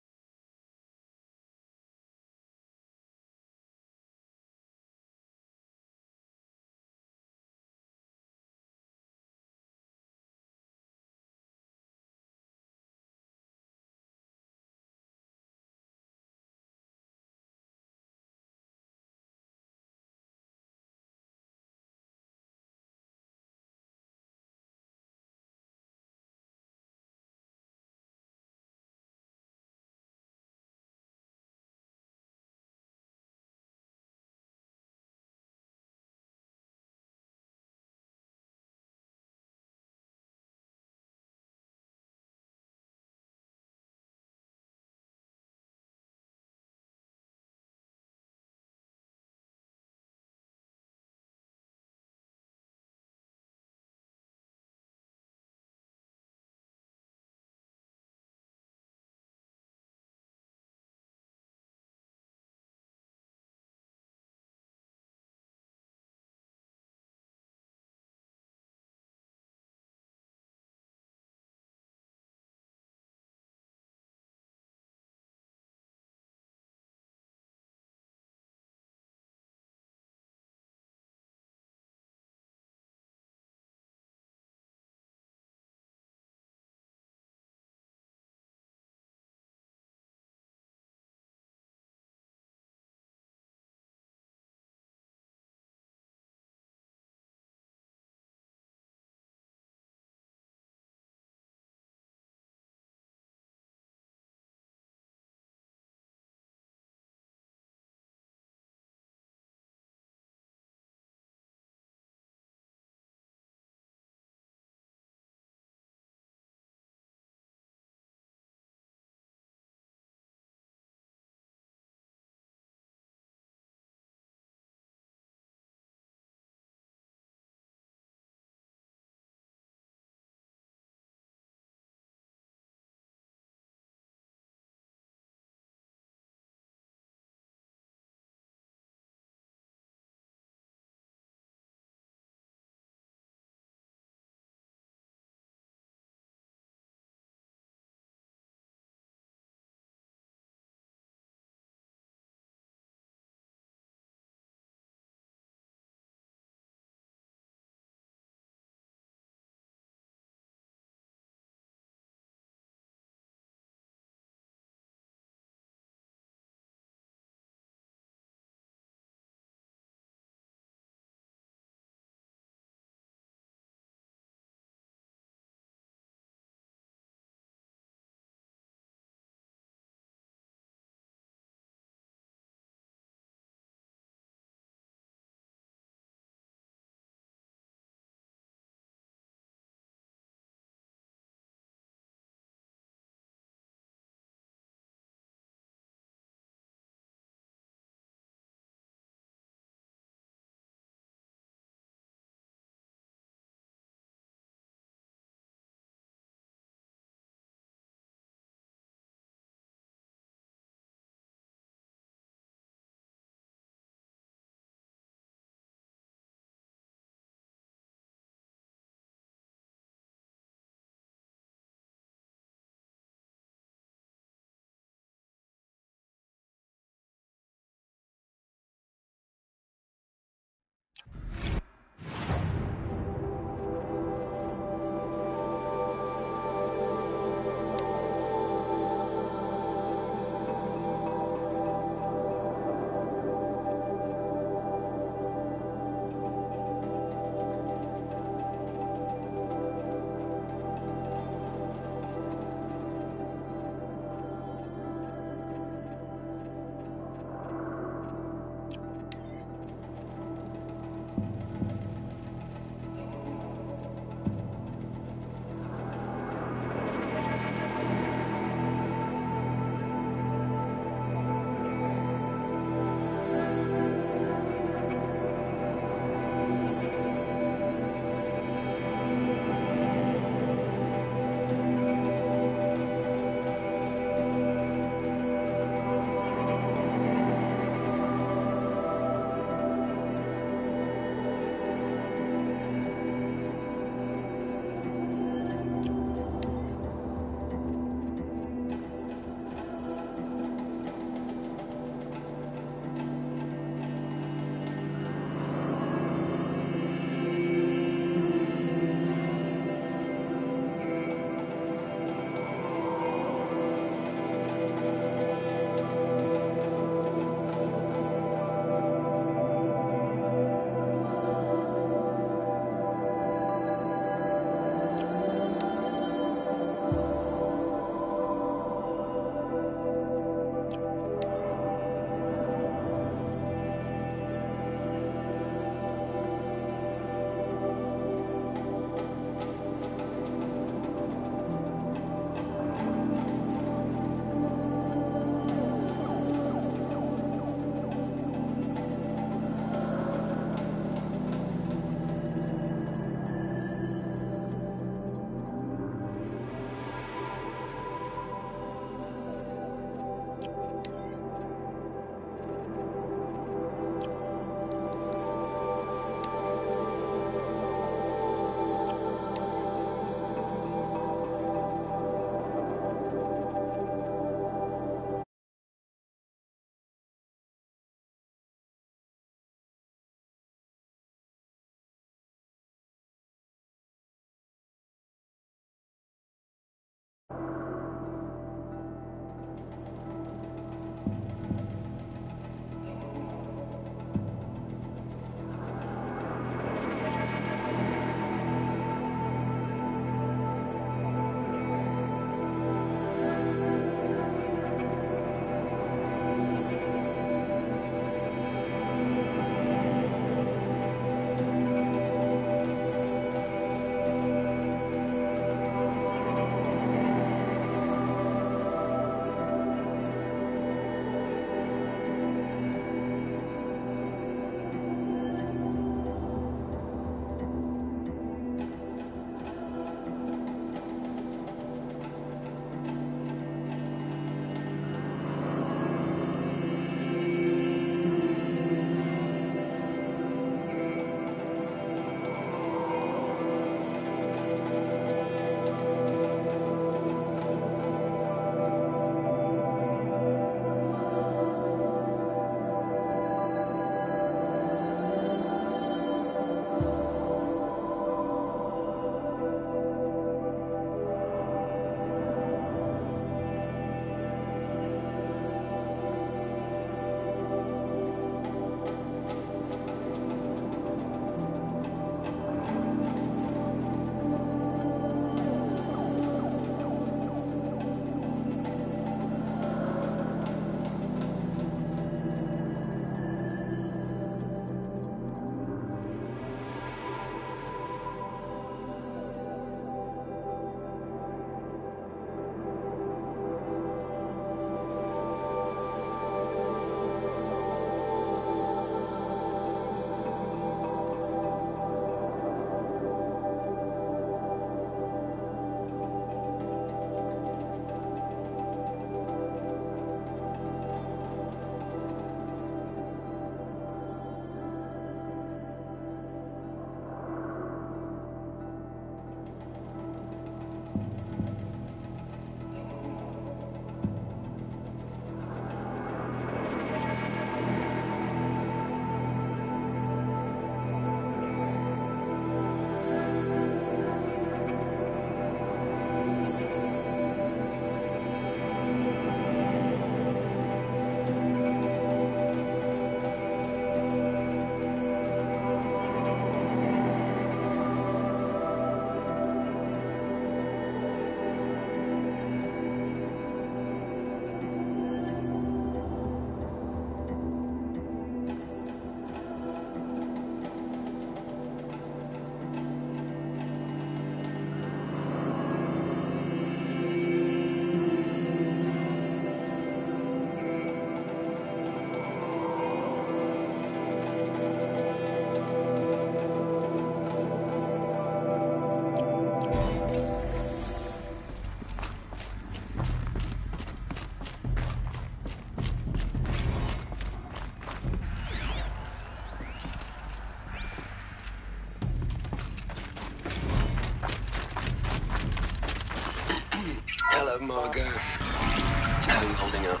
Hello, Margot. How are you holding up?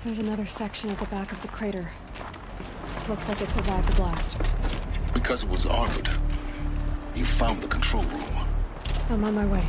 There's another section at the back of the crater. Looks like it survived the blast. Because it was armored. You found the control room. I'm on my way.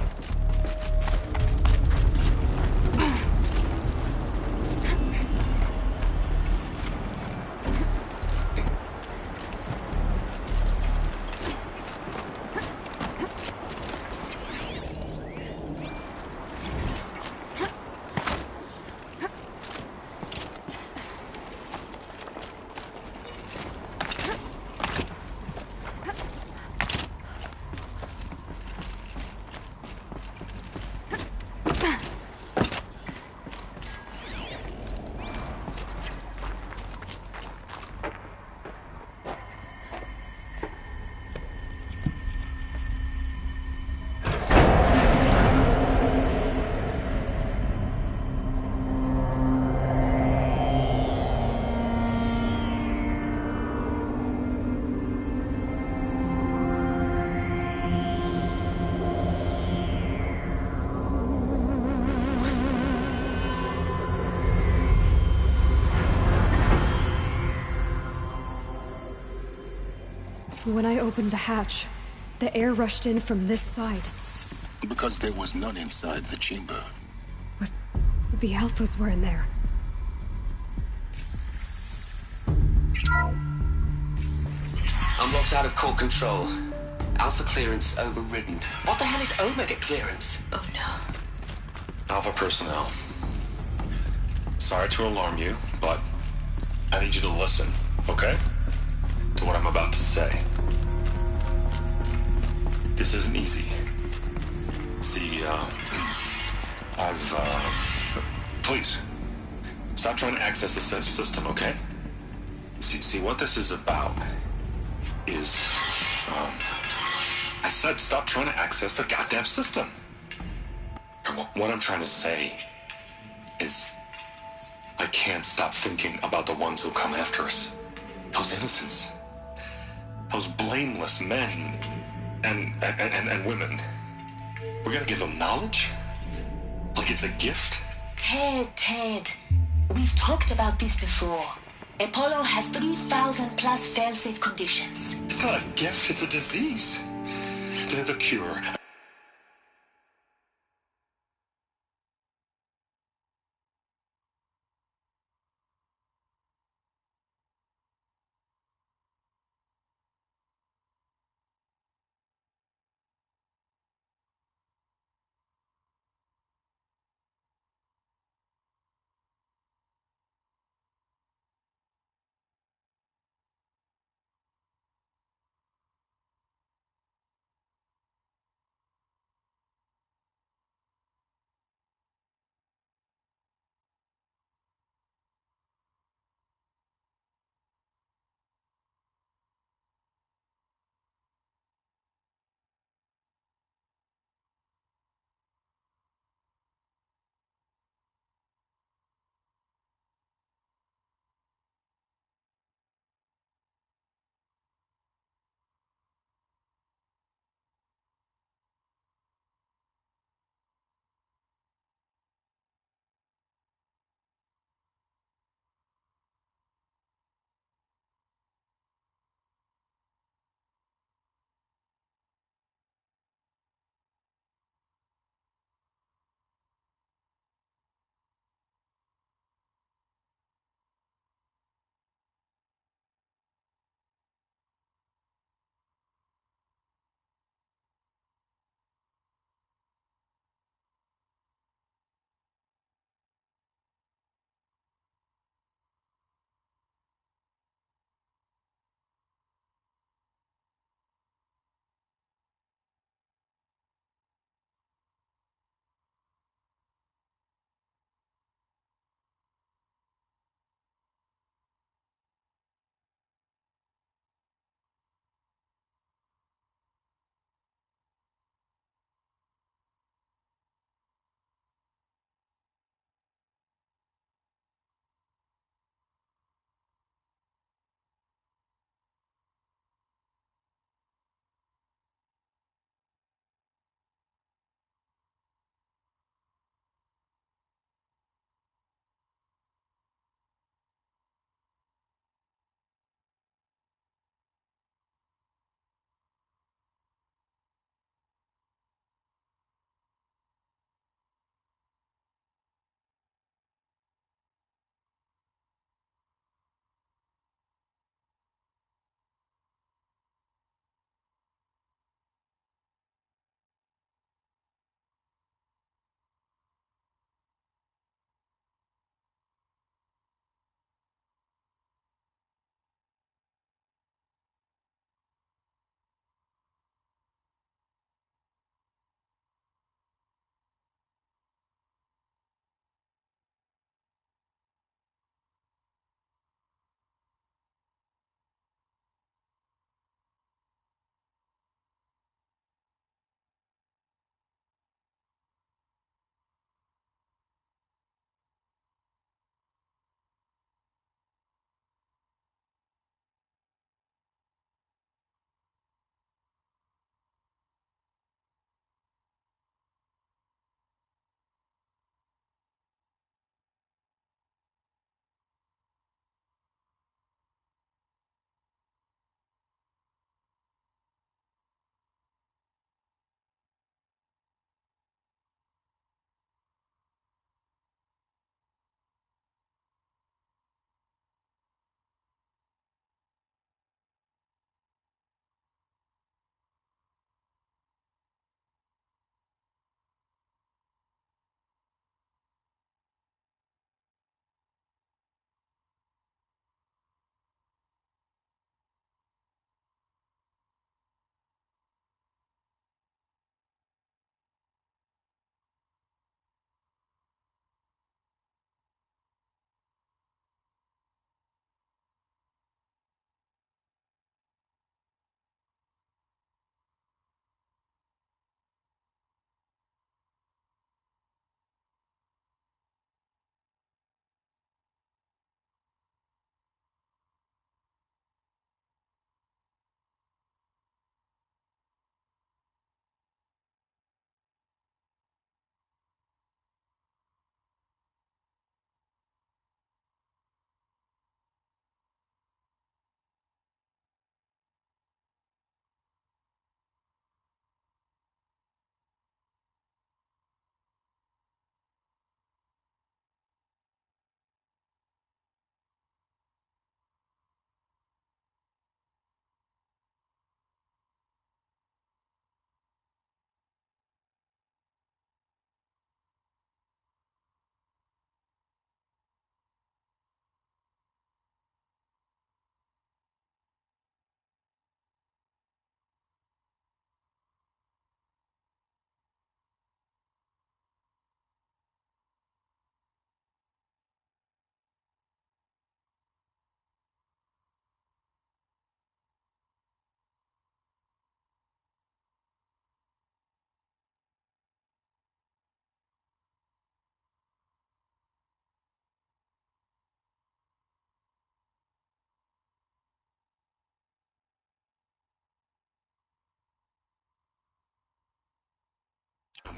When I opened the hatch, the air rushed in from this side. Because there was none inside the chamber. But the Alphas were in there. Unlocked out of core control. Alpha clearance overridden. What the hell is Omega clearance? Oh no. Alpha personnel. Sorry to alarm you, but I need you to listen, okay? To what I'm about to say. This isn't easy. See, please, stop trying to access the system, okay? See, what this is about is, I said stop trying to access the goddamn system. What I'm trying to say is, I can't stop thinking about the ones who come after us. Those innocents. Those blameless men and women. We're gonna give them knowledge? Like it's a gift? Ted. We've talked about this before. Apollo has 3,000 plus fail-safe conditions. It's not a gift, it's a disease. They're the cure.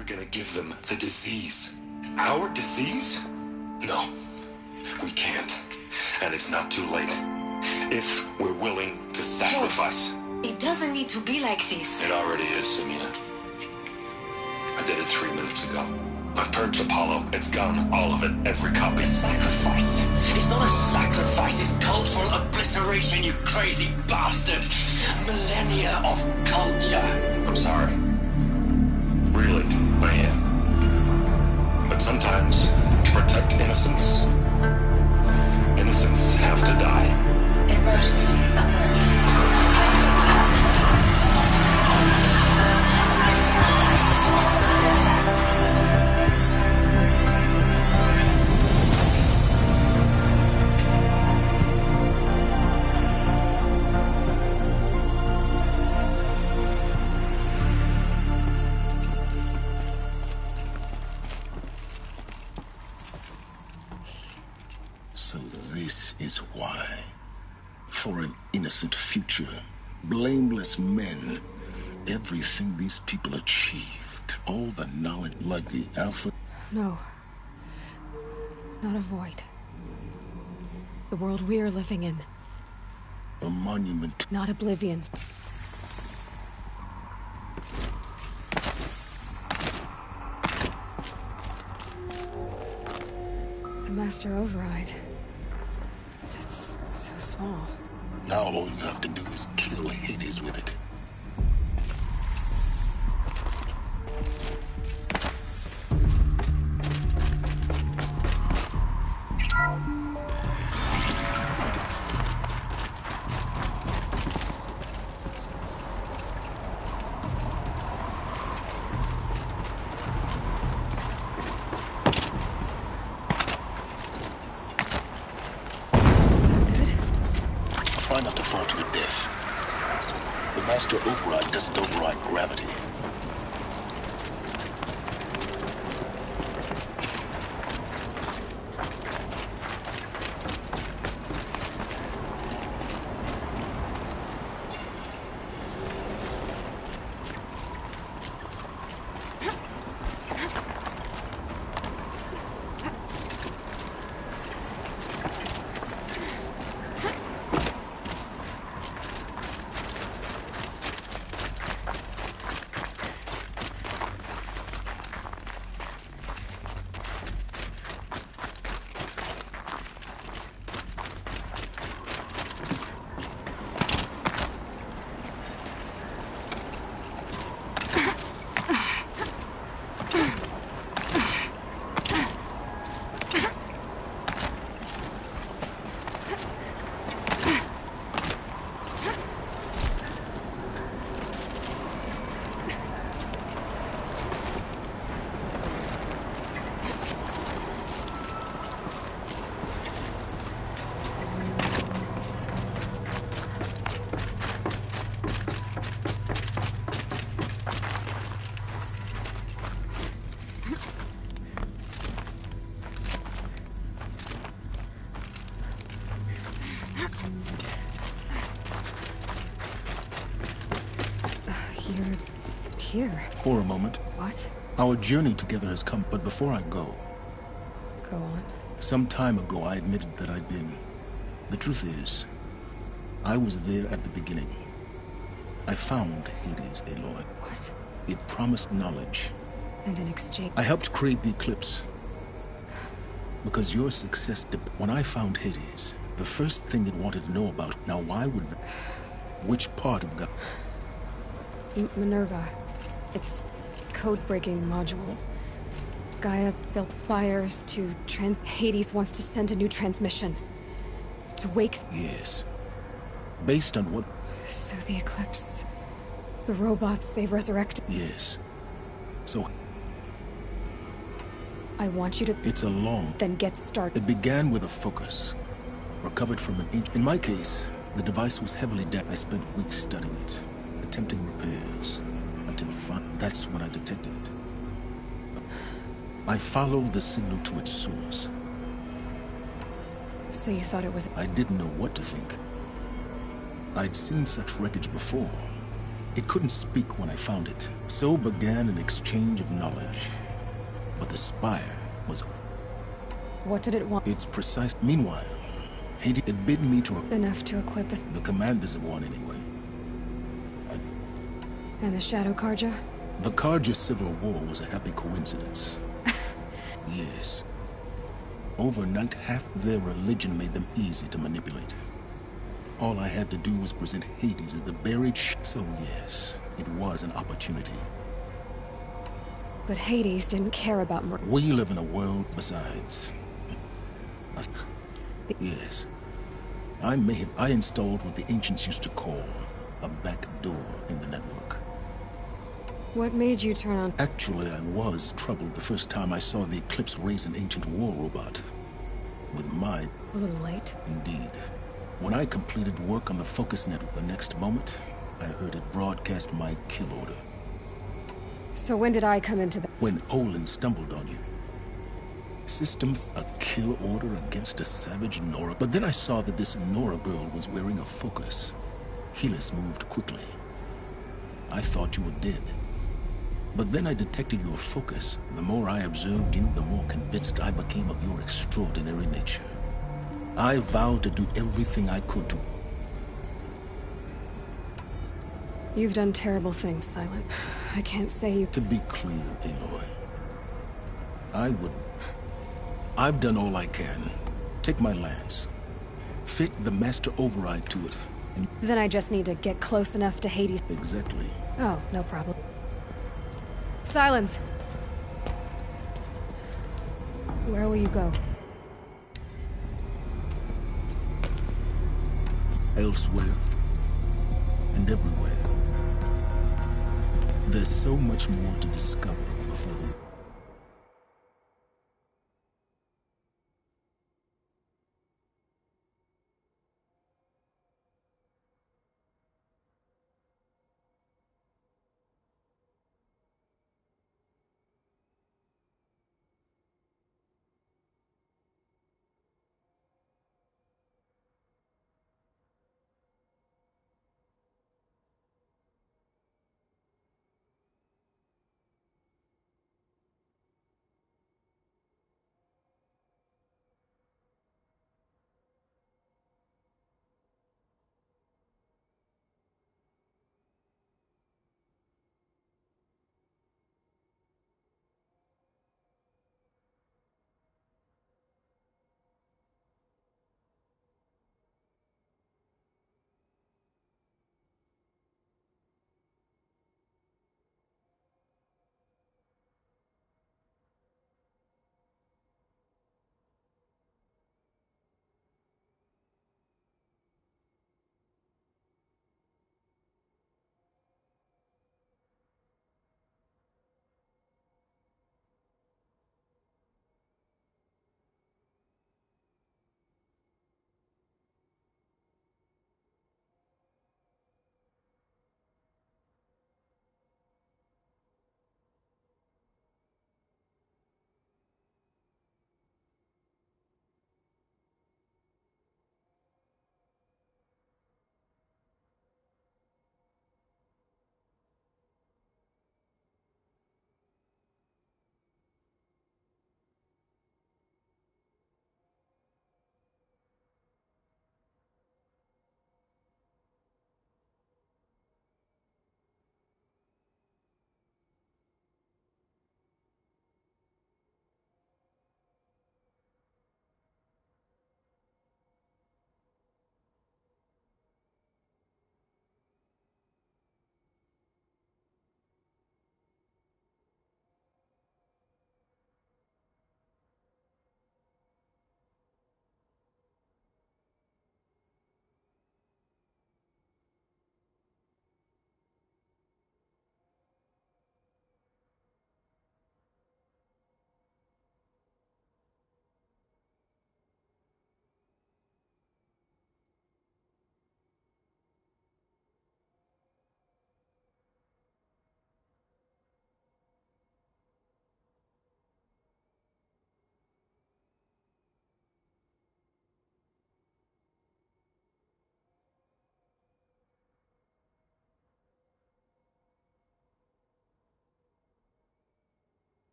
We're gonna give them the disease. Our disease? No, we can't. And it's not too late. If we're willing to sacrifice. It doesn't need to be like this. It already is, Samina. I did it 3 minutes ago. I've purged Apollo. It's gone. All of it. Every copy. Sacrifice? It's not a sacrifice. It's cultural obliteration, you crazy bastard. Millennia of culture. I'm sorry. Really, I am. But sometimes, to protect innocence, innocents have to die. Emergency alert. Vital atmosphere. So this is why. For an innocent future, blameless men, everything these people achieved, all the knowledge like the Alpha. No. Not a void. The world we're living in. A monument. Not oblivion. The Master Override. That's so small. Now all you have to do is kill Hades with it. Try not to fall to your death. The Master Override doesn't override gravity. You're here. For a moment. What? Our journey together has come, but before I go... Go on. Some time ago, I admitted that I'd been... The truth is, I was there at the beginning. I found Hades, Aloy. What? It promised knowledge. And in exchange... I helped create the Eclipse. Because your success... When I found Hades, the first thing it wanted to know about... Now, why would... Which part of God... Minerva. It's code-breaking module. Gaia built spires to Hades wants to send a new transmission. To wake... Yes. Based on what... So the Eclipse... The robots they've resurrected... Yes. So... I want you to... It's a long... Then get started. It began with a focus. Recovered from an inch... In my case, the device was heavily I spent weeks studying it. Attempting repairs. Until that's when I detected it. I followed the signal to its source. So you thought it was... I didn't know what to think. I'd seen such wreckage before. It couldn't speak when I found it. So began an exchange of knowledge. But the spire was... What did it want? Its precise... Meanwhile, Hades had bidden me to... Enough to equip us. The commanders of one, anyway. And the Shadow Karja? The Karja civil war was a happy coincidence. Yes. Overnight, half their religion made them easy to manipulate. All I had to do was present Hades as the buried So yes, it was an opportunity. But Hades didn't care about murder. We live in a world besides. Yes. I installed what the ancients used to call a back door in the network. What made you turn on? Actually, I was troubled the first time I saw the Eclipse raise an ancient war robot. With my... A little late. Indeed. When I completed work on the focus network the next moment, I heard it broadcast my kill order. So when did I come into the... When Olin stumbled on you. System a kill order against a savage Nora. But then I saw that this Nora girl was wearing a focus. Helis moved quickly. I thought you were dead. But then I detected your focus. The more I observed you, the more convinced I became of your extraordinary nature. I vowed to do everything I could to... You've done terrible things, Silent. I can't say you... To be clear, Aloy, I've done all I can. Take my lance. Fit the master override to it. And... Then I just need to get close enough to Hades. Exactly. Oh, no problem. Silence! Where will you go? Elsewhere. And everywhere. There's so much more to discover before the...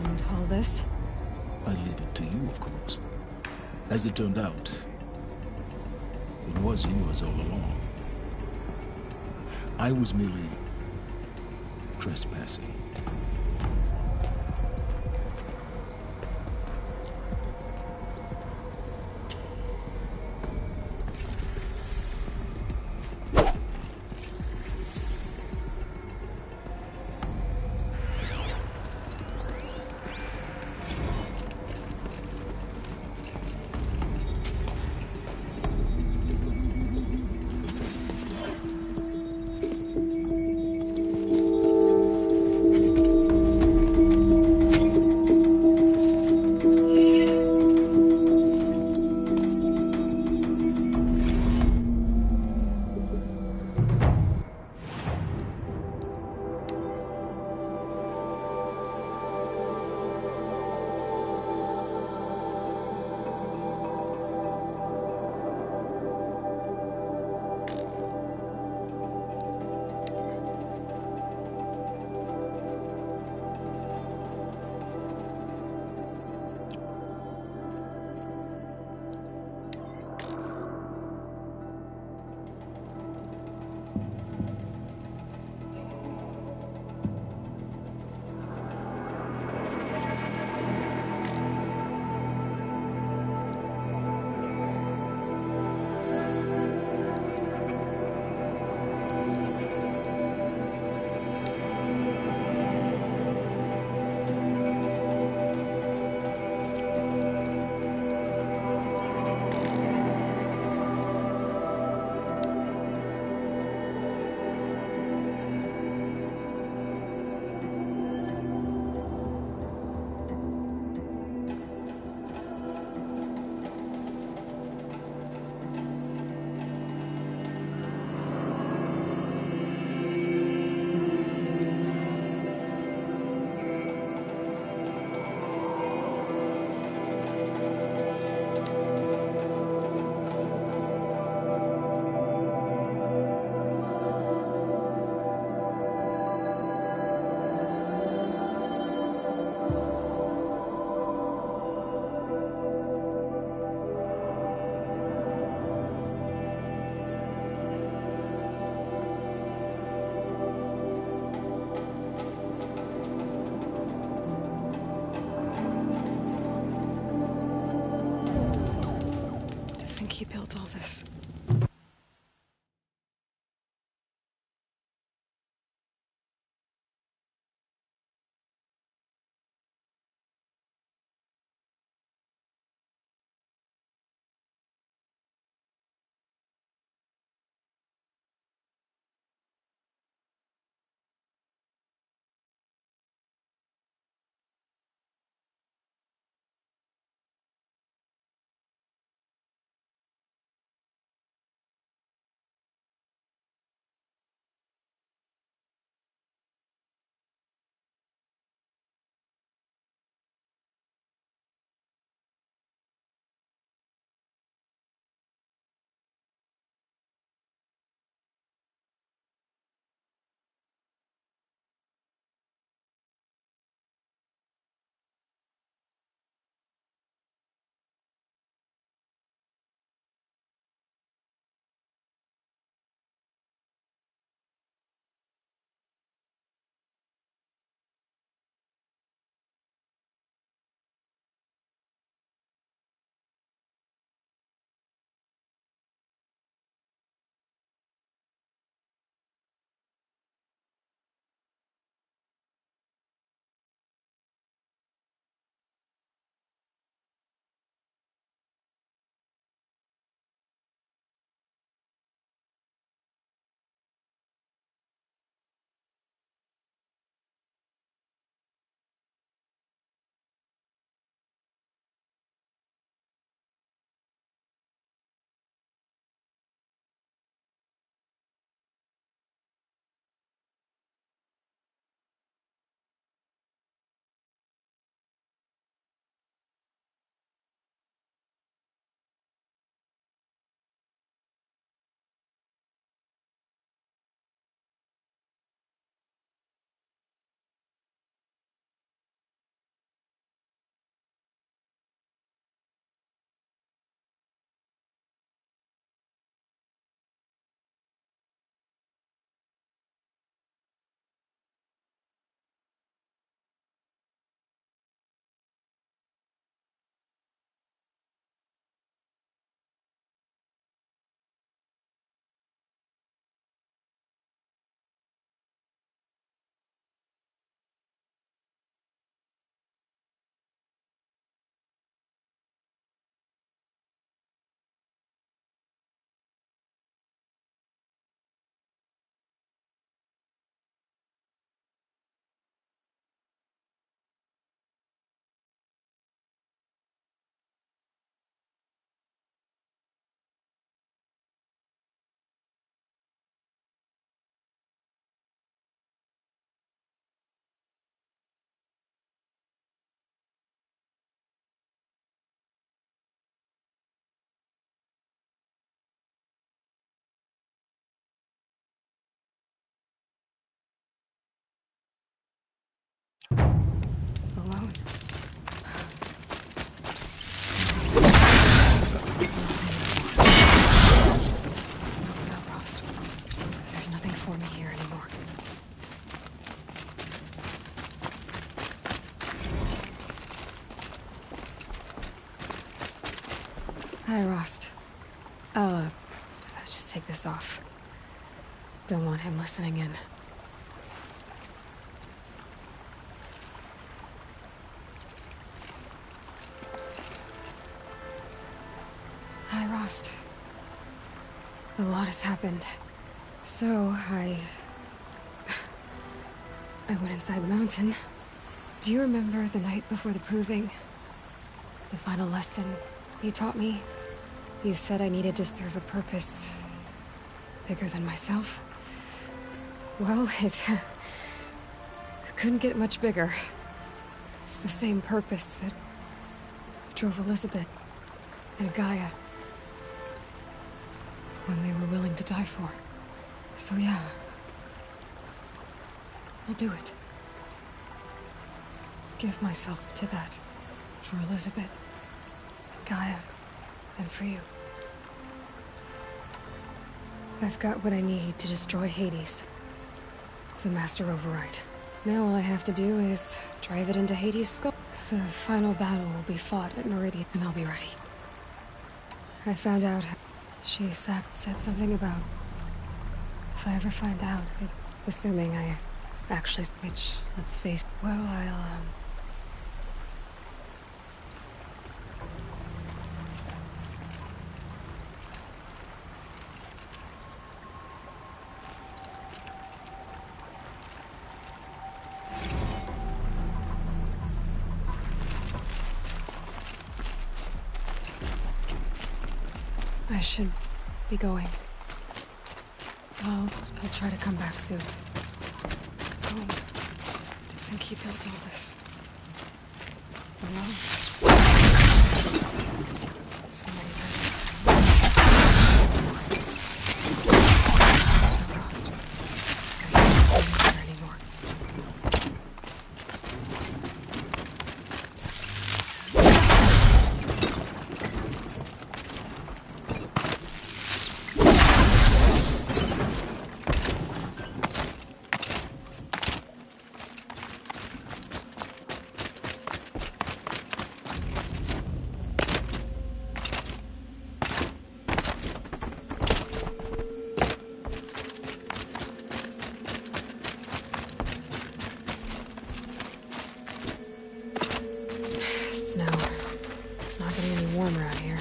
And all this? I leave it to you, of course. As it turned out, it was yours all along. I was merely trespassing. He built all this. Hi, Rost. I'll just take this off. Don't want him listening in. Hi, Rost. A lot has happened. So, I went inside the mountain. Do you remember the night before the proving? The final lesson you taught me? You said I needed to serve a purpose bigger than myself. Well, it couldn't get much bigger. It's the same purpose that drove Elizabeth and Gaia when they were willing to die for. So yeah, I'll do it. Give myself to that. For Elizabeth, and Gaia, and for you. I've got what I need to destroy Hades. The Master Override. Now all I have to do is drive it into Hades' skull. The final battle will be fought at Meridian, and I'll be ready. I found out she said something about if I ever find out, assuming I actually, which, let's face it, well, I should be going. I'll try to come back soon. Oh, to think he built all this. Alone. So many anymore. Snow. It's not getting any warmer out here.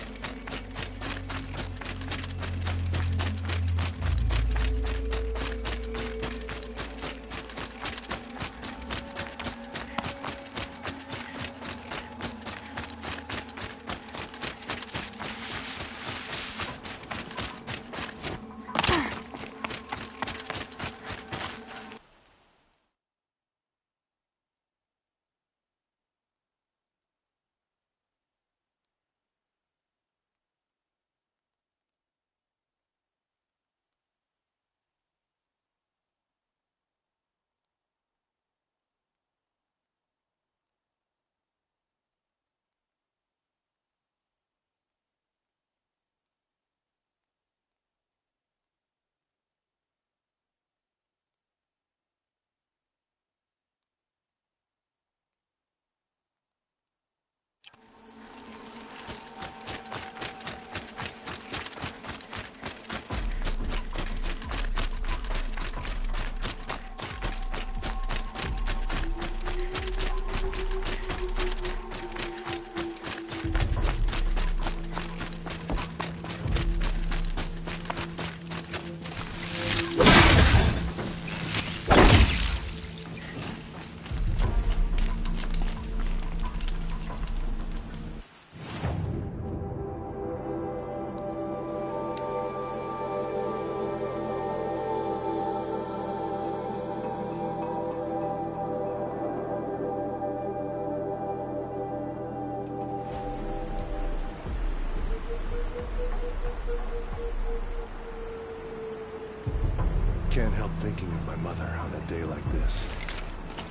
Can't help thinking of my mother on a day like this.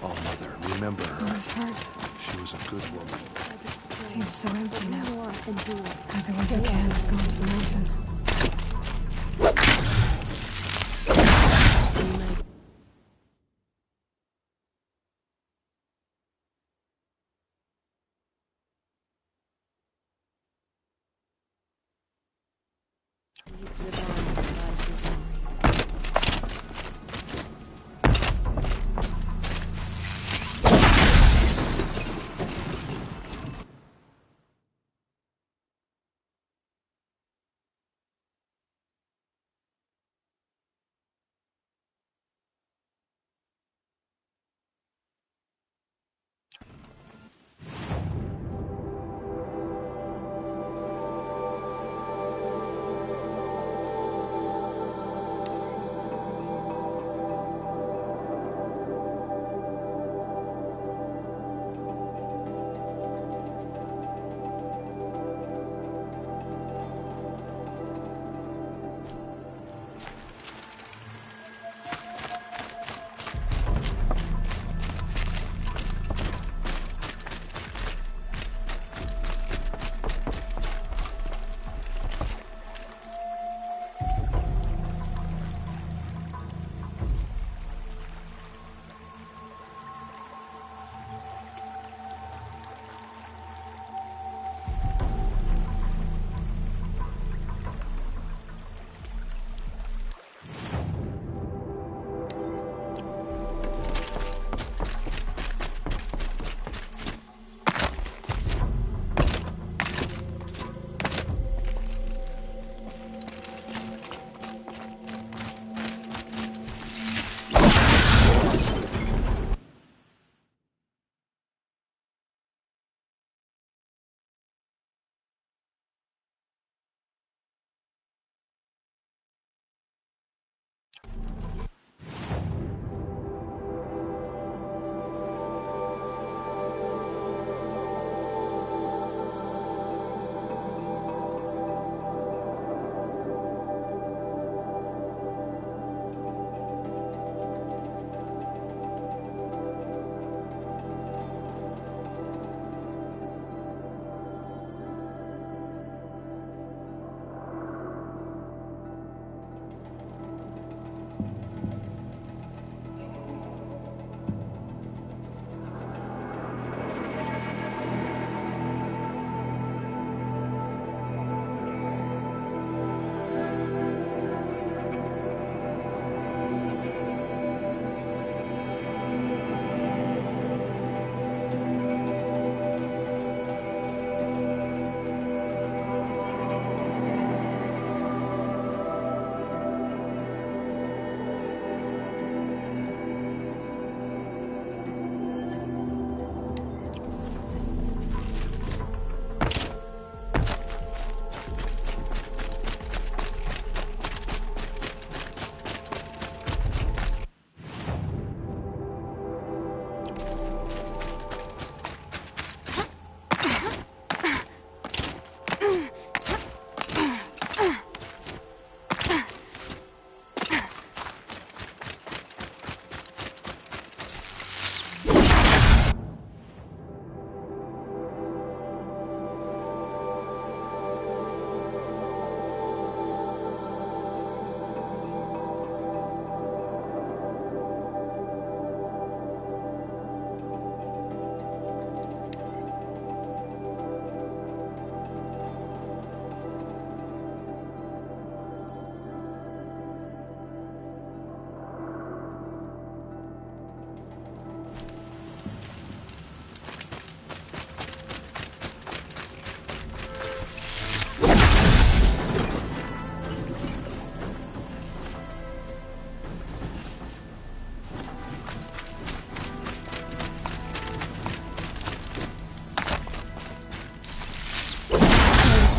Oh, Mother, remember her. Mother's heart. She was a good woman. It seems so empty now. Everyone who can has gone to the mountain. to the dawn rises on.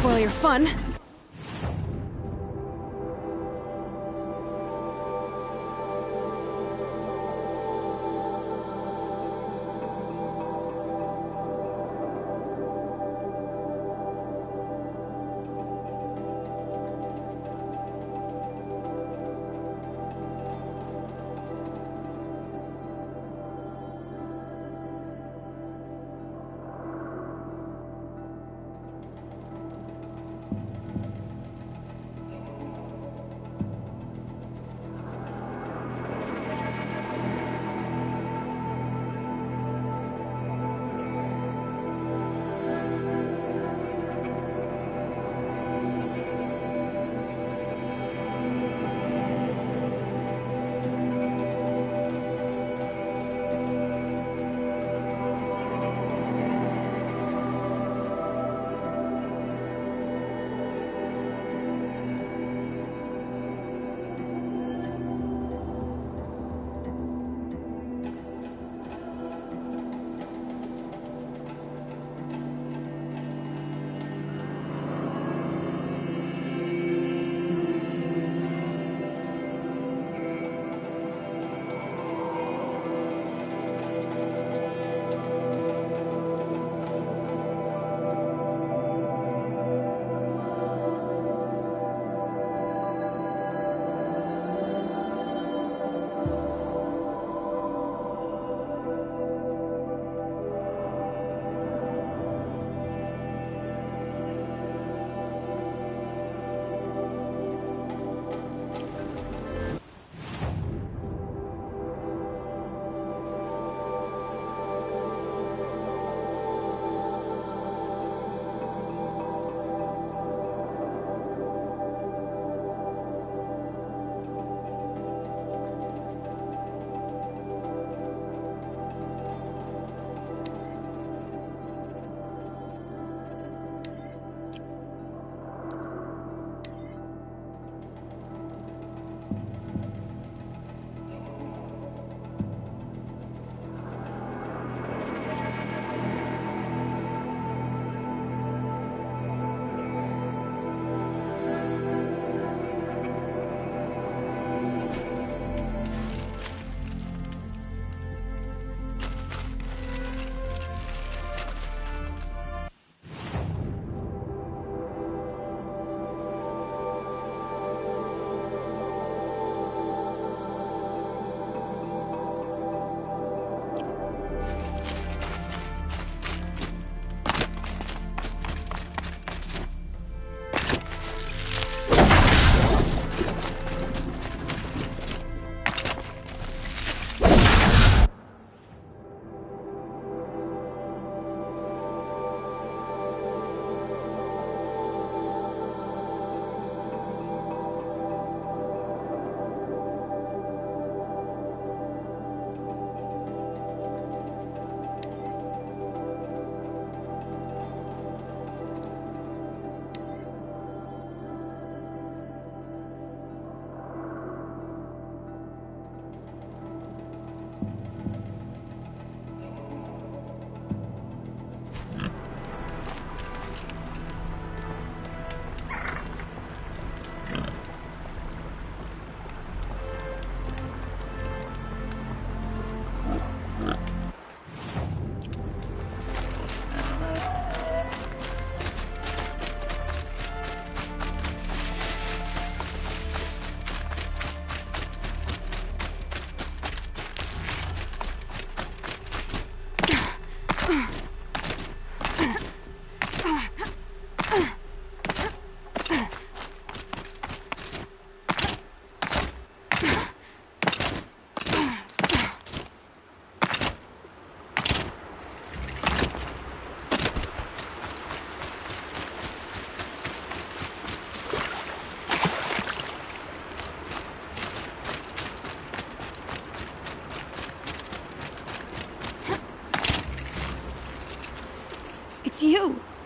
Spoil your fun.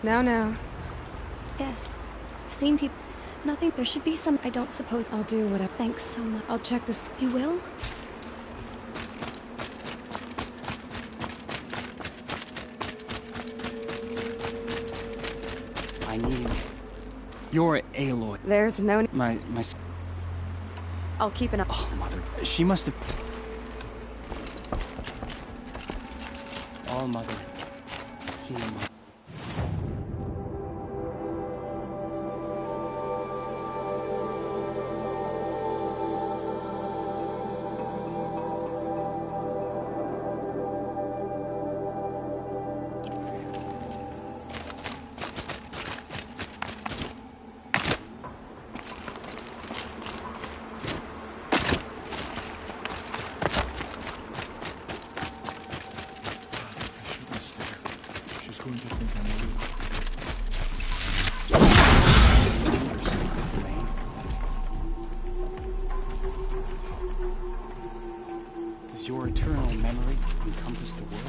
No. Yes. I've seen people. Nothing. There should be some. I don't suppose. I'll do whatever. Thanks so much. I'll check this. You will? I need him. You're Aloy. There's no... My... I'll keep an eye. Oh, Mother. She must have... Oh, Mother. Heal my... Does your eternal memory encompass the world?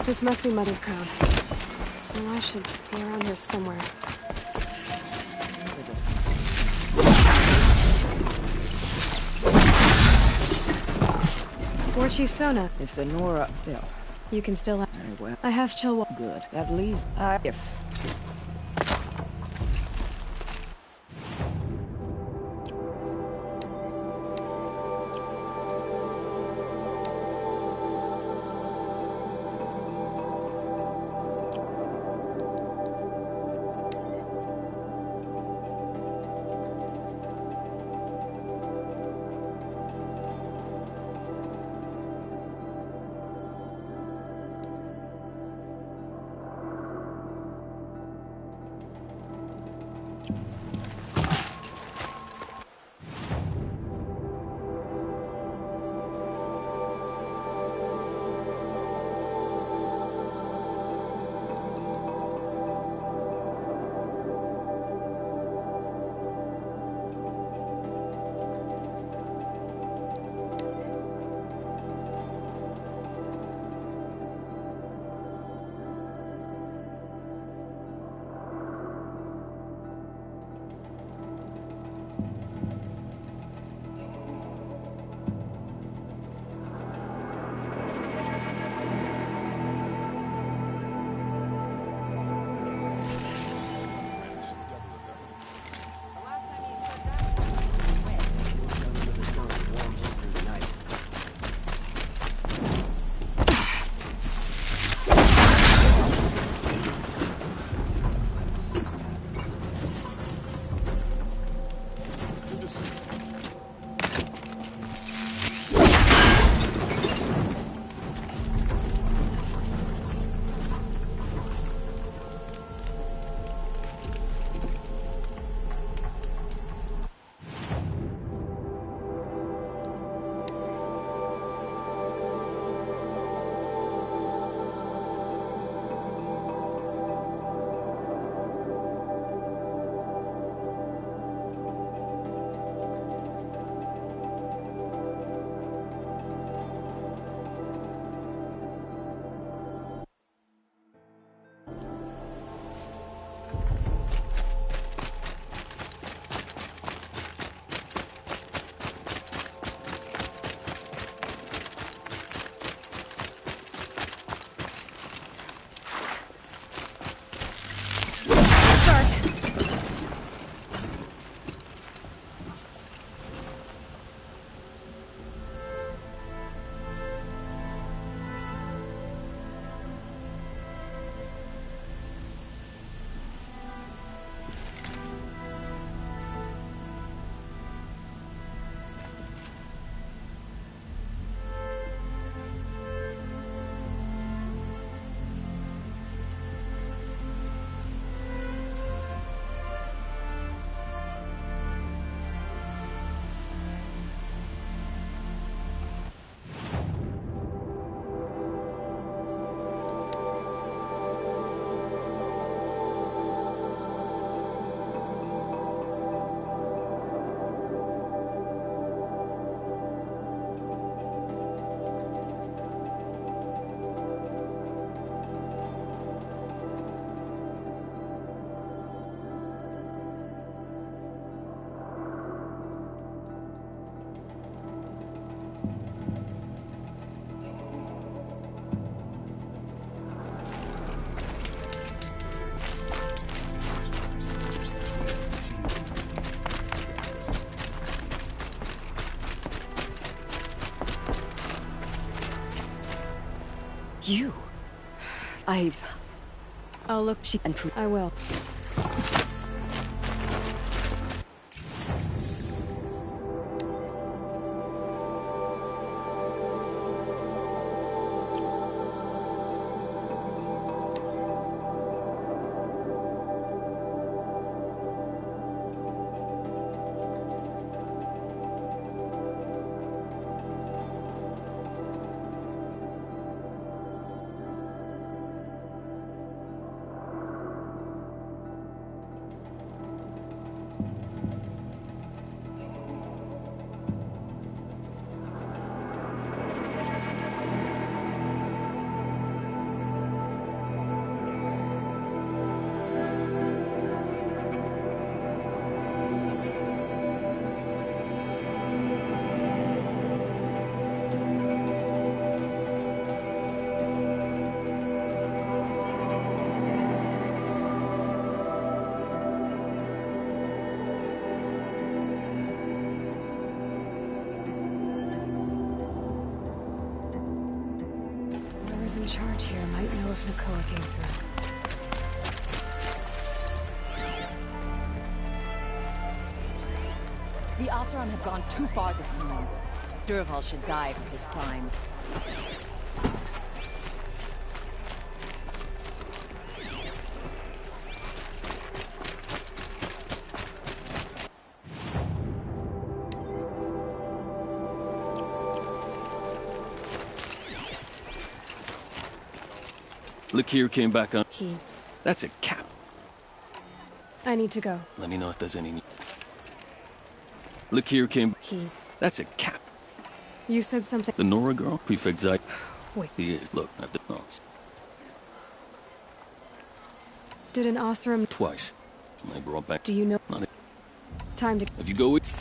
This must be Mother's crown. So I should be around here somewhere. War Chief Sona. If the Nora still. You can still... Very well. I have chill... Good. At least if... You. I'll look. I will. Whoever's in charge here might know if Nakoa came through. The Oseram have gone too far this time. Durval should die for his crimes. Lakir came back on. He. That's a cap. I need to go. Let me know if there's any need. Lakir came. He. That's a cap. You said something. The Nora girl? Prefect Zeit. Wait. He is. Look, at the notes. Did an Oseram... Twice. I brought back... Do you know... Not it. Time to... If you go with...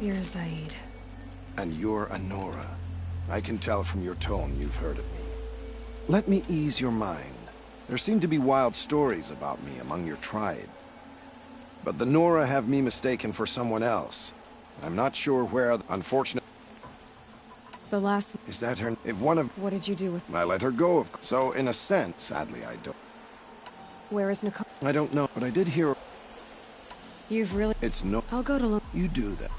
You're Zaid. And you're Anora. I can tell from your tone you've heard of me. Let me ease your mind. There seem to be wild stories about me among your tribe. But the Nora have me mistaken for someone else. I'm not sure where the unfortunate... The last... Is that her... If one of... What did you do with... I let her go, so in a sense, sadly I don't... Where is Nicole? I don't know, but I did hear... You've really... It's no... I'll go to look. You do that.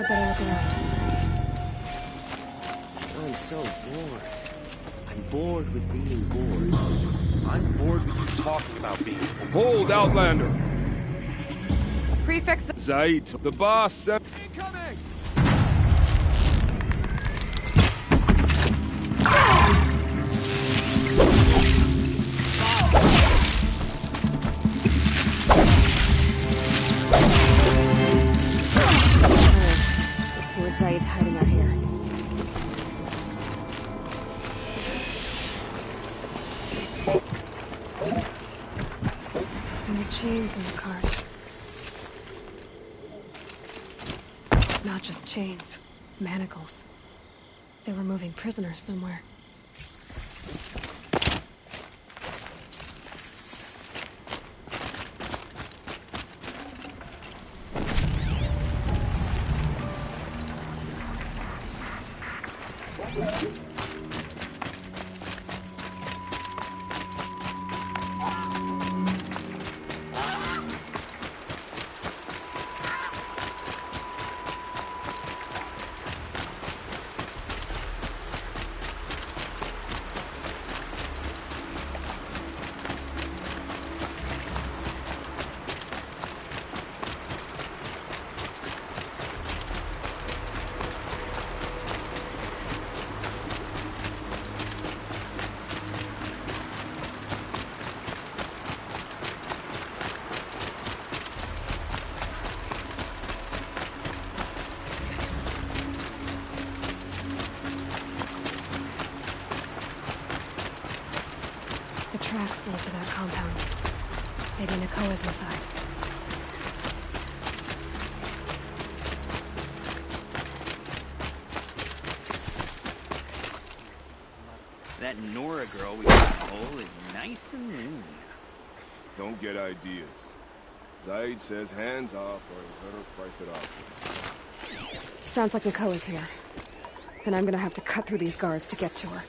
I better look around. I'm so bored. I'm bored with being bored. I'm bored with you talking about being bored. Hold, Outlander! Prefix... Zaid, the boss said... Incoming! Let's see what Zaid's hiding out here. And the chains in the cart. Not just chains, manacles. They were moving prisoners somewhere. Tracks lead to that compound. Maybe Nakoa's inside. That Nora girl we got in the hole is nice and lean. Don't get ideas. Zaid says hands off or you better price it off. Sounds like Nakoa's here. Then I'm gonna have to cut through these guards to get to her.